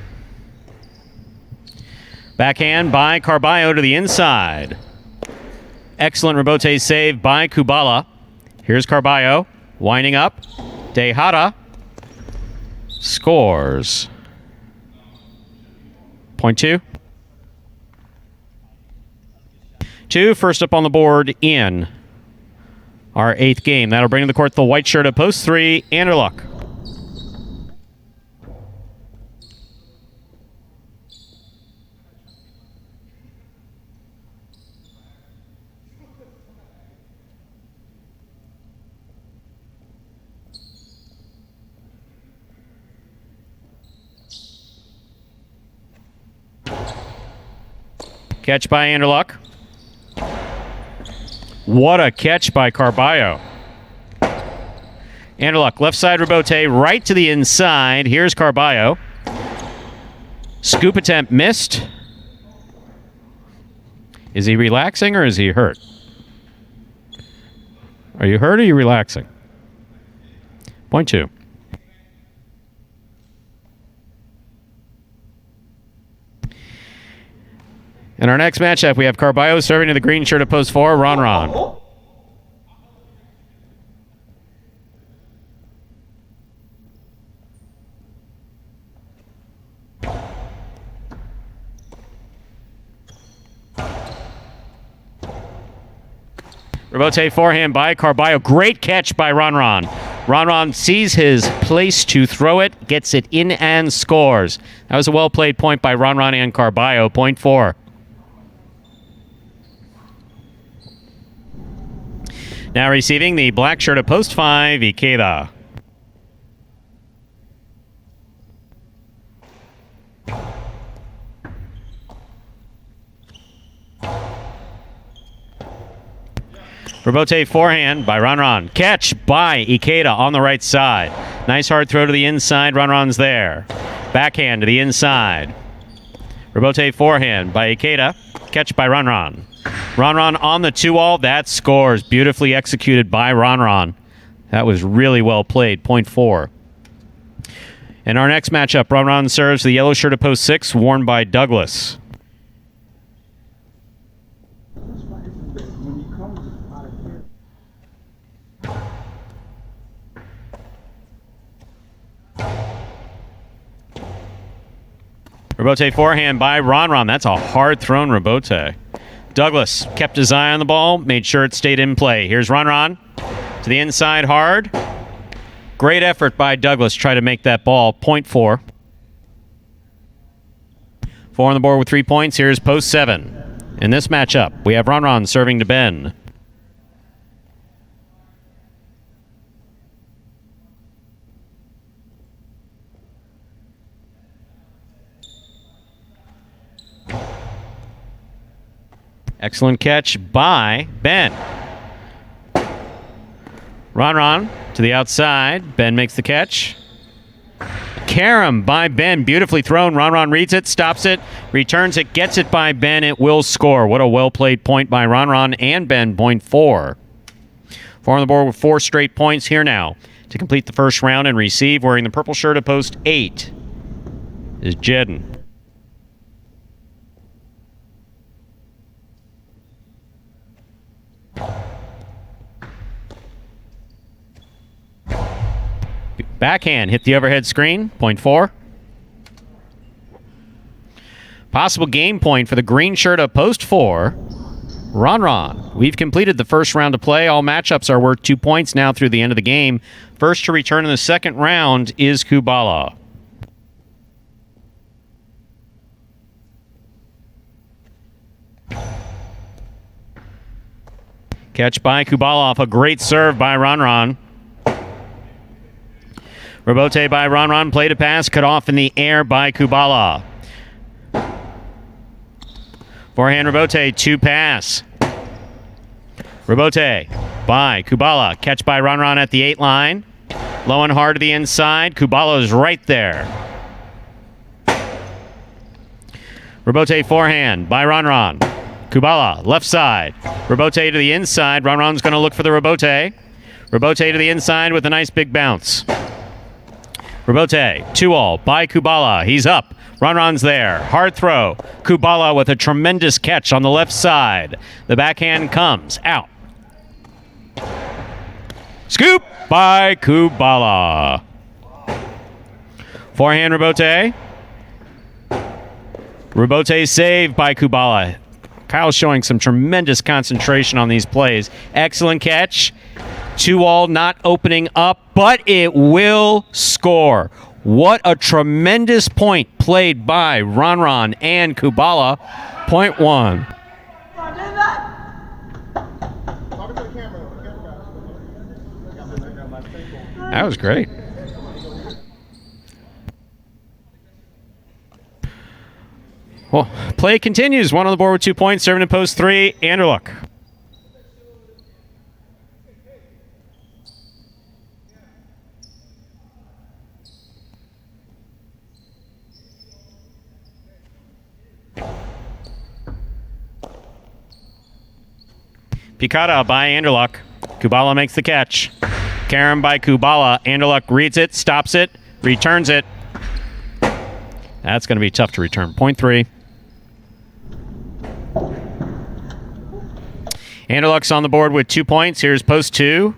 Backhand by Carballo to the inside. Excellent rebote save by Kubala. Here's Carballo winding up. Tejada scores. Point 2. 2 first up on the board in our 8th game. That'll bring to the court the white shirt at post 3, Anderluck. Catch by Anderluck. What a catch by Carballo. Anderluck, left side rebote, right to the inside. Here's Carballo. Scoop attempt missed. Is he relaxing or is he hurt? Are you hurt or are you relaxing? Point 2. In our next matchup, we have Carballo serving to the green shirt at post 4, Ron. Robote forehand by Carballo. Great catch by Ron. Ron sees his place to throw it, gets it in and scores. That was a well-played point by Ron and Carballo. Point 4. Now receiving the black shirt of post 5, Ikeda. Robote forehand by Ron. Catch by Ikeda on the right side. Nice hard throw to the inside. Ron's there. Backhand to the inside. Robote forehand by Ikeda. Catch by Ron. Ron on the 2-all. That scores. Beautifully executed by Ron. That was really well played. Point 4. In our next matchup, Ron serves the yellow shirt of post 6, worn by Douglas. Robote forehand by Ron. That's a hard thrown Robote. Douglas kept his eye on the ball, made sure it stayed in play. Here's Ron to the inside hard. Great effort by Douglas. Try to make that ball. Point 4. 4 on the board with 3 points. Here's post 7. In this matchup, we have Ron serving to Ben. Excellent catch by Ben. Ron to the outside. Ben makes the catch. Carom by Ben. Beautifully thrown. Ron reads it, stops it, returns it, gets it by Ben. It will score. What a well-played point by Ron and Ben. Point 4. 4 on the board with 4 straight points here now. To complete the first round and receive, wearing the purple shirt of post 8, is Jedden. Backhand hit the overhead screen. Point 4. Possible game point for the green shirt of post 4. Ron. We've completed the first round of play. All matchups are worth 2 points now through the end of the game. First to return in the second round is Kubala. Catch by Kubala off a great serve by Ron. Robote by Ron. Play to pass. Cut off in the air by Kubala. Forehand Robote. 2 pass. Robote by Kubala. Catch by Ron at the 8 line. Low and hard to the inside. Kubala is right there. Robote forehand by Ron. Kubala left side. Robote to the inside. Ron's going to look for the Robote. Robote to the inside with a nice big bounce. Robote, 2-all by Kubala. He's up. Ron's there. Hard throw. Kubala with a tremendous catch on the left side. The backhand comes out. Scoop by Kubala. Forehand Robote. Robote saved by Kubala. Kyle's showing some tremendous concentration on these plays. Excellent catch. 2-all not opening up, but it will score. What a tremendous point played by Ron and Kubala. Point 1. That was great. Well, play continues. 1 on the board with 2 points. Serving in post 3, Anderluck. Picada by Anderluck. Kubala makes the catch. Carom by Kubala. Anderluck reads it, stops it, returns it. That's going to be tough to return. Point 3. Anderluck's on the board with 2 points. Here's post 2.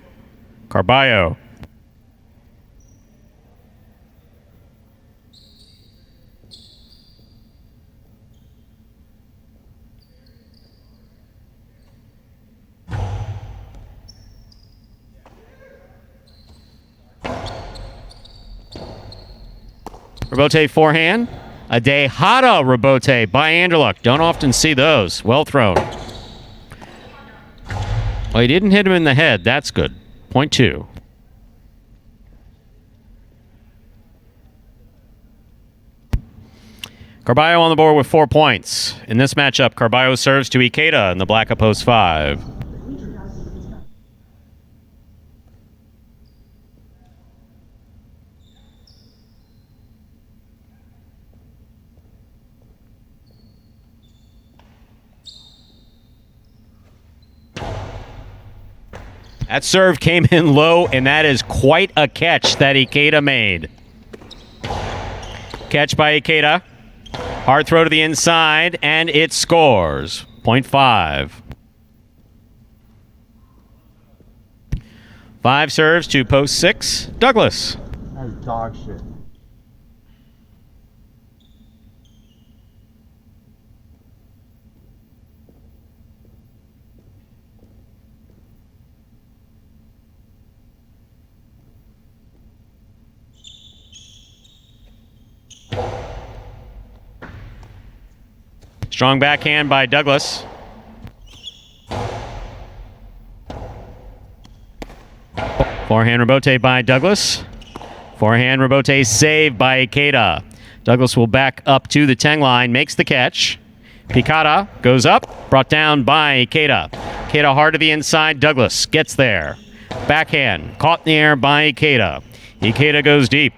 Carballo. Rebote forehand. A Dejada rebote by Anderluck. Don't often see those. Well thrown. Well, he didn't hit him in the head. That's good. Point 2. Carballo on the board with 4 points. In this matchup, Carballo serves to Ikeda in the black post 5. That serve came in low, and that is quite a catch that Ikeda made. Catch by Ikeda. Hard throw to the inside, and it scores. Point 5. 5 serves to post 6. Douglas. That's dog shit. Strong backhand by Douglas. Forehand rebote by Douglas. Forehand rebote saved by Ikeda. Douglas will back up to the 10 line, makes the catch. Picada goes up, brought down by Ikeda. Ikeda hard to the inside, Douglas gets there. Backhand, caught in the air by Ikeda. Ikeda goes deep.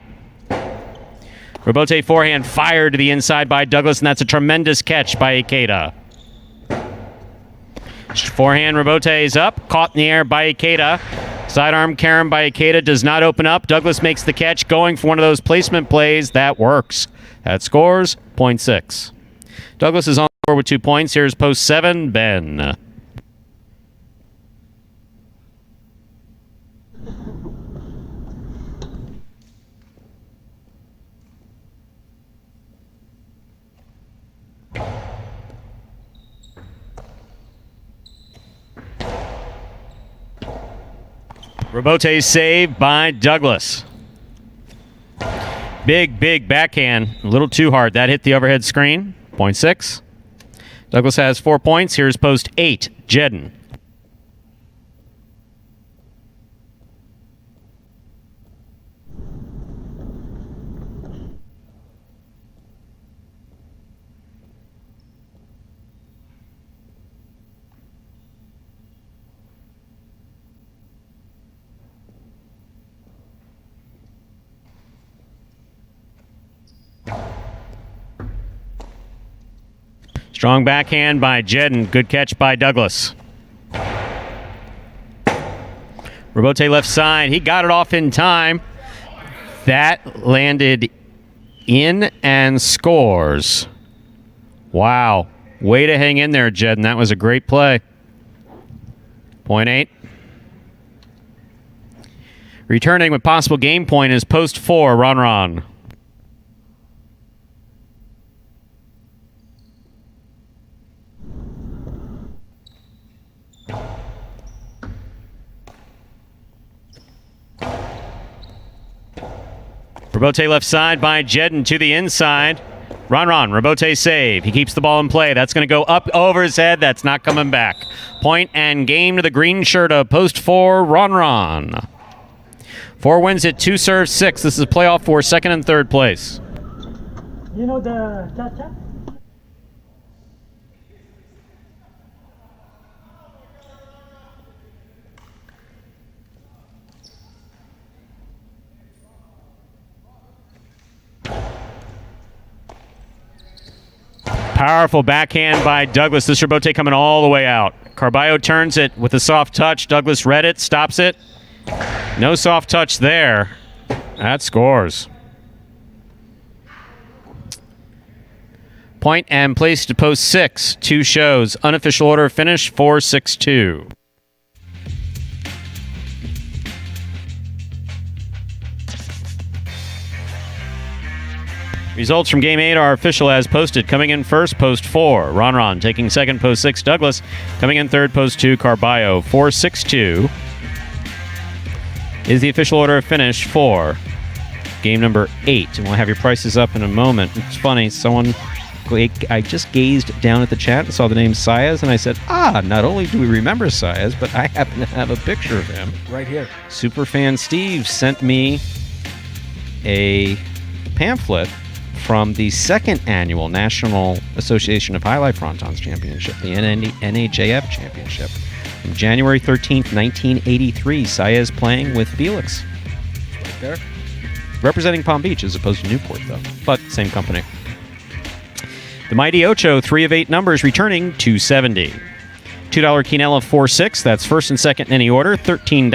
Rebote forehand fired to the inside by Douglas, and that's a tremendous catch by Ikeda. Forehand rebote is up, caught in the air by Ikeda. Sidearm carom by Ikeda does not open up. Douglas makes the catch, going for one of those placement plays. That works. That scores. Point 6. Douglas is on the board with 2 points. Here's post 7, Ben. Rebote saved by Douglas. Big backhand. A little too hard. That hit the overhead screen. Point 6. Douglas has 4 points. Here's post 8, Jedden. Strong backhand by Jedden. Good catch by Douglas. Rebote left side. He got it off in time. That landed in and scores. Wow. Way to hang in there, Jedden. That was a great play. Point 8. Returning with possible game point is post 4, Ron. Rebote left side by Jedden to the inside. Ron, Rebote save. He keeps the ball in play. That's going to go up over his head. That's not coming back. Point and game to the green shirt of post 4, Ron. 4 wins at 2 serves 6. This is playoff for 2nd and 3rd place. You know the cha-cha? Powerful backhand by Douglas. This rebote coming all the way out. Carballo turns it with a soft touch. Douglas read it, stops it. No soft touch there. That scores. Point and place to post 6. 2 shows. Unofficial order of finish 4-6-2. Results from Game 8 are official as posted. Coming in first, post 4, Ron. Taking second, post 6, Douglas. Coming in third, post 2, Carballo. 4-6-2 is the official order of finish for game number 8, and we'll have your prices up in a moment. It's funny, I just gazed down at the chat and saw the name Saez, and I said, not only do we remember Saez, but I happen to have a picture of him. Right here. Superfan Steve sent me a pamphlet from the 2nd annual National Association of Highlight Frontons Championship, the NHAF Championship. From January 13th, 1983, Saez playing with Felix. Right there. Representing Palm Beach as opposed to Newport, though. But same company. The Mighty Ocho, 3 of 8 numbers, returning $270. $2 Quinella 4-6, that's first and second in any order, $13.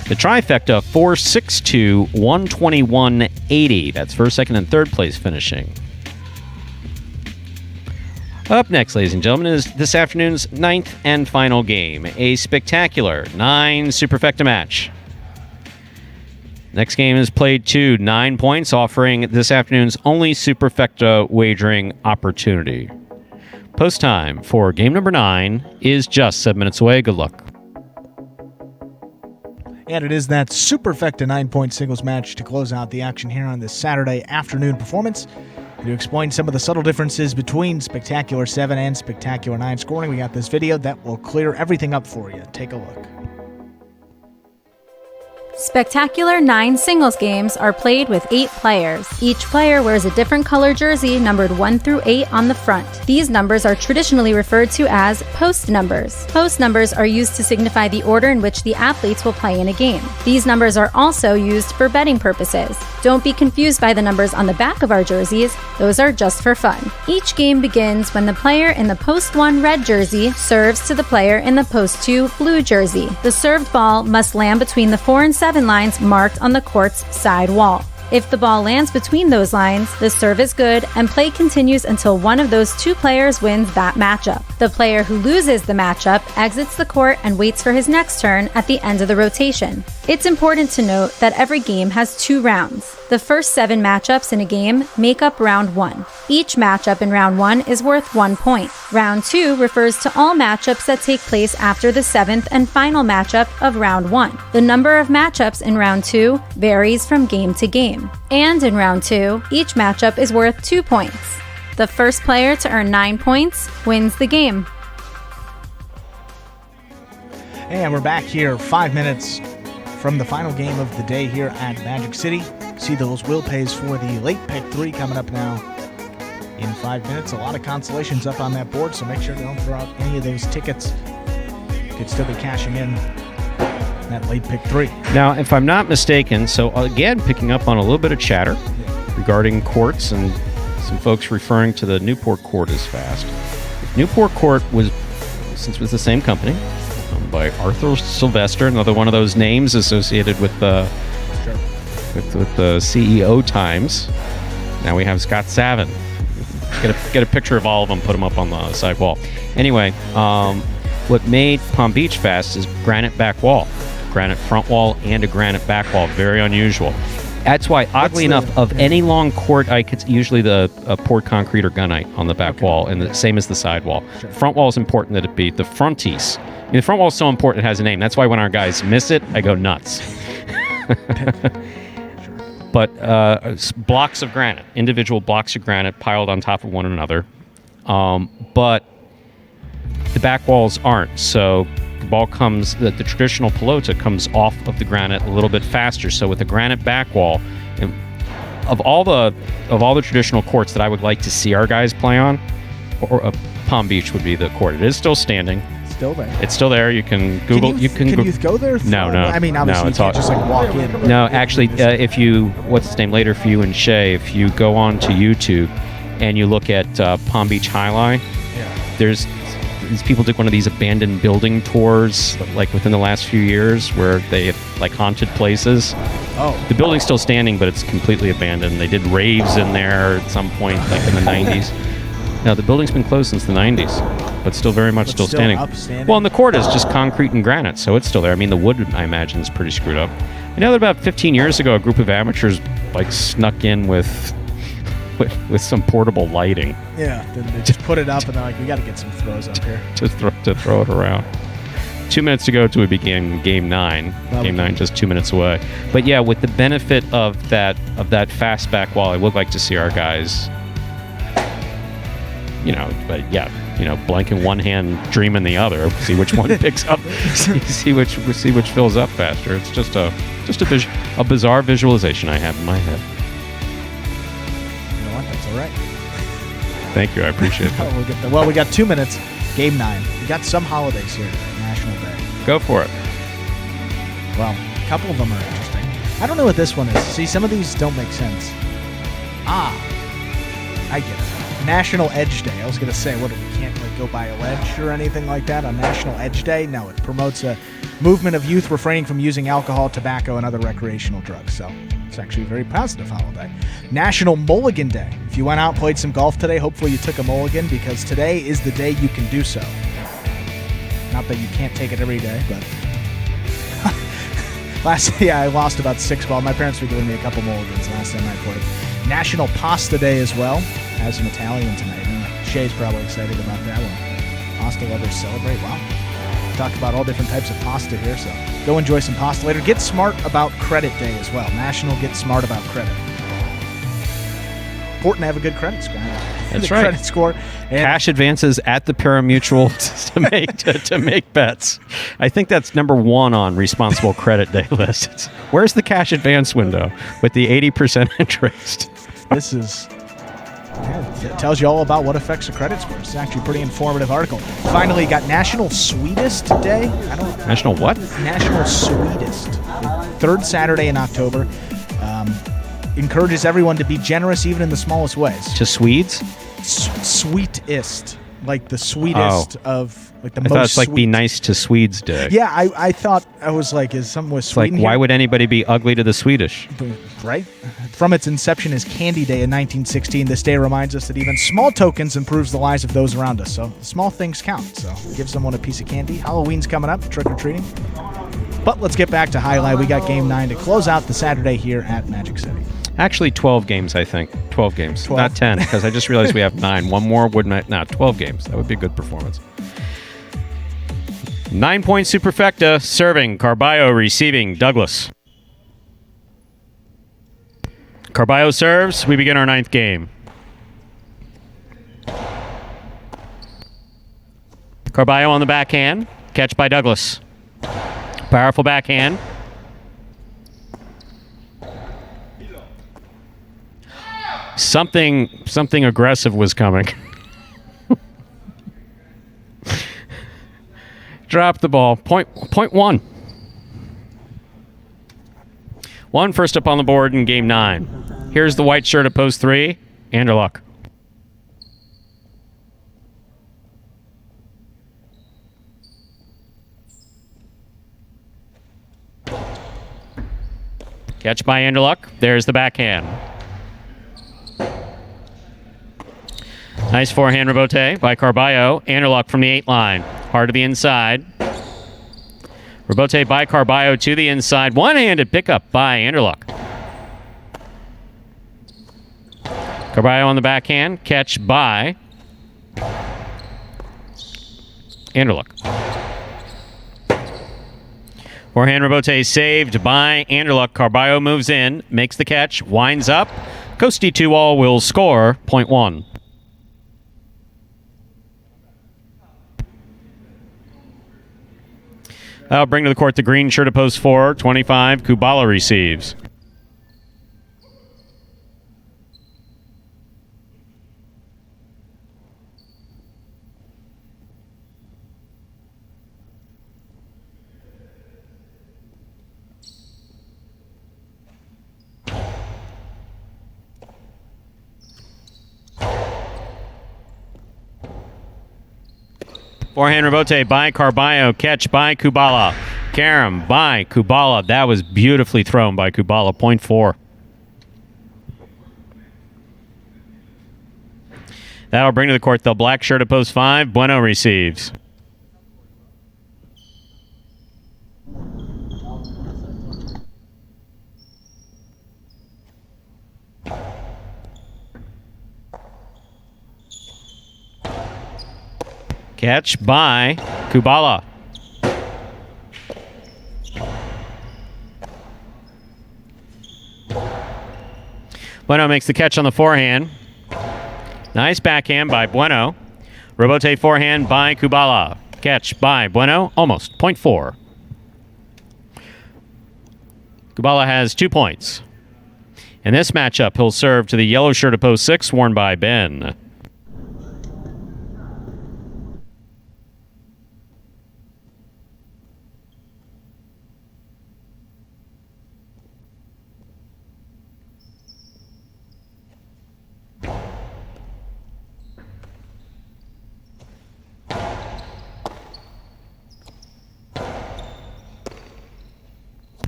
The trifecta 4-6-2, $121.80, that's first, second, and third place finishing. Up next, ladies and gentlemen, is this afternoon's 9th and final game, a spectacular 9 superfecta match. Next game is played to 9 points, offering this afternoon's only superfecta wagering opportunity. Post time for game number 9 is just 7 minutes away. Good luck. And it is that superfecta 9-point singles match to close out the action here on this Saturday afternoon performance. To explain some of the subtle differences between Spectacular 7 and Spectacular 9 scoring, we got this video that will clear everything up for you. Take a look. Spectacular 9 singles games are played with 8 players. Each player wears a different color jersey numbered 1 through 8 on the front. These numbers are traditionally referred to as post numbers. Post numbers are used to signify the order in which the athletes will play in a game. These numbers are also used for betting purposes. Don't be confused by the numbers on the back of our jerseys. Those are just for fun. Each game begins when the player in the post 1 red jersey serves to the player in the post 2 blue jersey. The served ball must land between the 4 and 7 lines marked on the court's side wall. If the ball lands between those lines, the serve is good and play continues until one of those 2 players wins that matchup. The player who loses the matchup exits the court and waits for his next turn at the end of the rotation. It's important to note that every game has 2 rounds. The first 7 matchups in a game make up round 1. Each matchup in round 1 is worth 1 point. Round 2 refers to all matchups that take place after the 7th and final matchup of round 1. The number of matchups in round 2 varies from game to game. And in round 2, each matchup is worth 2 points. The first player to earn 9 points wins the game. And we're back here 5 minutes from the final game of the day here at Magic City. See those will pays for the late pick 3 coming up now in 5 minutes. A lot of consolations up on that board, so make sure you don't throw out any of those tickets. You could still be cashing in that late pick 3. Now, if I'm not mistaken, so again, picking up on a little bit of chatter regarding courts and some folks referring to the Newport court as fast. If Newport court was, since it was the same company, owned by Arthur Sylvester, another one of those names associated with the with the CEO times. Now we have Scott Savin. Get a picture of all of them, put them up on the side wall. Anyway, what made Palm Beach fast is granite back wall. Granite front wall and a granite back wall. Very unusual. That's why, oddly enough, of any long court, I could usually the poured concrete or gunite on the back wall, and the same as the side wall. Sure. Front wall is important that it be the frontice. I mean, the front wall is so important it has a name. That's why when our guys miss it, I go nuts. But blocks of granite, individual blocks of granite piled on top of one another. But the back walls aren't. So the ball comes, the traditional pelota comes off of the granite a little bit faster. So with the granite back wall, of all the traditional courts that I would like to see our guys play on, or Palm Beach would be the court. It is still standing. Still there. It's still there. You can Google. Can you go there? No. I mean, obviously, you can't just like walk in. No, actually, if you, what's his name later for you and Shay, if you go on to YouTube and you look at Palm Beach Jai-Alai, there's these people did one of these abandoned building tours like within the last few years where they have like haunted places. Oh. The building's still standing, but it's completely abandoned. They did raves in there at some point, like in the 90s. Now, the building's been closed since the 90s, but still very much still standing. Well, and the court is just concrete and granite, so it's still there. I mean, the wood, I imagine, is pretty screwed up. I know that about 15 years ago, a group of amateurs like snuck in with some portable lighting. Yeah, they just put it up, and they're like, we got to get some throws up here. to throw it around. 2 minutes to go till we begin Game 9. Game 9 just 2 minutes away. But yeah, with the benefit of that fast back wall, I would like to see our guys, but yeah, blank in one hand, dream in the other. See which one picks up. See which fills up faster. It's just a bizarre visualization I have in my head. You know what? That's all right. Thank you. I appreciate it. Well, we got 2 minutes. Game 9. We got some holidays here today. National Day. Go for it. Well, a couple of them are interesting. I don't know what this one is. See, some of these don't make sense. I get it. National Edge Day. I was going to say, we can't go buy a ledge or anything like that on National Edge Day? No, it promotes a movement of youth refraining from using alcohol, tobacco, and other recreational drugs. So it's actually a very positive holiday. National Mulligan Day. If you went out and played some golf today, hopefully you took a mulligan, because today is the day you can do so. Not that you can't take it every day, but I lost about 6 balls. My parents were giving me a couple mulligans last time I played. National Pasta Day as well. Has some Italian tonight. Shay's probably excited about that one. Pasta lovers celebrate. Wow. Talk about all different types of pasta here, so go enjoy some pasta later. Get smart about credit day as well. National Get Smart About Credit. Important to have a good credit score. That's right. Credit score. And cash advances at the parimutuel to make bets. I think that's number 1 on responsible credit day list. Where's the cash advance window with the 80% interest? This is... it tells you all about what affects a credit score. It's actually a pretty informative article. Finally, you got National Sweetest Day. National what? National Sweetest. Third Saturday in October. Encourages everyone to be generous even in the smallest ways. To Swedes? Sweetest. Like the sweetest of... like the I most thought it's like sweet. Be Nice to Swedes Day. Yeah, I thought... I was like, is something with It's like, Sweden why here? would anybody be ugly to the Swedish? Right? From its inception as Candy Day in 1916, this day reminds us that even small tokens improves the lives of those around us. So small things count. So give someone a piece of candy. Halloween's coming up, trick-or-treating. But let's get back to Jai-Alai. We got Game 9 to close out the Saturday here at Magic City. Actually, 12 games, I think. 12 games. 12. Not 10, because I just realized we have 9. One more wouldn't... No, 12 games. That would be a good performance. 9-point superfecta, serving. Carballo receiving. Douglas. Carballo serves. We begin our 9th game. Carballo on the backhand. Catch by Douglas. Powerful backhand. Something aggressive was coming. Drop the ball. Point 1. 1 first up on the board in Game 9. Here's the white shirt at post 3. Anderluck. Catch by Anderluck. There's the backhand. Nice forehand rebote by Carballo. Anderluck from the 8 line. Hard to the inside. Rebote by Carballo to the inside. One-handed pickup by Anderluck. Carballo on the backhand. Catch by Anderluck. Forehand rebote saved by Anderluck. Carballo moves in, makes the catch, winds up. Coastie 2-all will score. Point 1. I'll bring to the court the green shirt at post 4. 25. Kubala receives. Forehand rebote by Carballo. Catch by Kubala. Karam by Kubala. That was beautifully thrown by Kubala. Point 4. That'll bring to the court the black shirt at post 5. Bueno receives. Catch by Kubala. Bueno makes the catch on the forehand. Nice backhand by Bueno. Rebote forehand by Kubala. Catch by Bueno. Almost. 0.4. Kubala has 2 points. In this matchup, he'll serve to the yellow shirt of post 6 worn by Ben.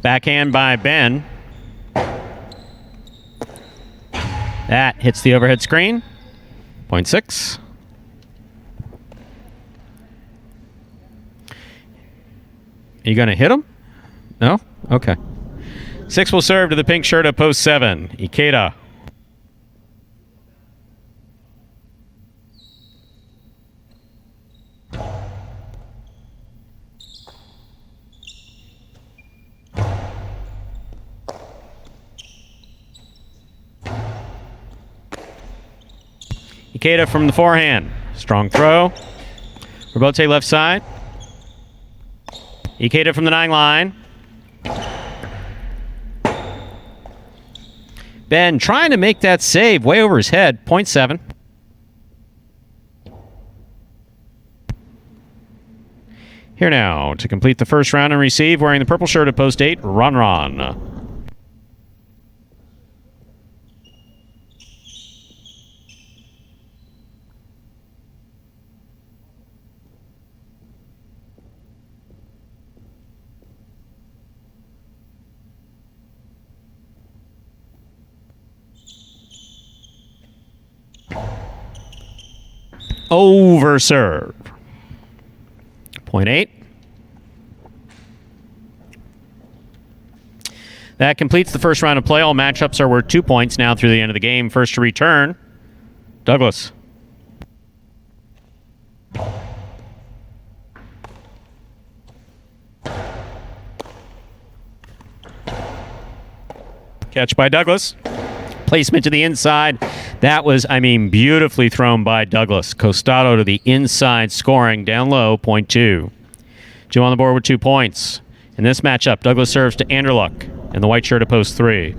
Backhand by Ben. That hits the overhead screen. 0.6. Are you going to hit him? No? Okay. 6 will serve to the pink shirt of post 7. Ikeda. Ikeda from the forehand. Strong throw. Rebote left side. Ikeda from the 9 line. Ben trying to make that save way over his head. 0.7. Here now to complete the first round and receive, wearing the purple shirt of post 8, Ron. Over serve. 0.8. That completes the first round of play. All matchups are worth 2 points now through the end of the game. First to return, Douglas. Catch by Douglas. Placement to the inside. That was, beautifully thrown by Douglas. Costado to the inside, scoring down low, 0.2. Joe on the board with 2 points. In this matchup, Douglas serves to Anderluck in the white shirt of post 3.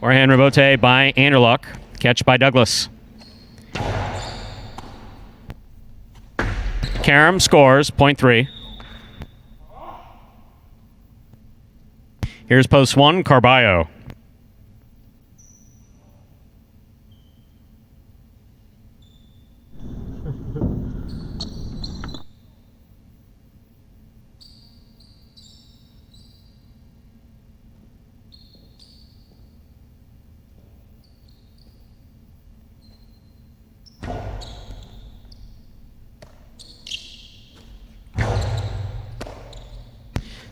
Forehand rebote by Anderluck. Catch by Douglas. Karam scores, 0.3. Here's post 1, Carballo.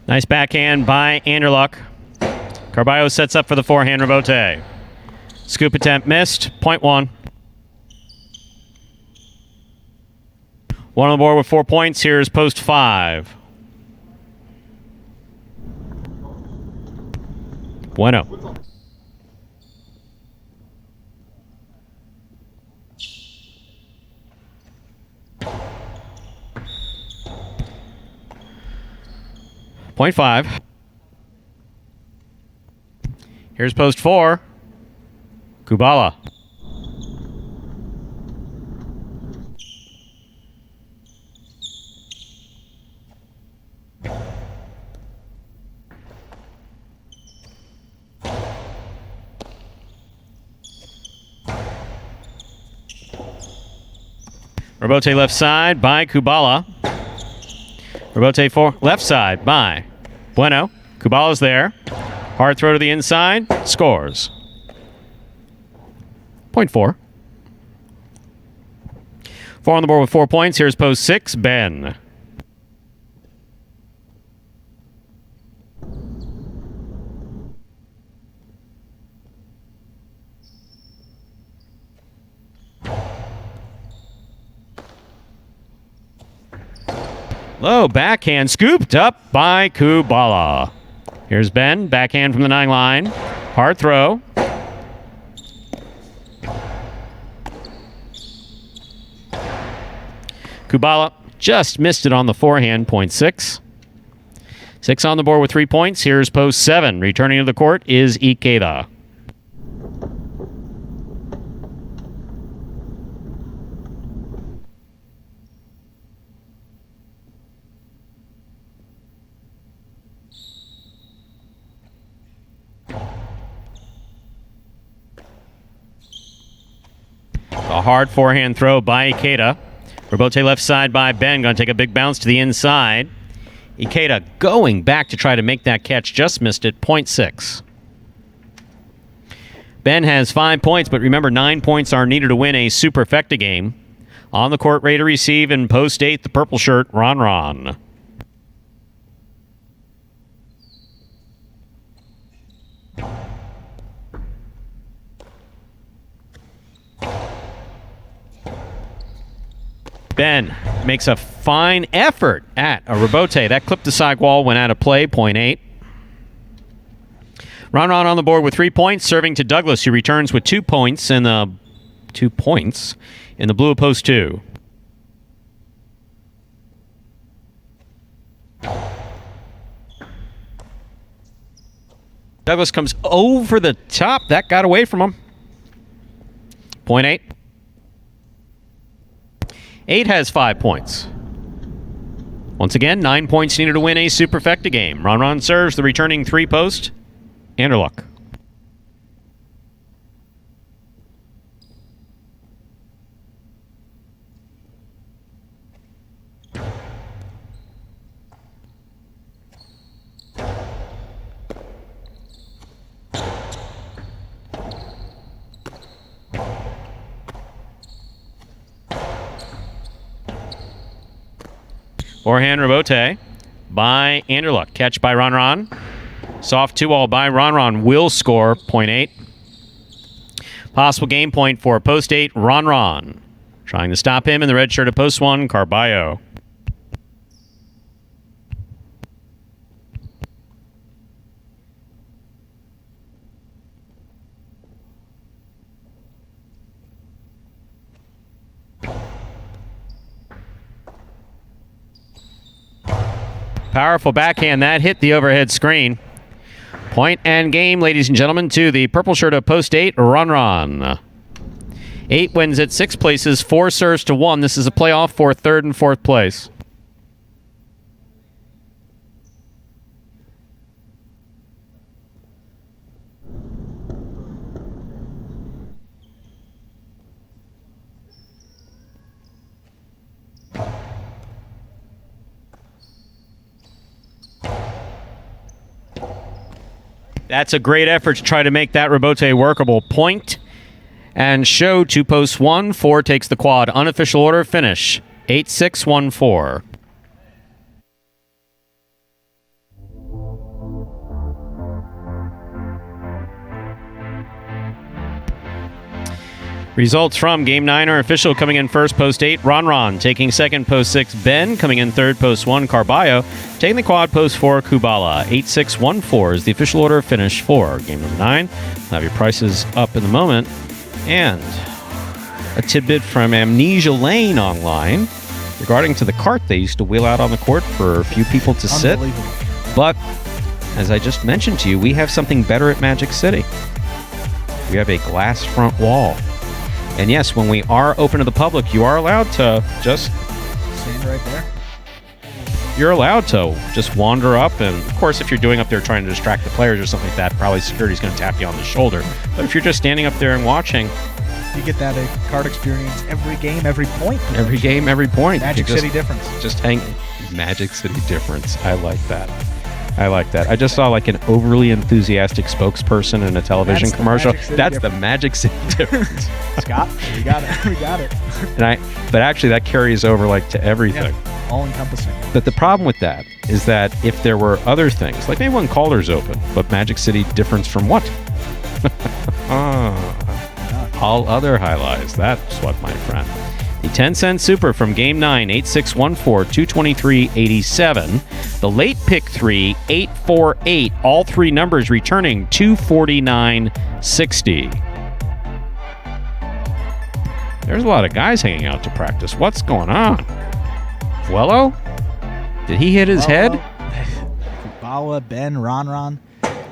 Nice backhand by Anderluck. Carballo sets up for the forehand rebote. Scoop attempt missed, 0.1. One on the board with 4 points. Here's post 5. Bueno. Point 5. Here's post 4. Kubala. Rebote left side by Kubala. Rebote for left side by Bueno. Kubala's there. Hard throw to the inside. Scores. 0.4. 4 on the board with 4 points. Here's post 6, Ben. Low backhand scooped up by Kubala. Here's Ben, backhand from the 9 line. Hard throw. Kubala just missed it on the forehand, point 6. 6 on the board with 3 points. Here's post 7. Returning to the court is Ikeda. A hard forehand throw by Ikeda. Robote left side by Ben. Going to take a big bounce to the inside. Ikeda going back to try to make that catch. Just missed it. Point 6. Ben has 5 points, but remember 9 points are needed to win a superfecta game. On the court, ready to receive in post 8, the purple shirt, Ron. Ben makes a fine effort at a rebote. That clipped the side wall, went out of play, point 8. Ron on the board with 3 points, serving to Douglas, who returns with 2 points in the 2 points in the blue of post 2. Douglas comes over the top. That got away from him. Point 8. 8 has 5 points. Once again, 9 points needed to win a superfecta game. Ron serves the returning 3 post. Anderluck. Forehand rebote by Anderluck. Catch by Ron. Soft 2-all by Ron will score, point 8. Possible game point for post 8, Ron. Trying to stop him in the red shirt at post 1, Carballo. Powerful backhand. That hit the overhead screen. Point and game, ladies and gentlemen, to the purple shirt of post 8, Ron. 8 wins at 6 places, 4 serves to 1. This is a playoff for 3rd and 4th place. That's a great effort to try to make that rebote workable. Point and show to post 1. 4 takes the quad. Unofficial order finish. 8-6-1-4. Results from Game 9 are official. Coming in first, post 8, Ron. Taking second, post 6, Ben. Coming in third, post 1, Carballo. Taking the quad, post 4, Kubala. 8-6-1-4 is the official order of finish for Game number 9. We'll have your prices up in a moment. And a tidbit from Amnesia Lane online regarding to the cart they used to wheel out on the court for a few people to sit. But, as I just mentioned to you, we have something better at Magic City. We have a glass front wall. And yes, when we are open to the public, you are allowed to just stand right there. You're allowed to just wander up, and of course, if you're doing up there trying to distract the players or something like that, probably security's going to tap you on the shoulder. But if you're just standing up there and watching, you get that card experience every game, every point. Every game, every point. Magic City difference. Just hang Magic City difference. I like that. I just saw like an overly enthusiastic spokesperson in a television commercial. That's the Magic City difference. Scott, we got it. But actually that carries over like to everything. Yeah, all encompassing. But the problem with that is that if there were other things, like maybe when Calder's open, but Magic City difference from what? All other highlights. That's what, my friend. A 10-cent super from Game 9, 8614, 223.87. The late pick 3, 848. All three numbers returning 249.60. There's a lot of guys hanging out to practice. What's going on? Vuelo? Did he hit his head? Bala, Ben, Ron.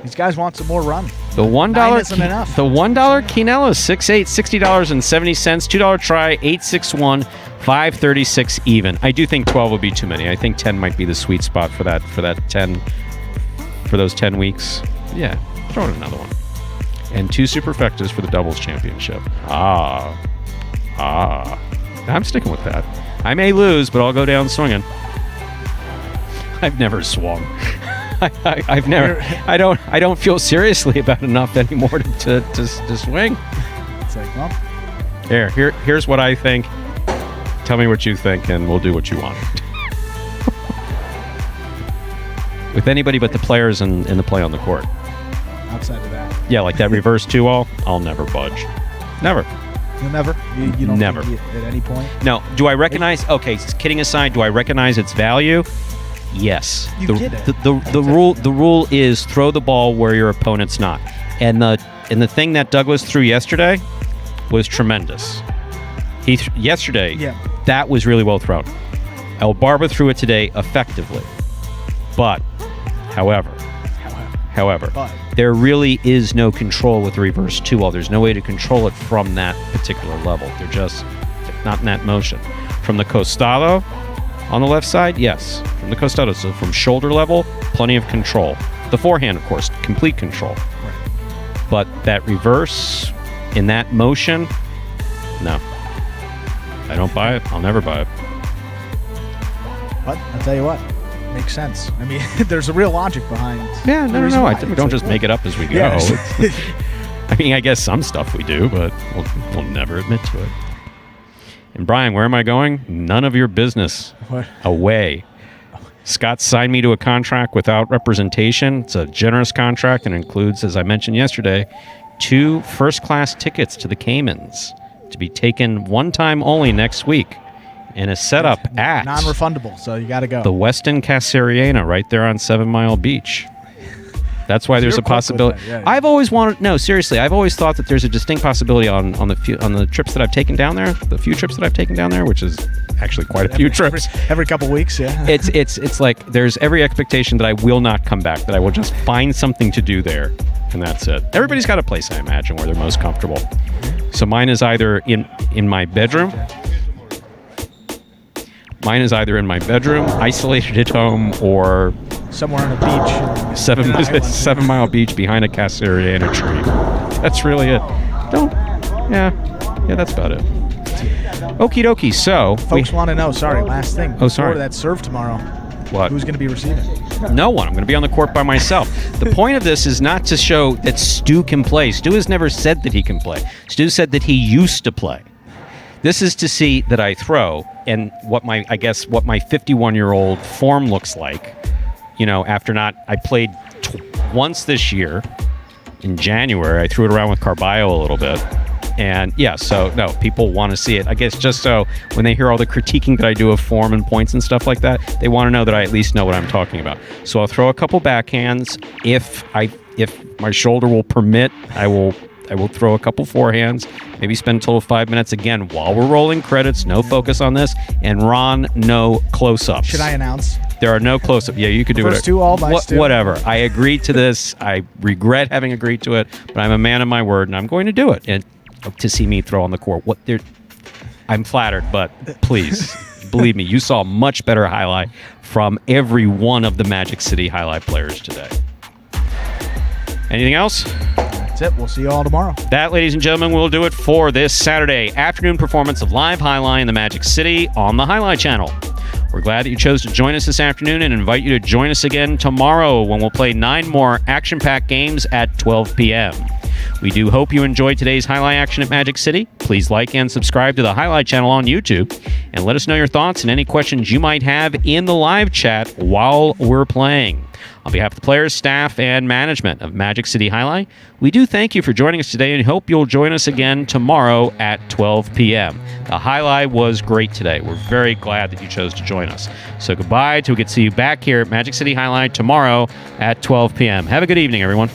These guys want some more run. The $1 isn't enough. The $1 Quinella, 6.8, $60.70. $2 try, 861, 536 even. I do think 12 would be too many. I think 10 might be the sweet spot for that 10 for those 10 weeks. Yeah, throw in another one. And 2 superfectas for the doubles championship. I'm sticking with that. I may lose, but I'll go down swinging. I've never swung. I've never. I don't feel seriously about enough anymore to swing. It's like, well, here's what I think. Tell me what you think, and we'll do what you want. With anybody but the players in the play on the court. Outside of that, yeah, like that reverse 2-all, I'll never budge. Never. You'll never. You don't never think at any point. No. Do I recognize? Okay, kidding aside, do I recognize its value? Yes. You get it. The rule is throw the ball where your opponent's not. And the thing that Douglas threw yesterday was tremendous. Yesterday, that was really well thrown. El Barba threw it today effectively. But, however, there really is no control with the reverse 2-all. There's no way to control it from that particular level. They're just not in that motion. From the costado, on the left side, yes. From the costado, so from shoulder level, plenty of control. The forehand, of course, complete control. Right. But that reverse, in that motion, no. I don't buy it. I'll never buy it. But I'll tell you what, makes sense. I mean, there's a real logic behind. Yeah, no. We don't just make it up as we go. Yeah. I mean, I guess some stuff we do, but we'll never admit to it. And Brian, where am I going? None of your business. What? Away. Scott signed me to a contract without representation. It's a generous contract and includes, as I mentioned yesterday, 2 first-class tickets to the Caymans to be taken one time only next week in a setup at non-refundable, so you got to go. The Westin Casariana right there on 7 Mile Beach. That's why there's a possibility. Yeah. I've always wanted. No, seriously, I've always thought that there's a distinct possibility on the trips that I've taken down there, the few trips that I've taken down there, which is actually quite a few trips. Every couple weeks, yeah. It's like there's every expectation that I will not come back, that I will just find something to do there, and that's it. Everybody's got a place, I imagine, where they're most comfortable. So mine is either in my bedroom. Mine is either in my bedroom, isolated at home, or somewhere on a beach. 7 Mile Beach behind a Casariana tree. That's really it. Yeah, that's about it. Okie dokie. So folks want to know. Sorry, last thing. Oh, sorry. Before that serve tomorrow. What? Who's going to be receiving? No one. I'm going to be on the court by myself. The point of this is not to show that Stu can play. Stu has never said that he can play. Stu said that he used to play. This is to see that I throw and what my 51-year-old form looks like. You know, after I played once this year in January. I threw it around with Carballo a little bit. And yeah, so no, people want to see it. I guess just so when they hear all the critiquing that I do of form and points and stuff like that, they want to know that I at least know what I'm talking about. So I'll throw a couple backhands. If my shoulder will permit, I will throw a couple forehands, maybe spend a total of 5 minutes again while we're rolling credits. No focus on this. And Ron, no close-ups. Should I announce? There are no close-ups. Yeah, you could do it. First 2 all by Stu. Whatever. I agreed to this. I regret having agreed to it, but I'm a man of my word, and I'm going to do it. And to see me throw on the court, I'm flattered, but please believe me, you saw a much better highlight from every one of the Magic City highlight players today. Anything else? That's it. We'll see you all tomorrow. That, ladies and gentlemen, will do it for this Saturday afternoon performance of Live Highlight in the Magic City on the Highlight Channel. We're glad that you chose to join us this afternoon and invite you to join us again tomorrow when we'll play 9 more action-packed games at 12 p.m. We do hope you enjoyed today's highlight action at Magic City. Please like and subscribe to the Highlight Channel on YouTube, and let us know your thoughts and any questions you might have in the live chat while we're playing. On behalf of the players, staff, and management of Magic City Jai-Alai, we do thank you for joining us today and hope you'll join us again tomorrow at 12 p.m. The Jai-Alai was great today. We're very glad that you chose to join us. So goodbye till we get to see you back here at Magic City Jai-Alai tomorrow at 12 p.m. Have a good evening, everyone.